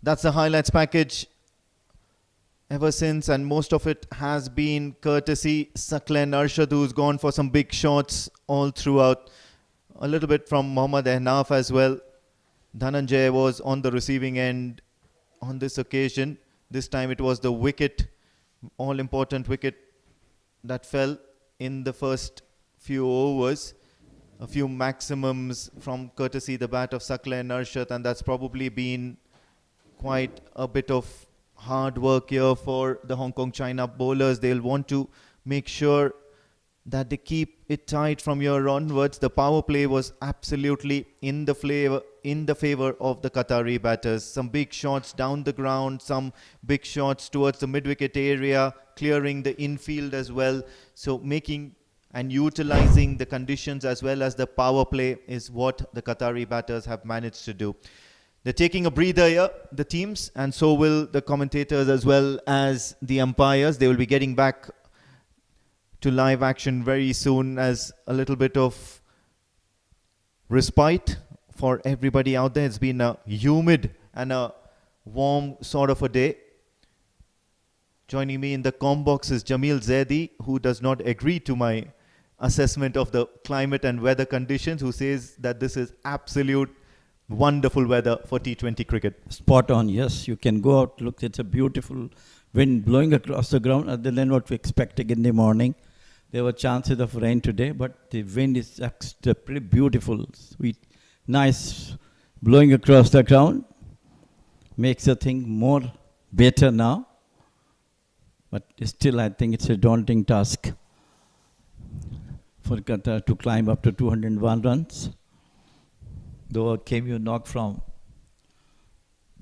S1: That's the highlights package ever since, and most of it has been courtesy Saqlain Arshad, who's gone for some big shots all throughout. A little bit from Mohammad Ahnaf as well. Dhananjay was on the receiving end on this occasion. This time it was the wicket, all-important wicket that fell in the first few overs. A few maximums from courtesy the bat of Saqlain Arshad, and that's probably been quite a bit of hard work here for the Hong Kong China bowlers. They'll want to make sure that they keep it tight from here onwards. The power play was absolutely in the favor of the Qatari batters. Some big shots down the ground, some big shots towards the mid-wicket area, clearing the infield as well. So making and utilizing the conditions as well as the power play is what the Qatari batters have managed to do. They're taking a breather here, the teams, and so will the commentators as well as the umpires. They will be getting back to live action very soon as a little bit of respite for everybody out there. It's been a humid and a warm sort of a day. Joining me in the comm box is Jamil Zaidi, who does not agree to my assessment of the climate and weather conditions, who says that this is absolute wonderful weather for T20 cricket.
S3: Spot on, yes. You can go out, look, it's a beautiful wind blowing across the ground other than what we expected in the morning. There were chances of rain today, but the wind is pretty beautiful, sweet, nice, blowing across the ground. Makes the thing more better now. But still, I think it's a daunting task for Qatar to climb up to 201 runs. Though a cameo knock from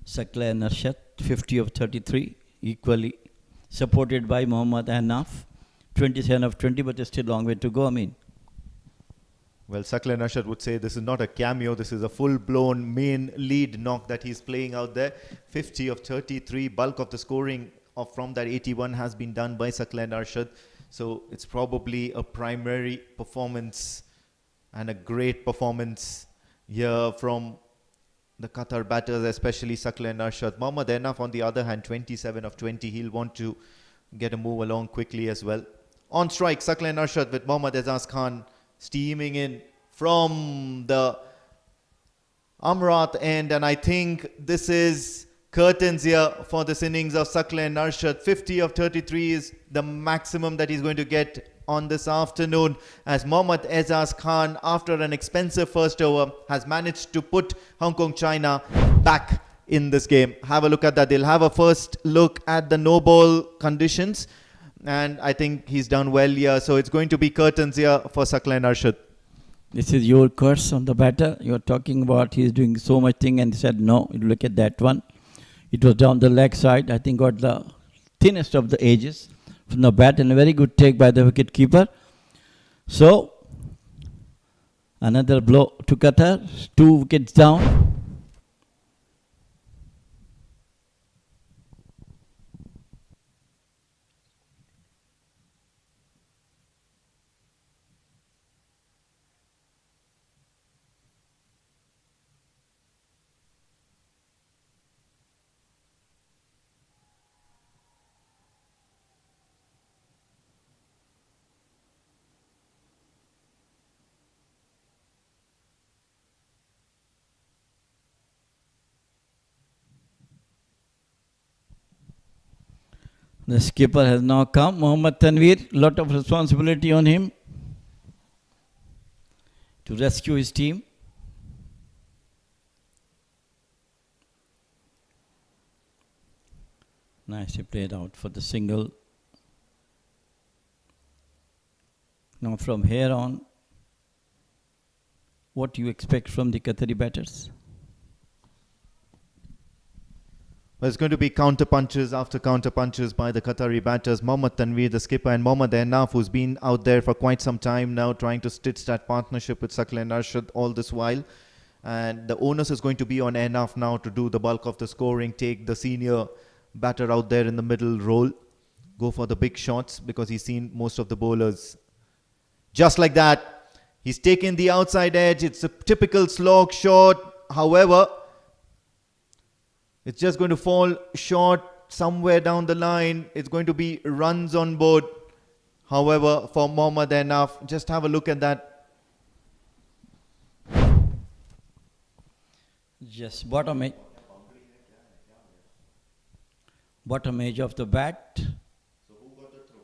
S3: Saqlain Arshad, 50 of 33, equally supported by Mohammad Ahnaf, 27 of 20, but there's still a long way to go. I mean,
S1: well, Saqlain Arshad would say this is not a cameo, this is a full-blown main lead knock that he's playing out there. 50 of 33, bulk of the scoring from that 81 has been done by Saqlain Arshad. So it's probably a primary performance and a great performance here from the Qatar batters, especially Saqlain Arshad. Mohammad Ahnaf, on the other hand, 27 of 20. He'll want to get a move along quickly as well. On strike, Saklan Arshad with Mohammad Azaz Khan steaming in from the Amrat end, and I think this is curtains here for this innings of Saklan Arshad. 50 of 33 is the maximum that he's going to get on this afternoon, as Mohammad Azaz Khan, after an expensive first over, has managed to put Hong Kong China back in this game. Have a look at that. They'll have a first look at the no ball conditions, and I think he's done well here. So it's going to be curtains here for Saklan Arshad.
S3: This is your curse on the batter. You're talking about he's doing so much thing, and he said no. Look at that one. It was down the leg side. I think got the thinnest of the edges from the bat, and a very good take by the wicket keeper. So another blow to Qatar. 2 wickets down. The skipper has now come, Mohammad Tanir. Lot of responsibility on him to rescue his team. Nicely played out for the single. Now from here on, what do you expect from the Qatari batters?
S1: Well, it's going to be counter punches after counter punches by the Qatari batters. Mohammad Tanveer, the skipper, and Mohammad Enaf, who's been out there for quite some time now, trying to stitch that partnership with Saklan Arshad all this while. And the onus is going to be on Enaf now to do the bulk of the scoring, take the senior batter out there in the middle role, go for the big shots, because he's seen most of the bowlers. Just like that, he's taken the outside edge. It's a typical slog shot. However, it's just going to fall short somewhere down the line. It's going to be runs on board. However, for Mohammad Enaf, just have a look at that.
S3: Just bottom edge of the bat.
S1: So who got the throw?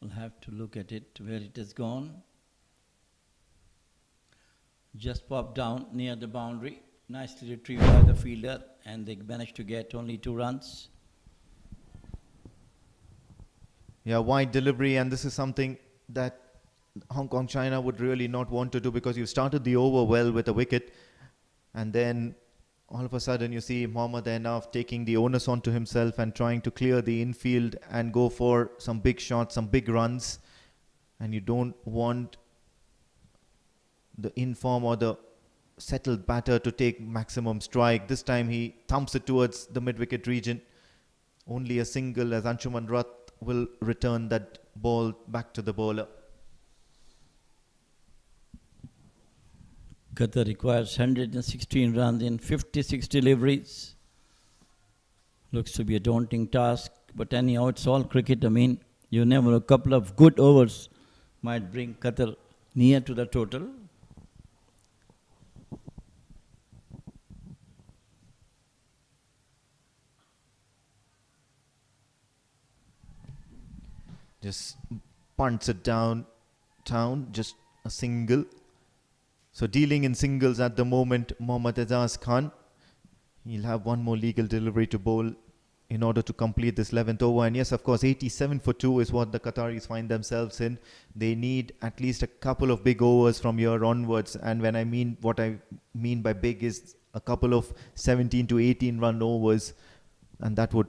S3: We'll have to look at it, where it has gone. Just popped down near the boundary. Nicely retrieved by the fielder, and they managed to get only 2 runs.
S1: Yeah, wide delivery, and this is something that Hong Kong China would really not want to do, because you started the over well with a wicket, and then all of a sudden you see Mohammad Enaf taking the onus onto himself and trying to clear the infield and go for some big shots, some big runs, and you don't want the inform or the settled batter to take maximum strike. This time he thumps it towards the mid-wicket region. Only a single, as Anshuman Rath will return that ball back to the bowler.
S3: Qatar requires 116 runs in 56 deliveries. Looks to be a daunting task, but anyhow, it's all cricket. I mean, you never know, a couple of good overs might bring Qatar near to the total.
S1: Just punts it down, just a single. So dealing in singles at the moment, Mohammad Azaz Khan. He'll have one more legal delivery to bowl in order to complete this 11th over. And yes, of course, 87 for 2 is what the Qataris find themselves in. They need at least a couple of big overs from here onwards. And when I mean, what I mean by big is a couple of 17 to 18 run overs. And that would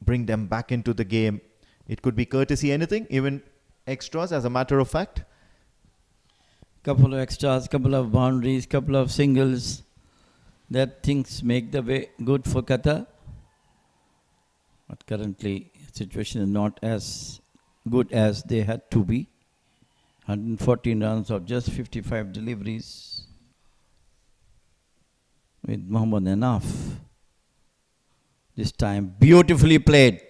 S1: bring them back into the game. It could be courtesy anything, even extras, as a matter of fact.
S3: Couple of extras, couple of boundaries, couple of singles. That things make the way good for Qatar. But currently, situation is not as good as they had to be. 114 runs of just 55 deliveries with Mohammad Enaf This time beautifully played.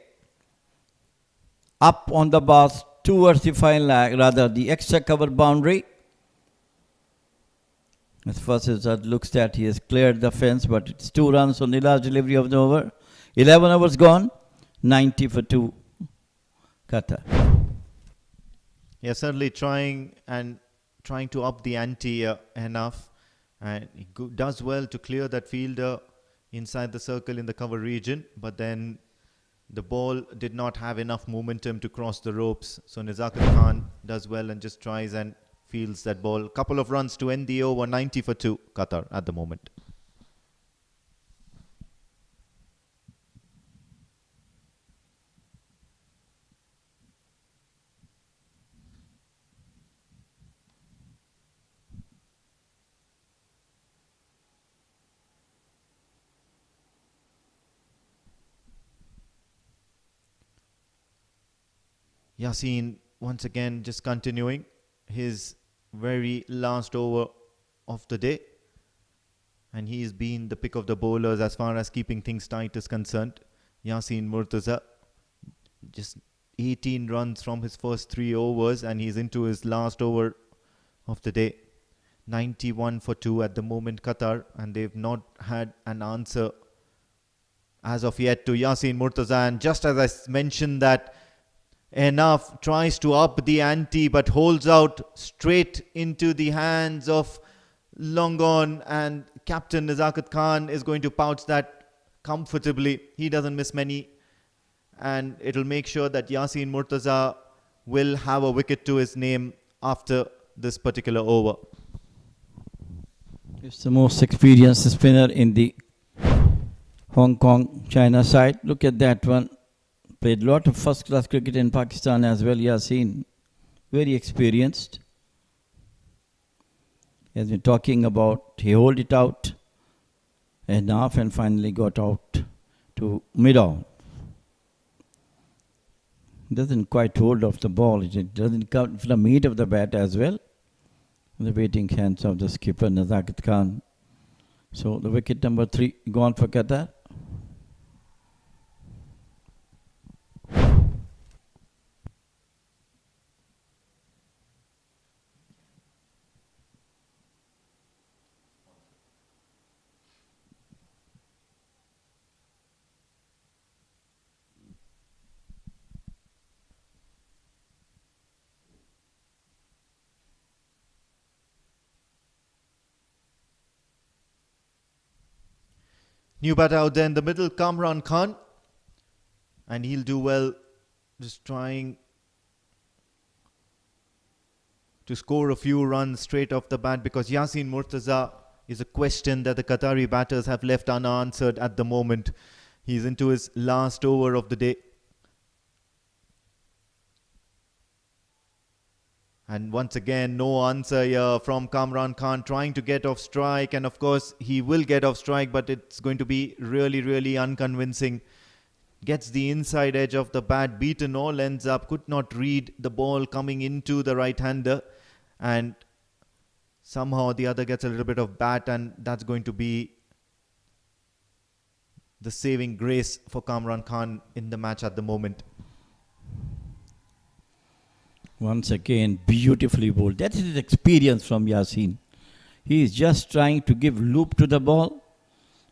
S3: Up on the bars towards the fine leg, rather the extra cover boundary. As first as it looks that he has cleared the fence, but it's 2 runs on the last delivery of the over. 11 overs gone, 90 for 2, Qatar.
S1: Yeah, certainly trying to up the ante enough, and he does well to clear that fielder inside the circle in the cover region, but then the ball did not have enough momentum to cross the ropes. So Nazakat Khan does well and just tries and fields that ball. Couple of runs to end the over, 90 for 2, Qatar at the moment. Yasin once again just continuing his very last over of the day, and he's been the pick of the bowlers as far as keeping things tight is concerned. Yasin Murtaza, just 18 runs from his first 3 overs, and he's into his last over of the day. 91 for 2 at the moment, Qatar, and they've not had an answer as of yet to Yasin Murtaza. And just as I mentioned that, enough tries to up the ante but holds out straight into the hands of long on, and captain Nazakat Khan is going to pouch that comfortably. He doesn't miss many, and it'll make sure that Yasin Murtaza will have a wicket to his name after this particular over.
S3: It's the most experienced spinner in the Hong Kong China side. Look at that one. Played a lot of first-class cricket in Pakistan as well. Yasin, very experienced. He has been talking about, he held it out enough and finally got out to mid-on. Doesn't quite hold off the ball. It doesn't come from the meat of the bat as well. The waiting hands of the skipper, Nazakat Khan. So the wicket number 3 gone for Qatar.
S1: New batter out there in the middle, Kamran Khan, and he'll do well just trying to score a few runs straight off the bat, because Yasin Murtaza is a question that the Qatari batters have left unanswered at the moment. He's into his last over of the day. And once again, no answer here from Kamran Khan, trying to get off strike. And of course, he will get off strike, but it's going to be really, really unconvincing. Gets the inside edge of the bat, beaten all ends up, could not read the ball coming into the right-hander. And somehow the other gets a little bit of bat, and that's going to be the saving grace for Kamran Khan in the match at the moment.
S3: Once again, beautifully bowled. That is his experience from Yasin. He is just trying to give loop to the ball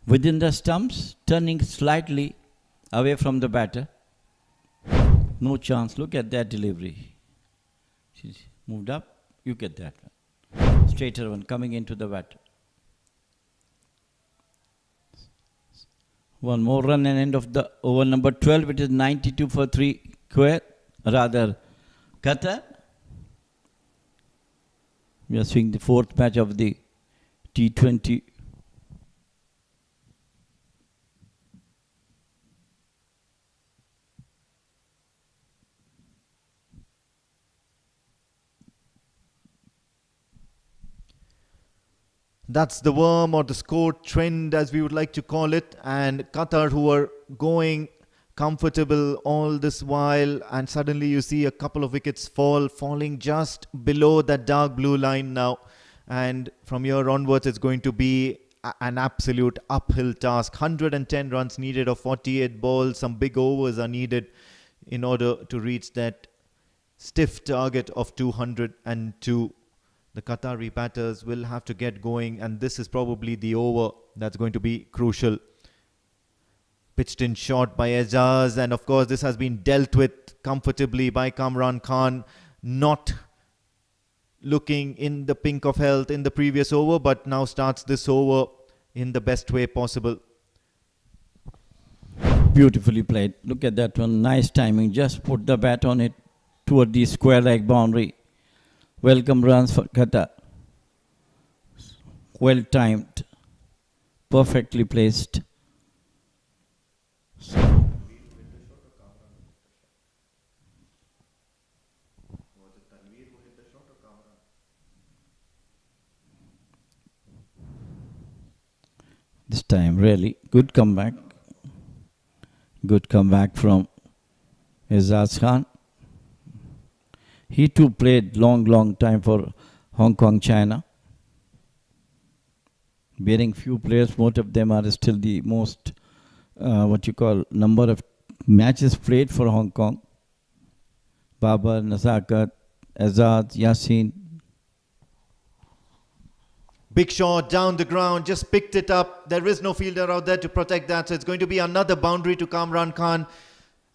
S3: within the stumps, turning slightly away from the batter. No chance. Look at that delivery. She's moved up. You get that one. Straighter one coming into the batter. One more run and end of the over number 12. It is 92 for 3. Qatar. We are seeing the 4th match of the T20.
S1: That's the worm, or the score trend as we would like to call it. And Qatar, who are going comfortable all this while, and suddenly you see a couple of wickets falling just below that dark blue line now, and from here onwards it's going to be an absolute uphill task. 110 runs needed of 48 balls. Some big overs are needed in order to reach that stiff target of 202. The Qatari batters will have to get going, and this is probably the over that's going to be crucial. Pitched in short by Ejaz, and of course this has been dealt with comfortably by Kamran Khan, not looking in the pink of health in the previous over, but now starts this over in the best way possible.
S3: Beautifully played. Look at that one. Nice timing. Just put the bat on it toward the square leg boundary. Welcome runs for Qatar. Well timed. Perfectly placed. This time really good comeback. Good comeback from Ejaz Khan. He too played long time for Hong Kong, China. Bearing few players, most of them are still the most, number of matches played for Hong Kong. Babar, Nazakat, Azad, Yasin.
S1: Big shot down the ground, just picked it up. There is no fielder out there to protect that, so it's going to be another boundary to Kamran Khan.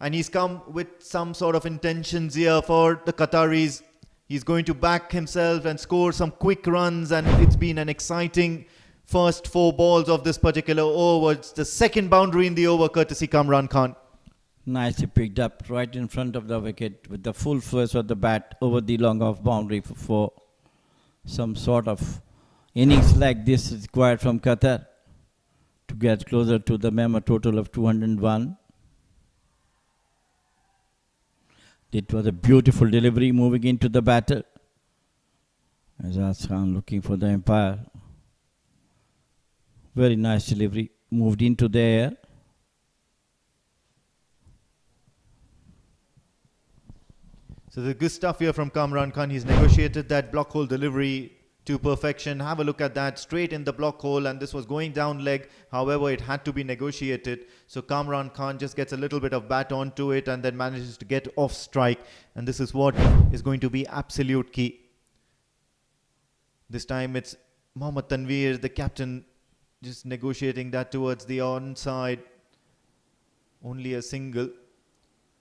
S1: And he's come with some sort of intentions here for the Qataris. He's going to back himself and score some quick runs, and it's been an exciting first 4 balls of this particular over. It's the second boundary in the over, courtesy Kamran Khan.
S3: Nicely picked up right in front of the wicket with the full force of the bat over the long off boundary for some sort of innings like this is required from Qatar to get closer to the Mema total of 201. It was a beautiful delivery moving into the batter. Ejaz Khan looking for the umpire. Very nice delivery. Moved into the air.
S1: So the good stuff here from Kamran Khan. He's negotiated that block hole delivery to perfection. Have a look at that, straight in the block hole, and this was going down leg. However, it had to be negotiated. So Kamran Khan just gets a little bit of bat onto it and then manages to get off strike. And this is what is going to be absolute key. This time it's Mohammad Tanir, the captain, just negotiating that towards the onside. Only a single.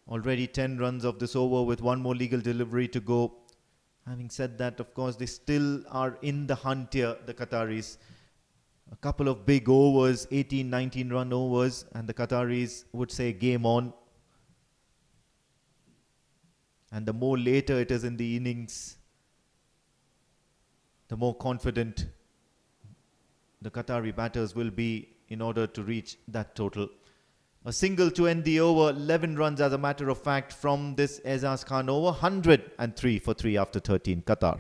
S1: Already 10 runs of this over with one more legal delivery to go. Having said that, of course, they still are in the hunt here, the Qataris. A couple of big overs, 18, 19 run overs, and the Qataris would say game on. And the more later it is in the innings, the more confident the Qatari batters will be in order to reach that total. A single to end the over, 11 runs as a matter of fact from this Ejaz Khan over, 103 for 3 after 13, Qatar.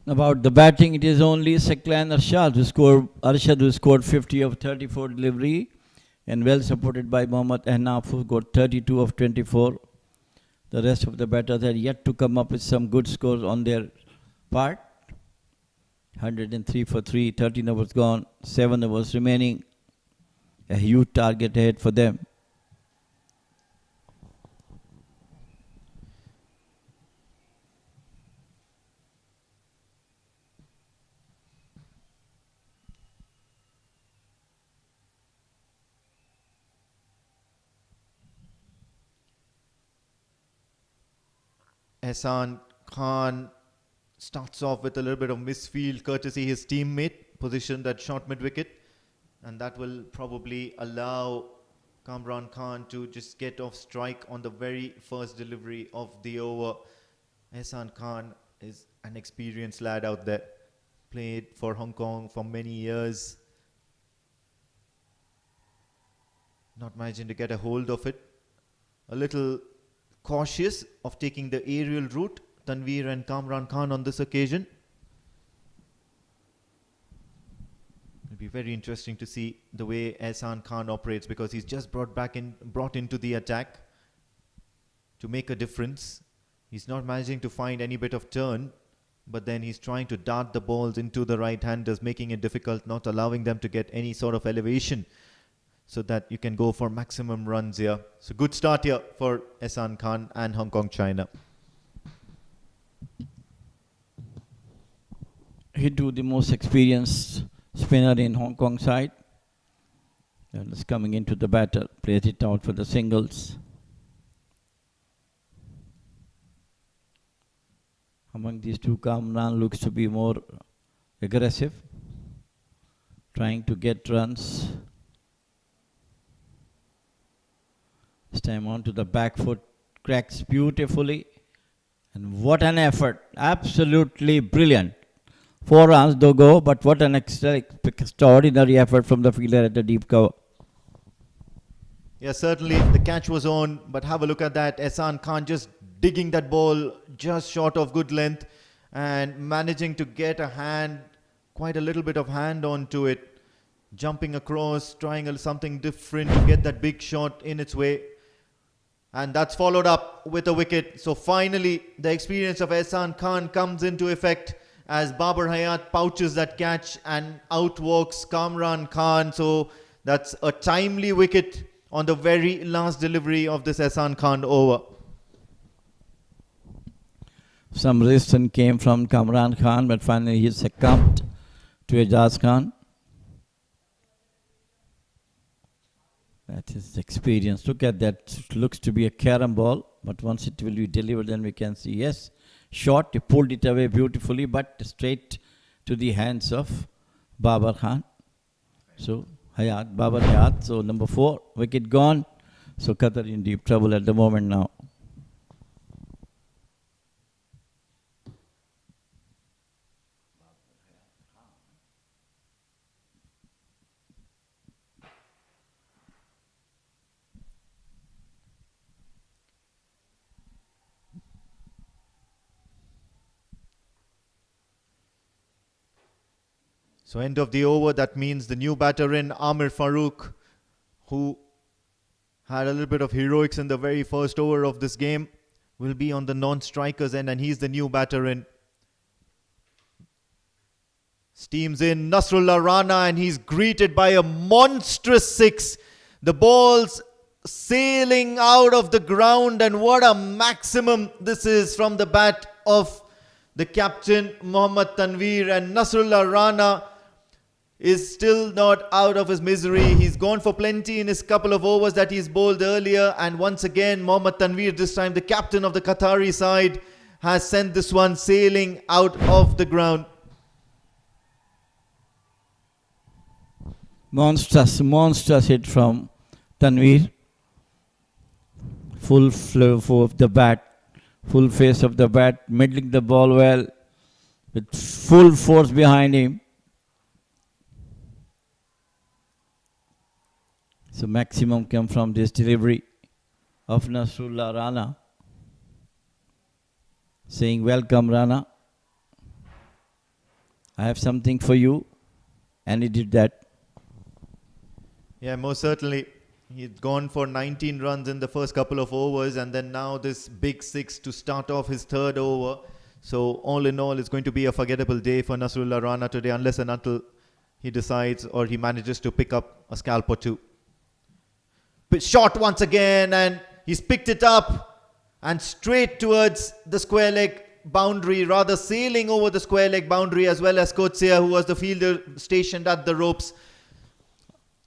S3: About the batting, it is only Seklan Arshad who scored 50 of 34 delivery, and well supported by Mohammad Ahnaf, who got 32 of 24. The rest of the batters had yet to come up with some good scores on their part. 103 for 3, 13 overs gone, 7 overs remaining. A huge target ahead for them.
S1: Ehsan Khan starts off with a little bit of misfield, courtesy his teammate, positioned at short mid-wicket. And that will probably allow Kamran Khan to just get off strike on the very first delivery of the over. Ehsan Khan is an experienced lad out there. Played for Hong Kong for many years. Not managing to get a hold of it. A little cautious of taking the aerial route, Tanvir and Kamran Khan on this occasion. Will be very interesting to see the way Ehsan Khan operates, because he's just brought into the attack to make a difference. He's not managing to find any bit of turn, but then he's trying to dart the balls into the right-handers, making it difficult, not allowing them to get any sort of elevation, so that you can go for maximum runs here. So good start here for Ehsan Khan and Hong Kong China.
S3: Hindu, the most experienced spinner in Hong Kong side. And is coming into the batter, plays it out for the singles. Among these two, Kamran looks to be more aggressive, trying to get runs. This time on to the back foot, cracks beautifully. And what an effort, absolutely brilliant. 4 runs though go, but what an extraordinary effort from the fielder at the deep cover.
S1: Yeah, certainly the catch was on, but have a look at that. Ehsan Khan just digging that ball just short of good length and managing to get a hand, quite a little bit of hand onto it, jumping across, trying something different to get that big shot in its way. And that's followed up with a wicket. So finally, the experience of Ehsan Khan comes into effect as Babar pouches that catch and out walks Kamran Khan. So that's a timely wicket on the very last delivery of this Ehsan Khan over.
S3: Some resistance came from Kamran Khan, but finally he succumbed to Ejaz Khan. That is experience. Look at that. It looks to be a carom ball, but once it will be delivered, then we can see, yes, short. He pulled it away beautifully, but straight to the hands of Babar Khan. So, Babar Hayat. So, number 4, wicket gone. So, Qatar in deep trouble at the moment now.
S1: So end of the over, that means the new batter in, Amir Farooq, who had a little bit of heroics in the very first over of this game, will be on the non-strikers end, and he's the new batter in. Steams in Nasrullah Rana, and he's greeted by a monstrous 6. The ball's sailing out of the ground, and what a maximum this is from the bat of the captain Mohammad Tanir. And Nasrullah Rana is still not out of his misery. He's gone for plenty in his couple of overs that he's bowled earlier, and once again Mohammad Tanir, this time the captain of the Qatari side, has sent this one sailing out of the ground.
S3: Monstrous hit from Tanir. Full flow of the bat, full face of the bat, middling the ball well, with full force behind him. So maximum came from this delivery of Nasrullah Rana, saying, "Welcome, Rana. I have something for you," and he did that.
S1: Yeah, most certainly. He'd gone for 19 runs in the first couple of overs, and then now this big 6 to start off his third over. So all in all, it's going to be a forgettable day for Nasrullah Rana today, unless and until he decides or he manages to pick up a scalp or two. But shot once again, and he's picked it up and straight towards the square leg boundary, rather sailing over the square leg boundary, as well as Kotsia, who was the fielder stationed at the ropes.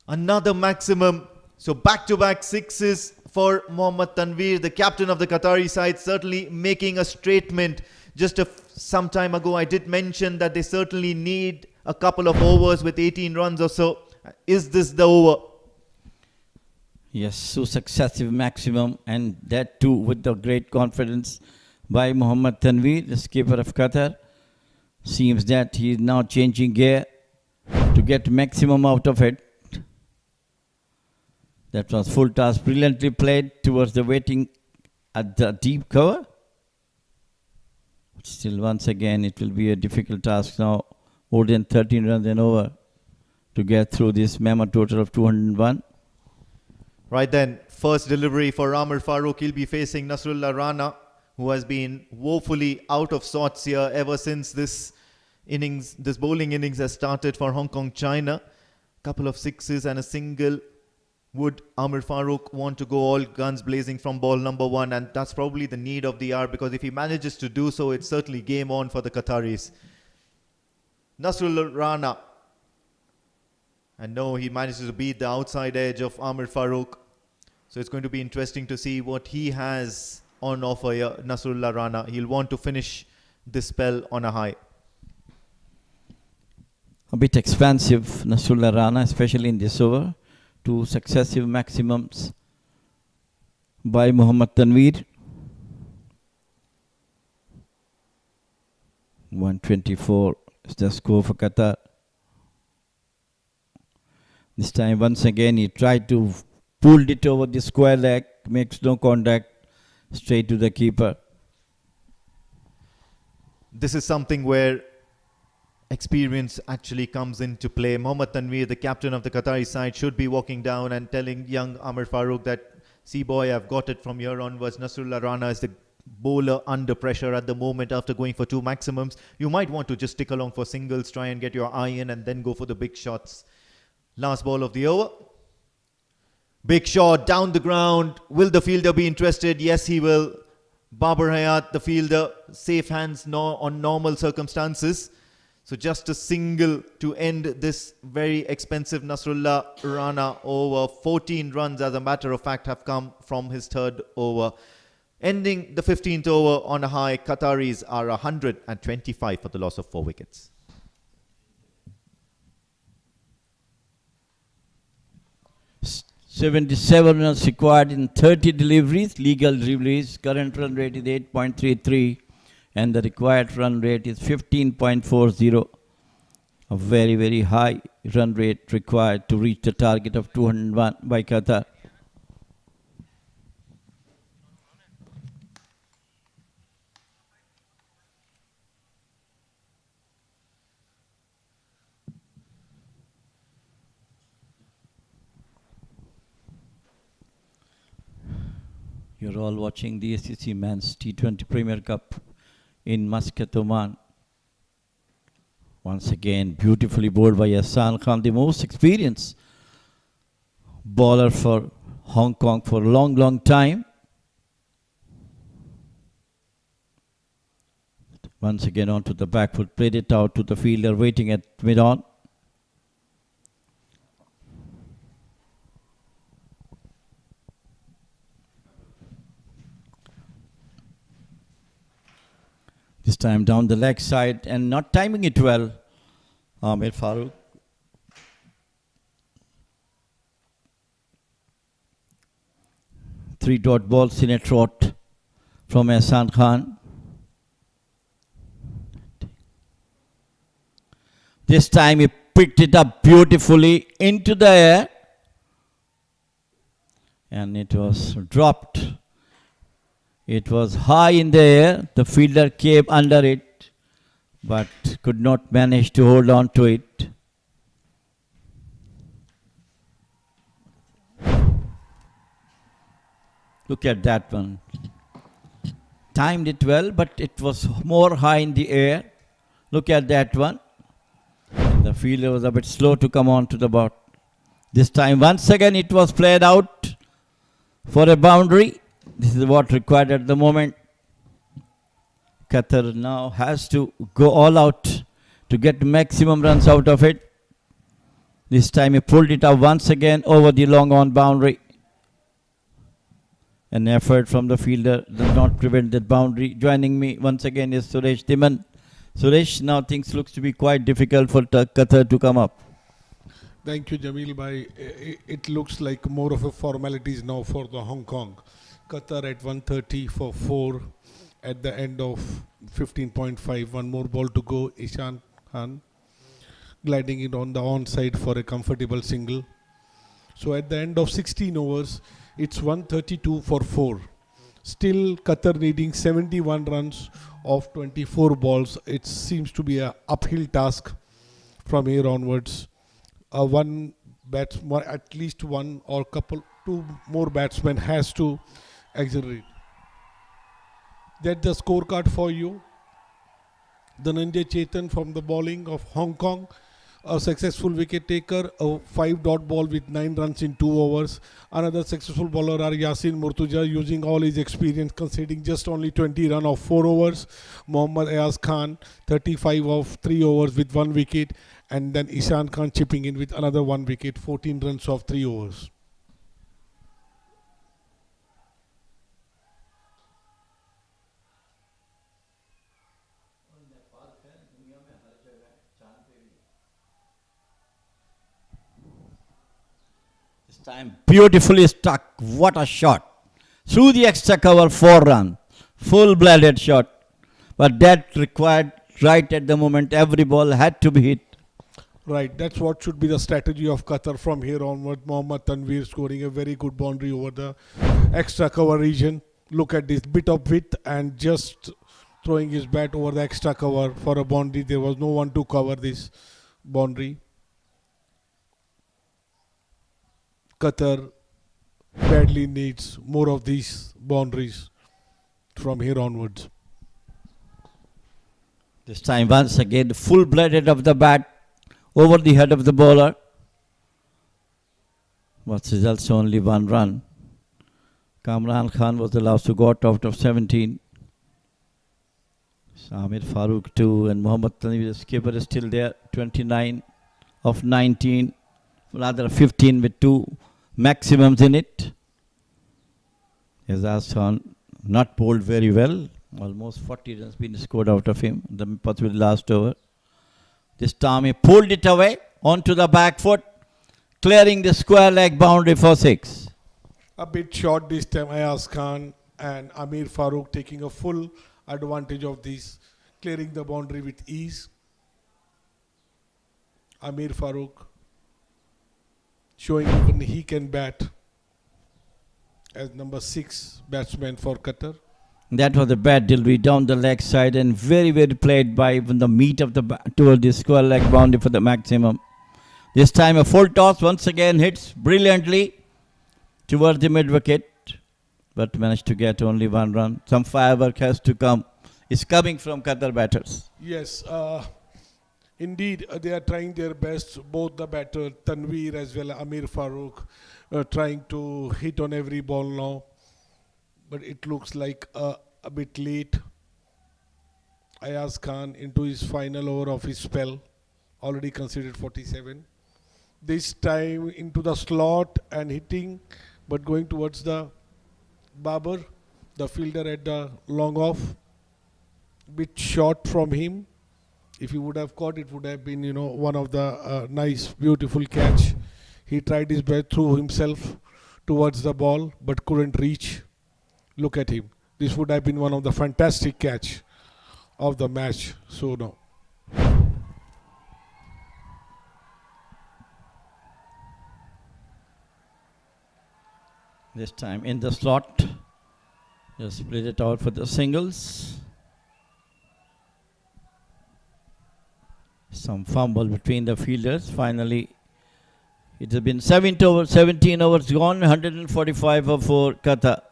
S1: Another maximum. So back-to-back 6s for Mohammad Tanir, the captain of the Qatari side, certainly making a statement. Just some time ago, I did mention that they certainly need a couple of overs with 18 runs or so. Is this the over?
S3: Yes, so successive maximum, and that too with the great confidence by Mohammad Tanir, the skipper of Qatar. Seems that he is now changing gear to get maximum out of it. That was full toss, brilliantly played towards the waiting at the deep cover. Still, once again, it will be a difficult task now. More than 13 runs and over. to get through this mammoth total of 201.
S1: Right then, first delivery for Amir Farooq. He'll be facing Nasrullah Rana, who has been woefully out of sorts here ever since this bowling innings has started for Hong Kong China. Couple of sixes and a single. Would Amir Farooq want to go all guns blazing from ball number 1? And that's probably the need of the hour, because if he manages to do so, it's certainly game on for the Qataris. Nasrullah Rana. And no, he manages to beat the outside edge of Amir Farooq. So it's going to be interesting to see what he has on offer here, Nasrullah Rana. He'll want to finish this spell on a high.
S3: A bit expansive, Nasrullah Rana, especially in this over. 2 successive maximums by Mohammad Tanir. 124 is the score for Qatar. This time, once again, he tried to pull it over the square leg, makes no contact, straight to the keeper.
S1: This is something where experience actually comes into play. Mohammad Tanir, the captain of the Qatari side, should be walking down and telling young Amir Farooq that, see boy, I've got it from here onwards. Nasrullah Rana is the bowler under pressure at the moment after going for 2 maximums. You might want to just stick along for singles, try and get your eye in and then go for the big shots. Last ball of the over. Big shot down the ground. Will the fielder be interested? Yes, he will. Babar Hayat, the fielder, safe hands on normal circumstances. So just a single to end this very expensive Nasrullah Rana over. 14 runs, as a matter of fact, have come from his third over. Ending the 15th over on a high, Qataris are 125 for the loss of 4 wickets.
S3: S 77 runs required in 30 deliveries, legal deliveries. Current run rate is 8.33 and the required run rate is 15.40. A very, very high run rate required to reach the target of 201 by Qatar. You're all watching the SEC Men's T20 Premier Cup in Muscat, Oman. Once again, beautifully bowled by Hassan Khan, the most experienced bowler for Hong Kong for a long, long time. Once again onto the back foot, played it out to the fielder waiting at mid-on. This time down the leg side and not timing it well, Amir Farooq. Three dot balls in a trot from Hassan Khan. This time he picked it up beautifully into the air and it was dropped. It was high in the air. The fielder came under it, but could not manage to hold on to it. Look at that one. Timed it well, but it was more high in the air. Look at that one. And the fielder was a bit slow to come on to the board. This time, once again, it was played out for a boundary. This is what required at the moment. Qatar now has to go all out to get maximum runs out of it. This time he pulled it up once again over the long on boundary. An effort from the fielder does not prevent that boundary. Joining me once again is Suresh Diman. Suresh, now things looks to be quite difficult for Qatar to come up.
S2: Thank you, Jamil Bhai. It looks like more of a formalities now for the Hong Kong. Qatar at 130 for 4 at the end of 15.5. One more ball to go. Ishan Khan gliding it on the onside for a comfortable single. So at the end of 16 overs, it's 132 for 4. Still Qatar needing 71 runs of 24 balls. It seems to be an uphill task from here onwards. one batsman, at least one or two more batsmen has to accelerate. That's the scorecard for you. Dhananjay Chetan from the bowling of Hong Kong, a successful wicket taker, a 5-dot ball with 9 runs in 2 overs. Another successful bowler are Yasin Murtuja, using all his experience, conceding just only 20 runs of 4 overs. Mohammad Ayaz Khan, 35 of 3 overs with 1 wicket. And then Ishan Khan chipping in with another 1 wicket, 14 runs of 3 overs.
S3: Time beautifully struck. What a shot. Through the extra cover, 4 run. Full-bladed shot. But that required right at the moment. Every ball had to be hit.
S2: Right, that's what should be the strategy of Qatar from here onward. Mohammad Tanir scoring a very good boundary over the extra cover region. Look at this bit of width and just throwing his bat over the extra cover for a boundary. There was no one to cover this boundary. Qatar badly needs more of these boundaries from here onwards.
S3: This time once again full-bladed of the bat over the head of the bowler. What results only 1 run. Kamran Khan was the last to got out of 17. Samir Farooq 2 and Mohammad Tanir, the skipper, is still there. 29 of 19. Rather 15 with 2 maximums in it. Azaz Khan not bowled very well. Almost 40 runs been scored out of him. The possibly last over. This time he pulled it away onto the back foot, clearing the square leg boundary for 6.
S2: A bit short this time. Ayaz Khan and Amir Farooq taking a full advantage of this, clearing the boundary with ease. Amir Farooq showing even he can bat as number 6 batsman for Qatar.
S3: That was a bad delivery down the leg side and very, very played by even the meat of the bat toward the square leg boundary for the maximum. This time a full toss once again hits brilliantly towards the mid wicket, but managed to get only 1 run. Some firework has to come. It's coming from Qatar batters.
S2: Yes, indeed, they are trying their best. Both the batter, Tanveer as well as Amir Farooq, trying to hit on every ball now. But it looks like a bit late. Ayaz Khan into his final over of his spell, already considered 47. This time into the slot and hitting, but going towards the Babar, the fielder at the long off. Bit short from him. If he would have caught, it would have been, one of the nice, beautiful catch. He tried his best, threw himself towards the ball, but couldn't reach. Look at him. This would have been one of the fantastic catch of the match. So no.
S3: This time in the slot. Just split it out for the singles. Some fumble between the fielders. Finally, it has been 17 overs gone, 145 for Qatar.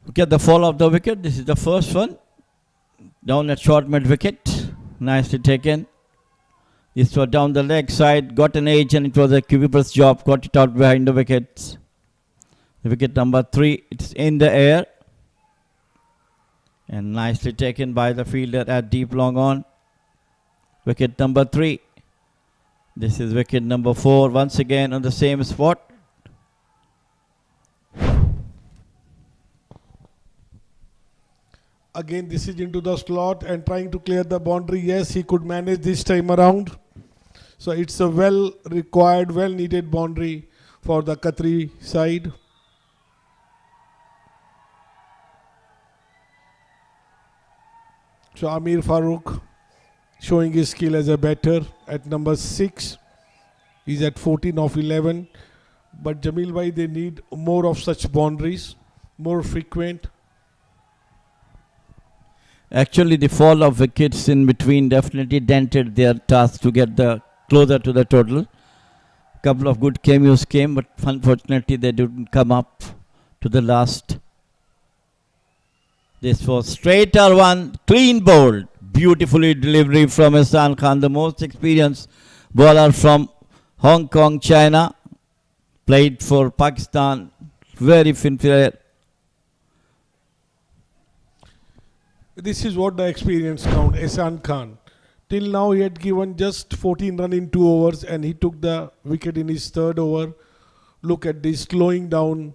S3: Look at the fall of the wicket. This is the first one. Down at short mid wicket. Nicely taken. This was down the leg side. Got an edge and it was a keeper's job. Got it out behind the wickets. The wicket number 3. It's in the air. And nicely taken by the fielder at deep long on. Wicket number 3. This is wicket number 4. Once again on the same spot.
S2: Again, this is into the slot and trying to clear the boundary. Yes, he could manage this time around. So it's a well required, well needed boundary for the Qatari side. So Amir Farooq showing his skill as a batter at number 6. He's at 14 of 11. But Jamil bhai, they need more of such boundaries, more frequent.
S3: Actually, the fall of wickets in between definitely dented their task to get the closer to the total. Couple of good cameos came, but unfortunately they didn't come up to the last. This was straighter one, clean bowled. Beautifully delivery from Ihsan Khan, the most experienced bowler from Hong Kong, China. Played for Pakistan, very fin player.
S2: This is what the experience count. Ihsan Khan. Till now he had given just 14 runs in 2 overs and he took the wicket in his 3rd over. Look at this, slowing down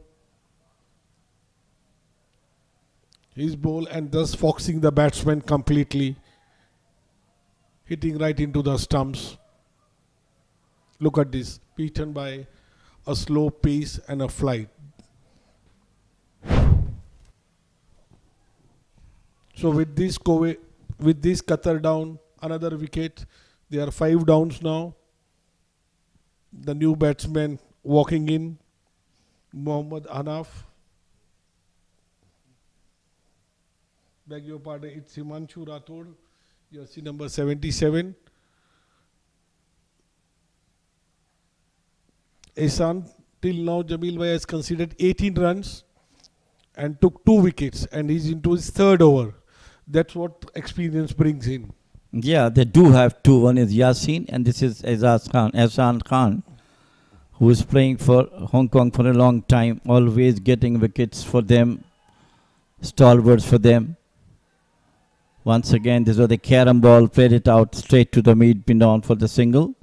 S2: his ball and thus foxing the batsman completely. Hitting right into the stumps. Look at this, beaten by a slow pace and a flight. So with this Qatar down, another wicket. They are 5 downs now. The new batsman walking in, Mohammad Hanaf. Beg your pardon, it's Himanshu Rathod, jersey number 77. Ihsan, till now Jamil bhai has conceded 18 runs and took 2 wickets and he's into his 3rd over. That's what experience brings in.
S3: Yeah, they do have 2. One is Yasin and this is Ihsan Khan, who is playing for Hong Kong for a long time, always getting wickets for them, stalwarts for them. Once again, this was the carom ball, played it out straight to the mid-pin for the single.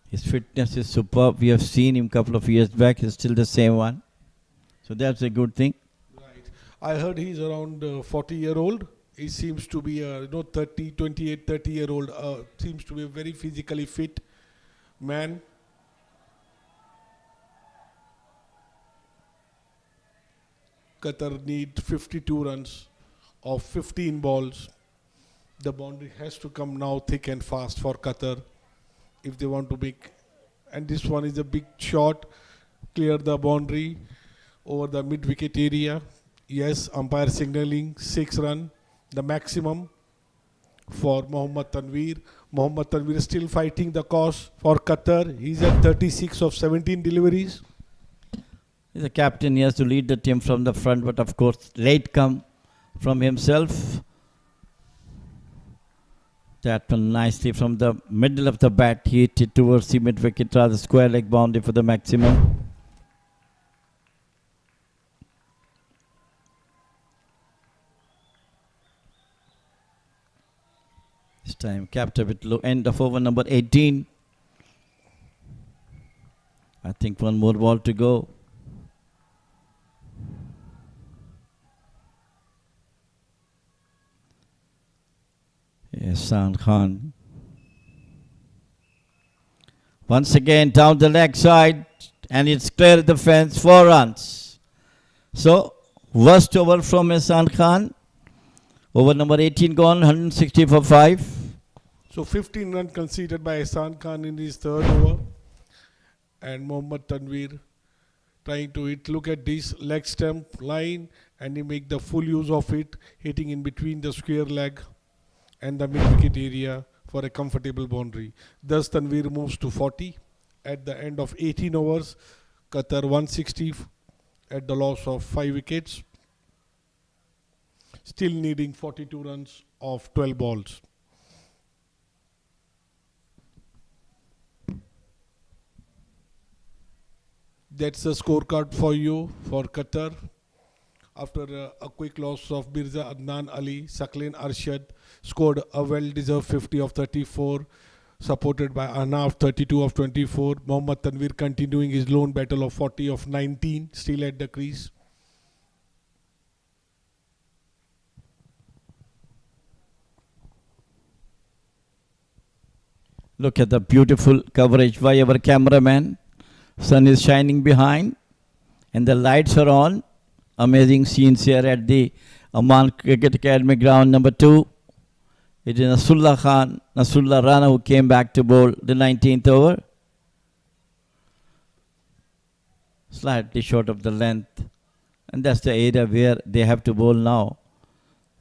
S3: His fitness is superb. We have seen him a couple of years back. He's still the same one. So that's a good thing.
S2: Right. I heard he's around 40-year-old. He seems to be a 30-year-old. Seems to be a very physically fit man. Qatar need 52 runs of 15 balls. The boundary has to come now thick and fast for Qatar if they want to make. And this one is a big shot. Clear the boundary over the mid-wicket area. Yes, umpire signaling 6 runs, the maximum for Mohammad Tanir. Mohammad Tanir is still fighting the cause for Qatar. He's at 36 of 17 deliveries.
S3: He's a captain. He has to lead the team from the front, but of course, late come from himself. That one nicely from the middle of the bat. He hit it towards the mid-wicket, rather square leg boundary for the maximum. This time capped a bit low, end of over number 18. I think one more ball to go. Ihsan Khan. Once again down the leg side and it's clear the fence, 4 runs. So worst over from Ihsan Khan. Over number 18 gone, 160 for 5.
S2: So 15 runs conceded by Ihsan Khan in his 3rd over. And Mohammad Tanir trying to hit. Look at this leg stump line and he make the full use of it, hitting in between the square leg and the mid-wicket area for a comfortable boundary. Thus Tanir moves to 40 at the end of 18 overs. Qatar 160 at the loss of 5 wickets. Still needing 42 runs of 12 balls. That's the scorecard for you for Qatar. After a quick loss of Mirza Adnan Ali, Saqlain Arshad scored a well-deserved 50 of 34, supported by Hanaf 32 of 24. Mohammad Tanir continuing his lone battle of 40 of 19, still at the crease.
S3: Look at the beautiful coverage by our cameraman. Sun is shining behind and the lights are on. Amazing scenes here at the Oman Cricket Academy ground number 2. It is Nasrullah Rana who came back to bowl the 19th over. Slightly short of the length. And that's the area where they have to bowl now.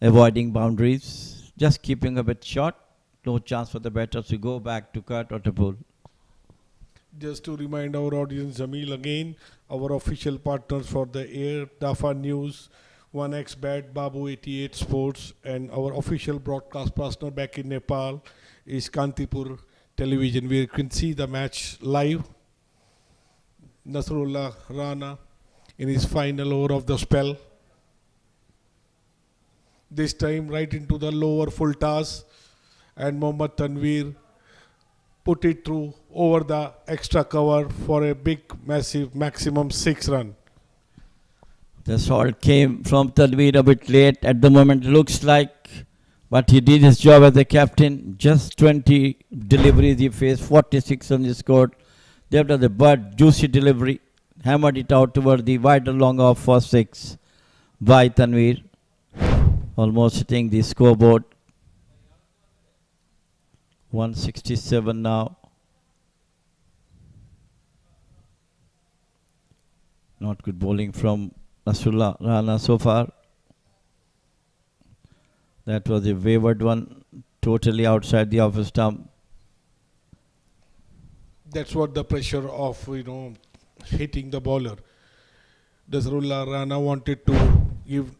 S3: Avoiding boundaries. Just keeping a bit short. No chance for the batters to go back to cut or to bowl.
S2: Just to remind our audience, Jamil again, our official partners for the air, Dafa News, 1xBet, Babu 88 Sports, and our official broadcast partner back in Nepal is Kantipur Television, where you can see the match live. Nasrullah Rana in his final over of the spell. This time right into the lower full toss, and Mohammad Tanir put it through over the extra cover for a big, massive, maximum 6 run.
S3: The shot came from Tanir a bit late at the moment, looks like, but he did his job as a captain. Just 20 deliveries he faced, 46 runs he scored. After the bird, juicy delivery, hammered it out toward the wider long off for 6 by Tanir. Almost hitting the scoreboard. 167 now. Not good bowling from Nasrullah Rana so far. That was a wayward one, totally outside the off stump.
S2: That's what the pressure of, hitting the bowler. Nasrullah Rana wanted to give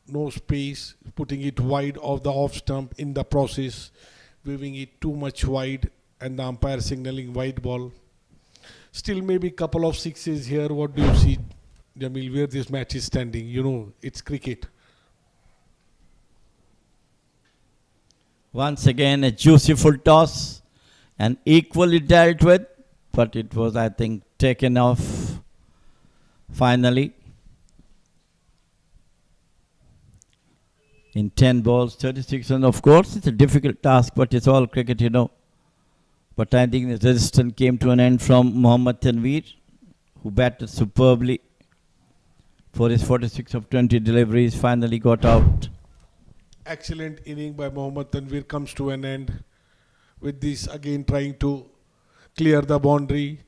S2: no space, putting it wide of the off stump, in the process weaving it too much wide, and the umpire signaling wide ball. Still maybe couple of sixes here. What do you see, Jamil, where this match is standing? It's cricket.
S3: Once again a juicy full toss and equally dealt with, but it was, I think, taken off finally. In 10 balls, 36 runs. Of course, it's a difficult task, but it's all cricket, But I think the resistance came to an end from Mohammad Tanir, who batted superbly for his 46 of 20 deliveries, finally got out.
S2: Excellent inning by Mohammad Tanir comes to an end with this again trying to clear the boundary.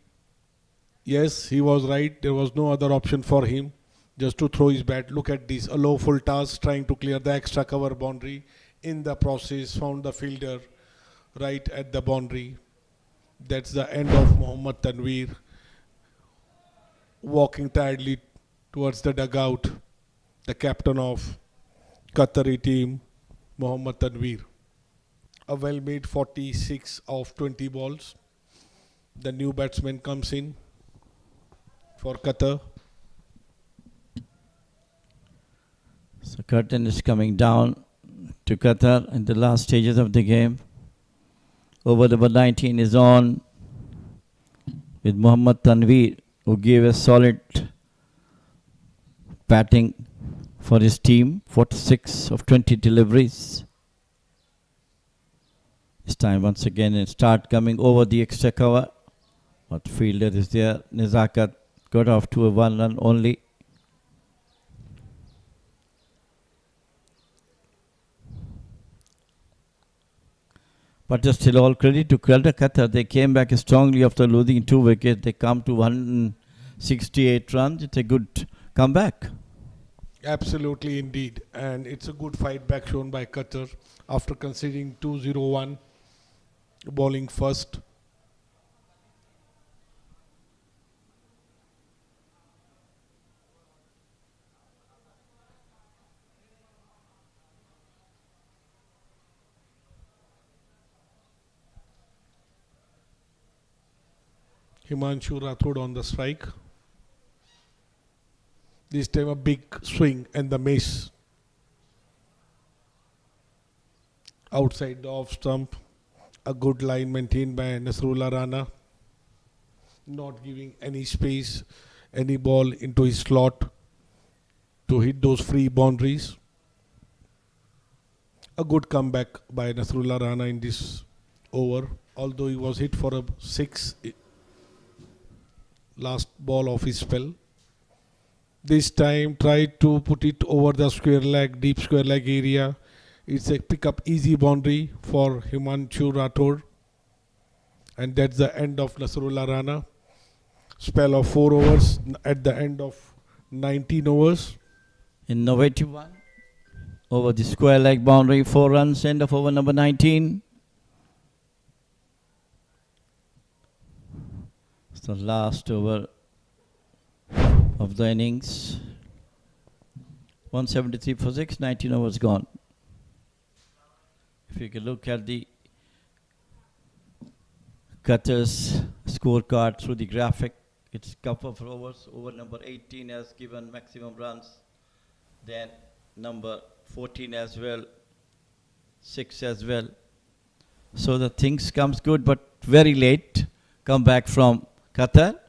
S2: Yes, he was right. There was no other option for him. Just to throw his bat. Look at this, a low full toss trying to clear the extra cover boundary. In the process, found the fielder right at the boundary. That's the end of Mohammad Tanir walking tiredly towards the dugout. The captain of Qatari team, Mohammad Tanir. A well-made 46 of 20 balls. The new batsman comes in for Qatar.
S3: So curtain is coming down to Qatar in the last stages of the game. Over number 19 is on with Mohammad Tanir, who gave a solid batting for his team, 46 of 20 deliveries. This time once again it start coming over the extra cover. But fielder is there. Nazakat got off to a 1 run only. But just still all credit to Qatar. They came back strongly after losing 2 wickets. They come to 168 runs. It's a good comeback.
S2: Absolutely indeed. And it's a good fight back shown by Qatar after conceding 2-0-1, bowling first. Himanshu Rathod on the strike. This time a big swing and the miss. Outside the off stump. A good line maintained by Nasrullah Rana. Not giving any space, any ball into his slot to hit those free boundaries. A good comeback by Nasrullah Rana in this over. Although he was hit for a 6 last ball of his spell. This time tried to put it over the square leg, deep square leg area. It's a pick up easy boundary for Himanshu Rathod. And that's the end of Nasrullah Rana. Spell of 4 overs at the end of 19 overs.
S3: Innovative one. Over the square leg boundary, 4 runs, end of over number 19. It's the last over of the innings. 173 for 6, 19 overs gone. If you can look at the Qatar's scorecard through the graphic, it's couple of overs. Over number 18 has given maximum runs. Then number 14 as well, 6 as well. So the things comes good, but very late. Come back from Qatar.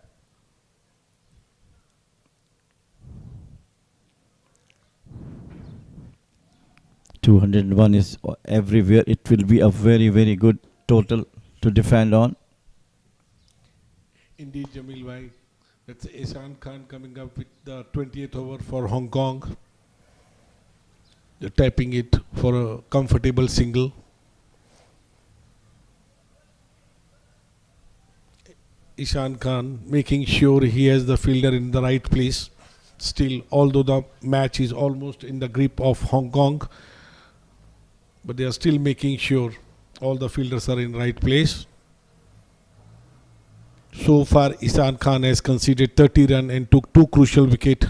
S3: $201 is everywhere. It will be a very, very good total to defend on.
S2: Indeed, Jamil Bhai. That's Ihsan Khan coming up with the 20th over for Hong Kong. They're tapping it for a comfortable single. Ihsan Khan making sure he has the fielder in the right place. Still, although the match is almost in the grip of Hong Kong, but they are still making sure all the fielders are in right place. So far, Ihsan Khan has conceded 30 runs and took 2 crucial wickets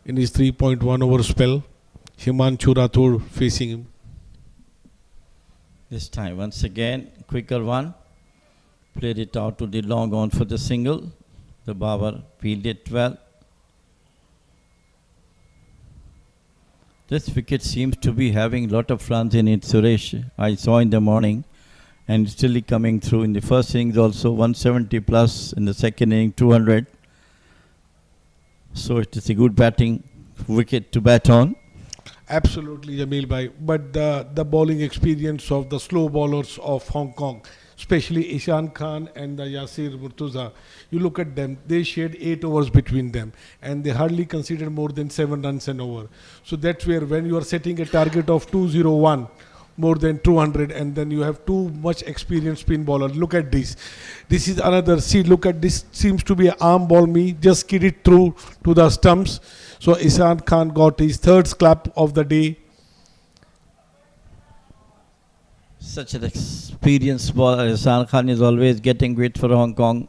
S2: in his 3.1 over spell. Himanshu Rathod facing him.
S3: This time, once again, quicker one. Played it out to the long on for the single. The Babar fielded well. This wicket seems to be having a lot of runs in it, Suresh. I saw in the morning, and still coming through in the first innings also, 170 plus, in the second inning 200. So it is a good batting wicket to bat on.
S2: Absolutely, Jamil Bhai. But the bowling experience of the slow bowlers of Hong Kong, especially Ihsan Khan and the Yasir Murtuza, you look at them, they shared 8 overs between them and they hardly conceded more than 7 runs an over. So that's where when you are setting a target of 201, more than 200, and then you have too much experienced spin bowler. Look at this. This is another, see, look at this, seems to be an arm ball me, just skid it through to the stumps. So Ihsan Khan got his 3rd clap of the day.
S3: Such an experienced bowler. Ihsan Khan is always getting great for Hong Kong.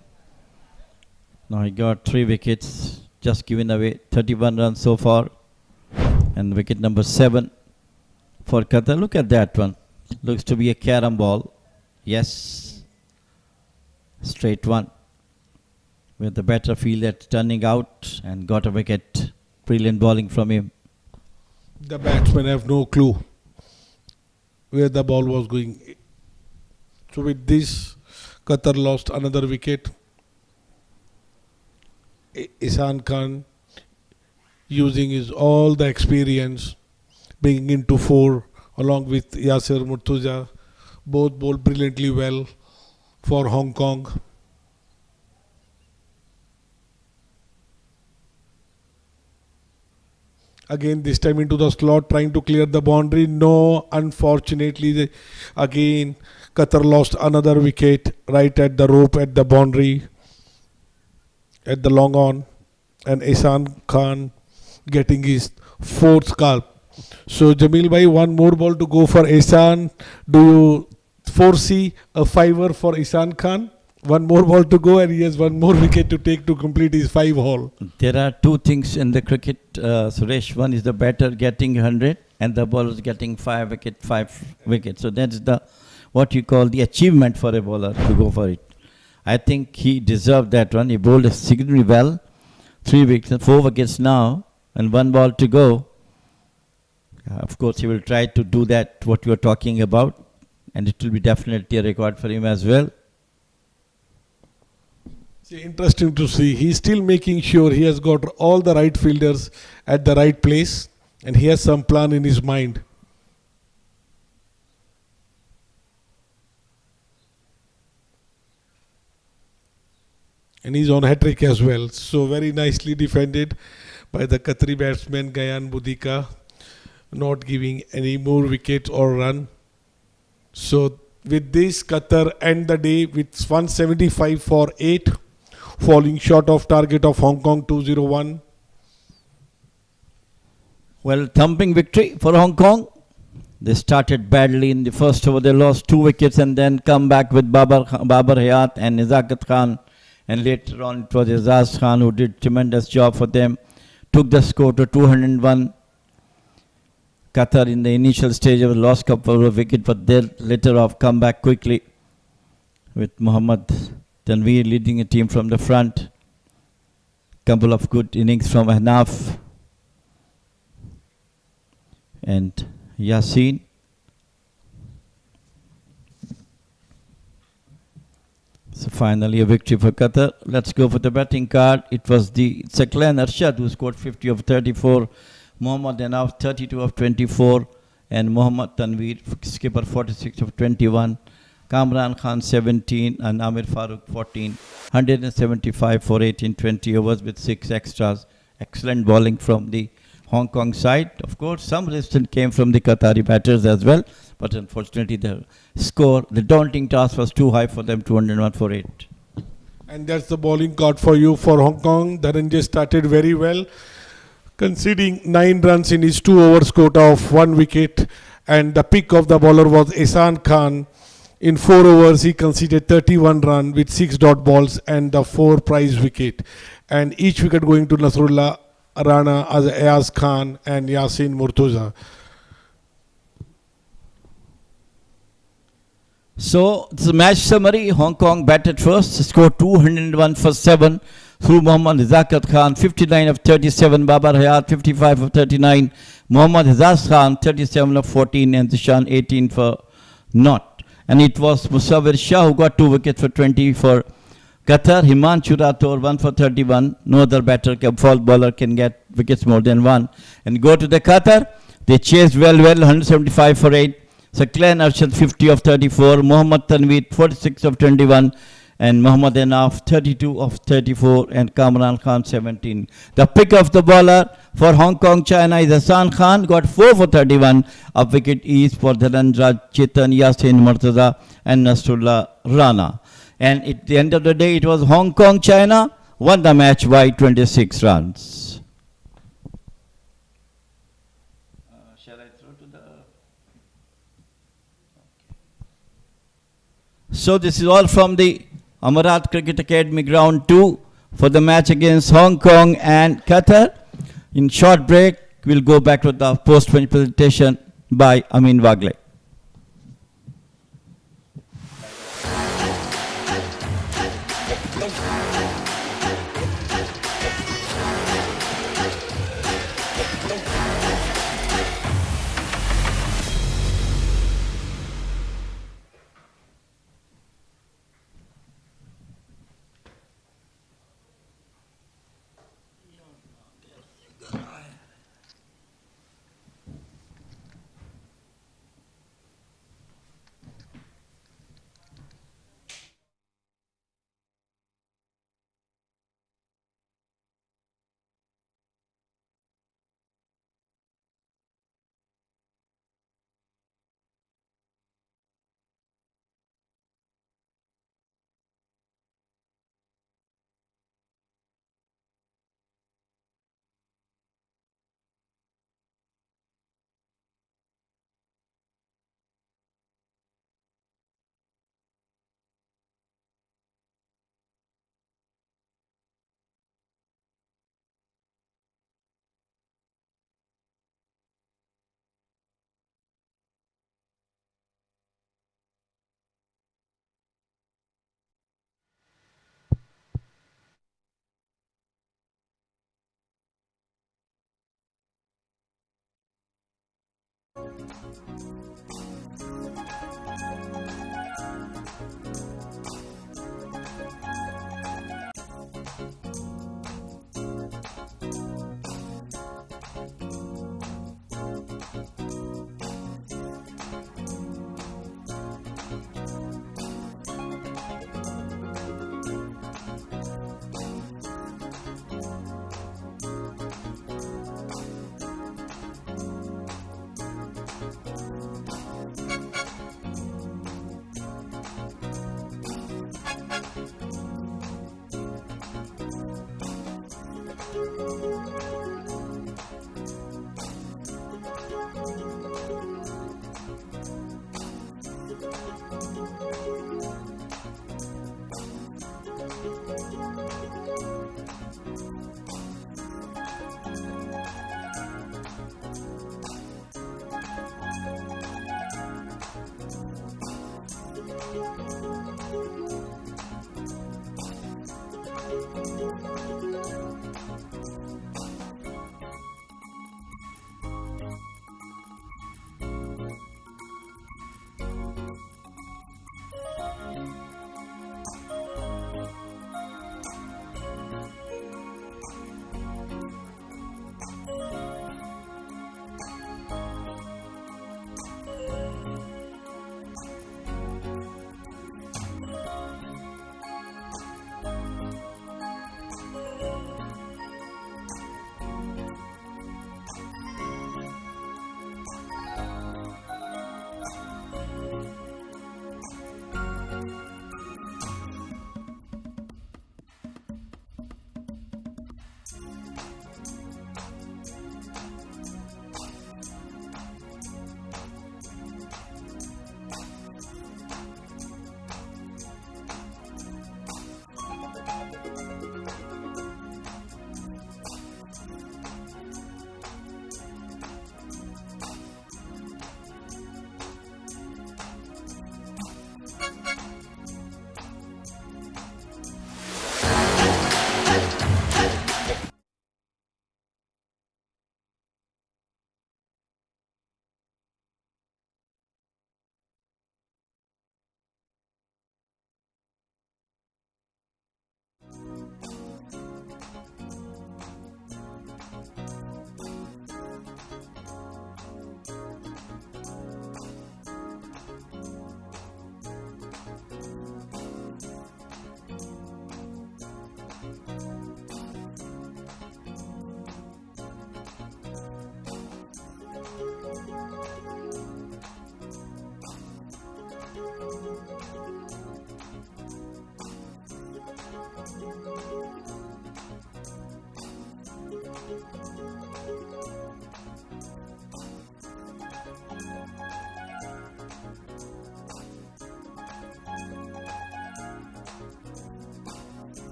S3: Now he got 3 wickets, just given away 31 runs so far. And wicket number 7 for Qatar. Look at that one. Looks to be a carom ball. Yes. Straight one. With the better fielder turning out and got a wicket. Brilliant bowling from him.
S2: The batsmen have no clue where the ball was going. So with this, Qatar lost another wicket. Ihsan Khan using his all the experience, bringing into 4 along with Yasir Murtuza. Both bowled brilliantly well for Hong Kong. Again, this time into the slot, trying to clear the boundary. No, unfortunately, again, Qatar lost another wicket right at the rope at the boundary, at the long on. And Ihsan Khan getting his 4th scalp. So, Jamil Bhai, one more ball to go for Ihsan. Do you foresee a 5er for Ihsan Khan? One more ball to go and he has one more wicket to take to complete his 5 haul.
S3: There are 2 things in the cricket, Suresh. One is the batter getting 100 and the bowler is getting 5 wickets. So that's the what you call the achievement for a bowler to go for it. I think he deserved that one. He bowled extremely well. 3 wickets, 4 wickets now and 1 ball to go. Of course, he will try to do that, what you are talking about. And it will be definitely a record for him as well.
S2: See, interesting to see. He's still making sure he has got all the right fielders at the right place and he has some plan in his mind. And he's on hat-trick as well. So very nicely defended by the Qatari batsman Gayan Budika, not giving any more wickets or run. So with this, Qatar end the day with 175 for 8, falling short of target of Hong Kong 201.
S3: Well, thumping victory for Hong Kong. They started badly in the first over. They lost 2 wickets and then come back with Babar Hayat and Nazakat Khan. And later on it was Azaz Khan who did tremendous job for them. Took the score to 201. Qatar in the initial stage of lost couple of wickets, but they later off come back quickly with Mohammad Tanir leading a team from the front. Couple of good innings from Ahnaf and Yasin. So finally a victory for Qatar. Let's go for the batting card. It was the Saklan Arshad who scored 50 of 34. Mohammad Anaf 32 of 24. And Mohammad Tanveer, skipper, 46 of 21. Kamran Khan 17 and Amir Farooq 14. 175 for 18, 20 overs with 6 extras. Excellent bowling from the Hong Kong side. Of course, some resistance came from the Qatari batters as well, but unfortunately the score, the daunting task was too high for them, 201 for 8.
S2: And that's the bowling card for you for Hong Kong. Dharanjay started very well, conceding 9 runs in his 2 overs quota of 1 wicket, and the pick of the bowler was Ehsan Khan. In 4 overs he conceded 31 runs with 6 dot balls and the 4 prize wicket, and each wicket going to Nasrullah Rana, Ayaz Khan and Yasin Murtuza.
S3: So, it's a match summary. Hong Kong batted first, scored 201 for 7 through Mohammad Nazakat Khan, 59 of 37, Babar Hayat, 55 of 39, Mohammad Azaz Khan, 37 of 14, and Zishan, 18 for naught. And it was Musawir Shah who got 2 wickets for 20 for Qatar. Himanshu Rathore 1 for 31. No other batter, fall bowler can get wickets more than 1. And go to the Qatar. They chased well, 175 for 8. Saklan Arshad 50 of 34. Mohammad Tanveer 46 of 21. And Mohammad Anaf 32 of 34. And Kamran Khan 17. The pick of the bowler for Hong Kong China is Hassan Khan. Got 4 for 31. A wicket is for Dharanjay, Chetan, Yasin Murtaza and Nasrullah Rana. And at the end of the day, it was Hong Kong, China, won the match by 26 runs. Shall I throw to the... So this is all from the Amarat Cricket Academy Ground 2 for the match against Hong Kong and Qatar. In short break, we'll go back to the post-match presentation by Amin Wagle.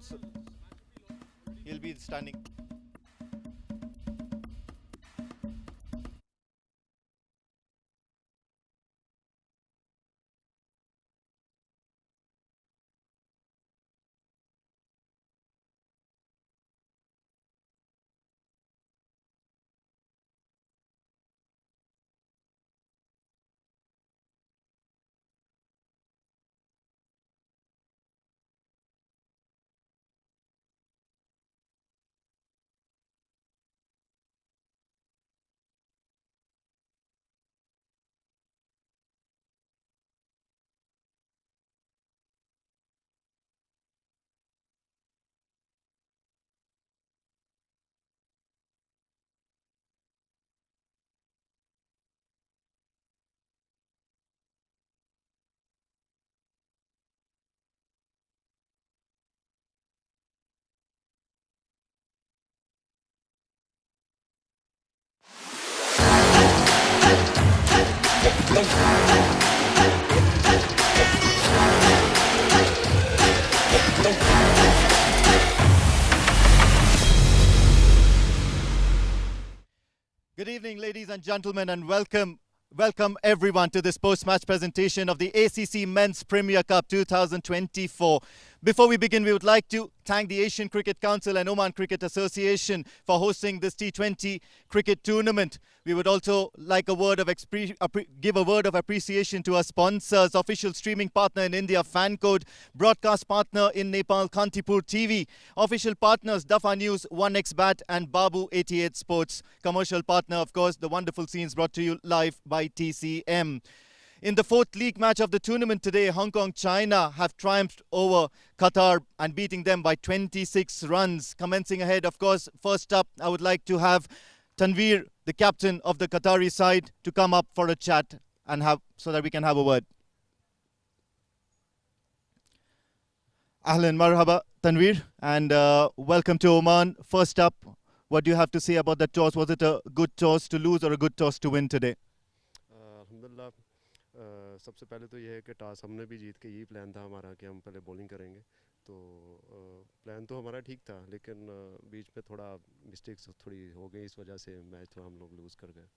S1: So he'll be standing. evening, ladies and gentlemen, and welcome everyone to this post-match presentation of the ACC Men's Premier Cup 2024. Before we begin, we would like to thank the Asian Cricket Council and Oman Cricket Association for hosting this T20 cricket tournament. We would also like give a word of appreciation to our sponsors, official streaming partner in India, Fancode, broadcast partner in Nepal, Kantipur TV, official partners, Dafa News, 1xBat and Babu 88 Sports, commercial partner, of course, the wonderful scenes brought to you live by TCM. In the fourth league match of the tournament today, Hong Kong China have triumphed over Qatar and beating them by 26 runs. Commencing ahead, of course, first up, I would like to have Tanir, the captain of the Qatari side, to come up for a chat and so that we can have a word. Ahlan marhaba, Tanir, and welcome to Oman. First up, what do you have to say about the toss? Was it a good toss to lose or a good toss to win today?
S5: अल्हम्दुलिल्लाह सबसे पहले तो ये है कि toss हमने भी जीत के यही प्लान था हमारा कि हम पहले बॉलिंग करेंगे तो प्लान तो हमारा ठीक था लेकिन बीच में थोड़ा मिस्टेक्स थोड़ी हो गई इस वजह से मैच थोड़ा हम लोग लूज़ कर गए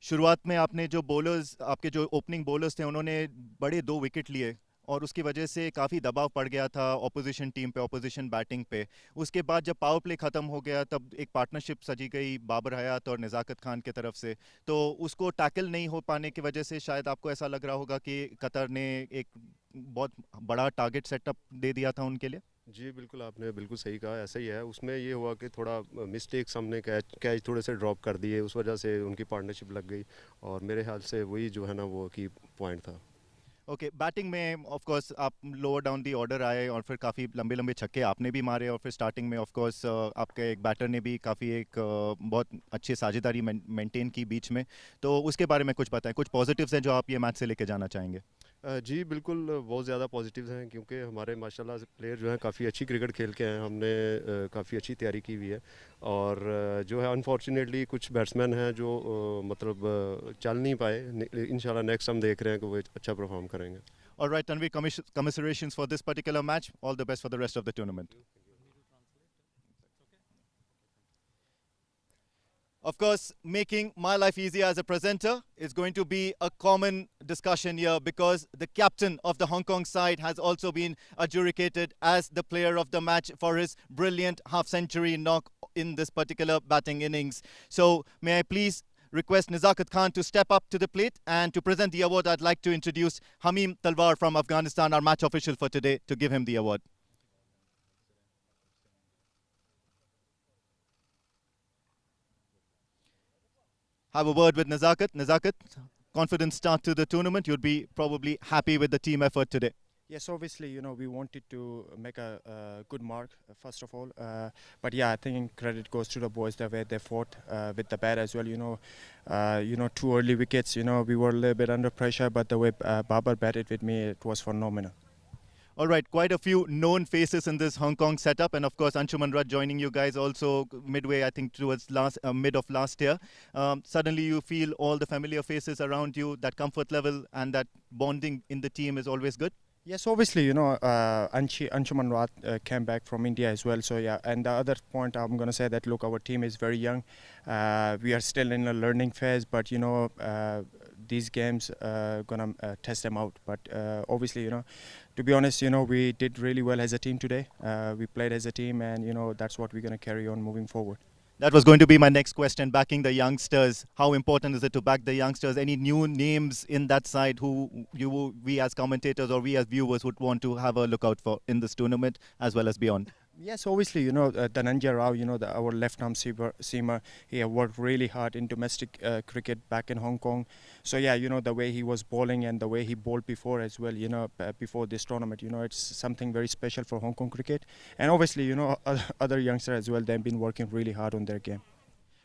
S1: शुरुआत में आपने जो बॉलर्स आपके जो ओपनिंग बॉलर्स थे उन्होंने बड़े 2 विकेट लिए और उसकी वजह से काफ़ी दबाव पड़ गया था ऑपोजिशन टीम पे, ऑपोजिशन बैटिंग पे। उसके बाद जब पावर प्ले ख़त्म हो गया तब एक पार्टनरशिप सजी गई बाबर हयात और नज़ाकत खान की तरफ से, तो उसको टैकल नहीं हो पाने की वजह से शायद आपको ऐसा लग रहा होगा कि कतर ने एक बहुत बड़ा टारगेट सेटअप दे दिया था उनके लिए।
S5: जी बिल्कुल, आपने बिल्कुल सही कहा, ऐसा ही है। उसमें ये हुआ कि थोड़ा मिस्टेक्स हमने कैच थोड़े से ड्रॉप कर दिए, उस वजह से उनकी पार्टनरशिप लग गई और मेरे ख्याल से वही जो है ना वो की पॉइंट था।
S1: ओके, बैटिंग में ऑफ कोर्स आप लोअर डाउन दी ऑर्डर आए और फिर काफ़ी लंबे लंबे छक्के आपने भी मारे और फिर स्टार्टिंग में ऑफ कोर्स आपके एक बैटर ने भी काफ़ी एक बहुत अच्छी साझेदारी मेंटेन की बीच में, तो उसके बारे में कुछ बताएं, कुछ पॉजिटिव्स हैं जो आप ये मैच से लेके जाना चाहेंगे?
S5: जी बिल्कुल, बहुत ज़्यादा पॉजिटिव्स हैं क्योंकि हमारे माशाल्लाह प्लेयर जो हैं काफ़ी अच्छी क्रिकेट खेल के हैं, हमने काफ़ी अच्छी तैयारी की हुई है और जो है अनफॉर्चुनेटली कुछ बैट्समैन हैं जो मतलब चल नहीं पाए। इंशाल्लाह नेक्स्ट हम देख रहे हैं कि वो अच्छा परफॉर्म करेंगे।
S1: All right, Tanvi, commiserations for this particular match. All the best for the rest of the tournament. Of course, making my life easier as a presenter is going to be a common discussion here because the captain of the Hong Kong side has also been adjudicated as the player of the match for his brilliant half-century knock in this particular batting innings. So may I please request Nazakat Khan to step up to the plate and to present the award. I'd like to introduce Hamim Talwar from Afghanistan, our match official for today, to give him the award. Have a word with Nazakat. Nazakat, confident start to the tournament. You'd be probably happy with the team effort today.
S6: Yes, obviously, we wanted to make a good mark, first of all. But yeah, I think credit goes to the boys, the way they fought with the bat as well. 2 early wickets, we were a little bit under pressure, but the way Babar batted with me, it was phenomenal.
S1: All right, quite a few known faces in this Hong Kong setup, and of course Anshuman Rudd joining you guys also midway, I think towards mid of last year. Suddenly you feel all the familiar faces around you, that comfort level and that bonding in the team is always good?
S6: Yes, obviously, Anshuman Rudd came back from India as well. So yeah, and the other point I'm going to say that, look, our team is very young. We are still in a learning phase, but these games going to test them out. But obviously, to be honest, we did really well as a team today. We played as a team and, that's what we're going to carry on moving forward.
S1: That was going to be my next question, backing the youngsters. How important is it to back the youngsters? Any new names in that side who we as commentators or we as viewers would want to have a look out for in this tournament as well as beyond?
S6: Yes, obviously, Dhananjay Rao, our left-arm seamer, he worked really hard in domestic cricket back in Hong Kong. So yeah, the way he was bowling and the way he bowled before as well, before this tournament, it's something very special for Hong Kong cricket. And obviously, other youngsters as well, they've been working really hard on their game.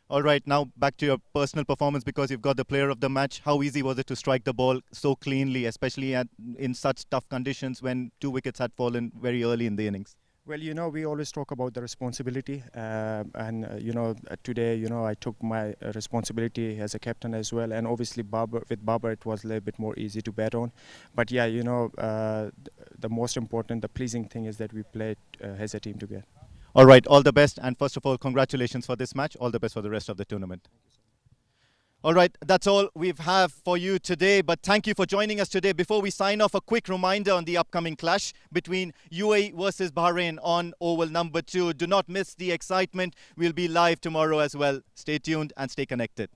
S1: All right, now back to your personal performance because you've got the player of the match. How easy was it to strike the ball so cleanly, especially in such tough conditions when 2 wickets had fallen very early in the innings?
S6: Well, we always talk about the responsibility today, I took my responsibility as a captain as well. And obviously with Babar, it was a little bit more easy to bat on. But yeah, the most important, the pleasing thing is that we played as a team together.
S1: All right, all the best. And first of all, congratulations for this match. All the best for the rest of the tournament. All right, that's all we have for you today. But thank you for joining us today. Before we sign off, a quick reminder on the upcoming clash between UAE versus Bahrain on oval number 2. Do not miss the excitement. We'll be live tomorrow as well. Stay tuned and stay connected.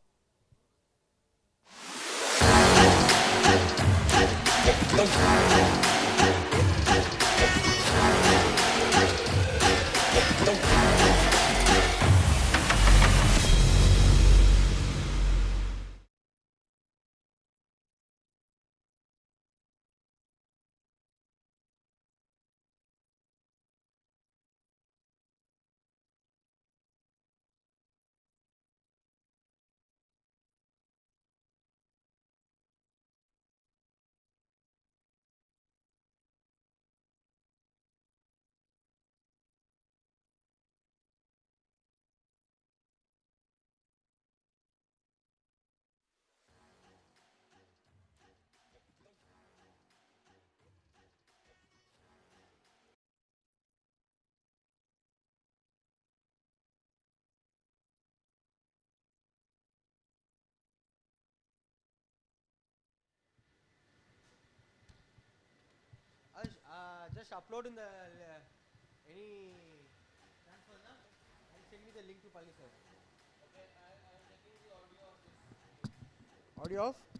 S7: Just upload in the any transfer na, and send me the link to Pali sir. Okay, I am checking the audio of this. Audio of?